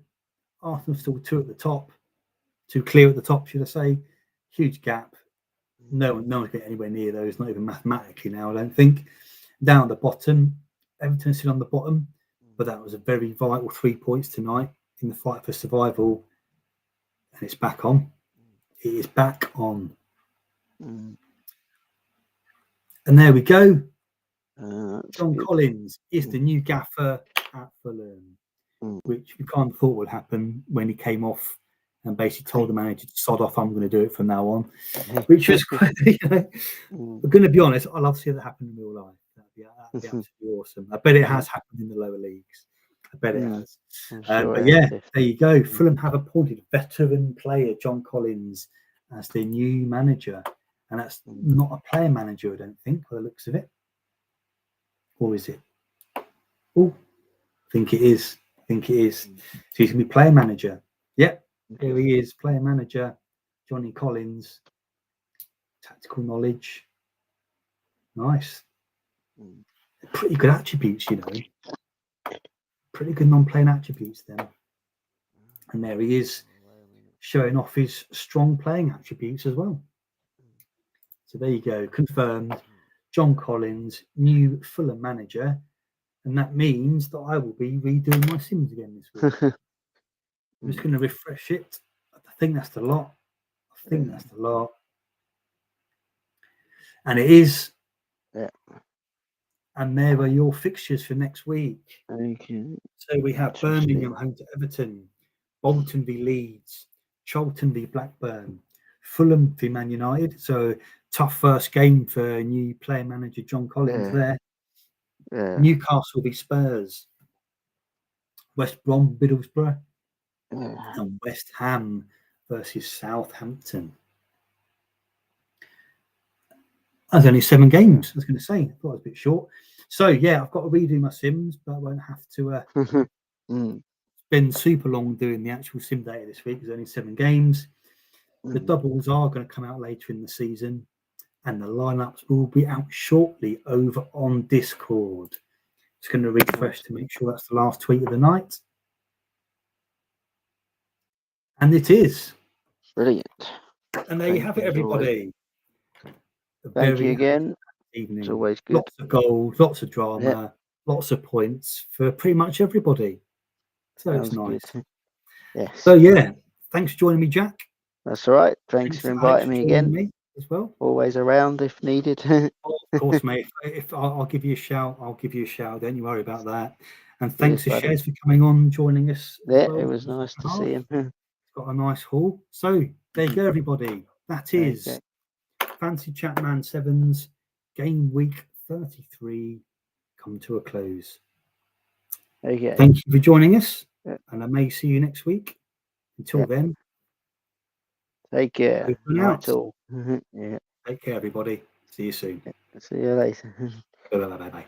Arsenal still 2 at the top. 2 clear at the top, should I say. Huge gap. No one's getting anywhere near those, not even mathematically now, I don't think. Down at the bottom, Everton still on the bottom, but that was a very vital 3 points tonight in the fight for survival. And it's back on. It is back on. And there we go. John Collins is the new gaffer at Fulham, which we kind of thought would happen when he came off and basically told the manager to sod off, I'm going to do it from now on, which was quite, I'm going to be honest, I love to see that happen in real life. That'd be absolutely awesome. I bet it has happened in the lower leagues. I bet it has. But yeah, there you go. Fulham have appointed veteran player John Collins as their new manager. And that's not a player manager, I don't think, by the looks of it. Or is it? Oh, I think it is. So he's going to be player manager. Yep. Here he is, player manager, Johnny Collins. Tactical knowledge. Nice. Pretty good attributes, you know. Pretty good non-playing attributes then. And there he is, showing off his strong playing attributes as well. So there you go, confirmed. John Collins, new Fulham manager. And that means that I will be redoing my Sims again this week. I'm just going to refresh it. I think that's the lot. And it is. Yeah. And there are your fixtures for next week. Okay. So we have Birmingham home to Everton, Bolton v Leeds, Charlton v Blackburn, Fulham v Man United. So tough first game for new player manager John Collins there. Yeah. Newcastle v Spurs, West Brom Middlesbrough, and West Ham versus Southampton. That's only 7 games, I was going to say. I thought it was a bit short. So, yeah, I've got to redo my Sims, but I won't have to spend super long doing the actual Sim data this week. There's only 7 games. The doubles are going to come out later in the season, and the lineups will be out shortly over on Discord. Just going to refresh to make sure that's the last tweet of the night. And it is. Brilliant. And there you have it, everybody. Thank you again. Evening. It's always good. Lots of goals, lots of drama, lots of points for pretty much everybody. So it's nice. Good. Yes. So yeah, thanks for joining me, Jack. That's all right. Thanks for inviting me again. As well. Always around if needed. Of course, mate. If I'll give you a shout, Don't you worry about that. And thanks Cheers, to Shez for coming on, joining us. Yeah, well it was nice to see him. Got a nice haul. So there you go, everybody. That is Fancy Chatman 7's game week 33 come to a close. Okay. Thank you for joining us, and I may see you next week. Until then, take care. Out. Yeah. Take care, everybody. See you soon. See you later. Bye bye.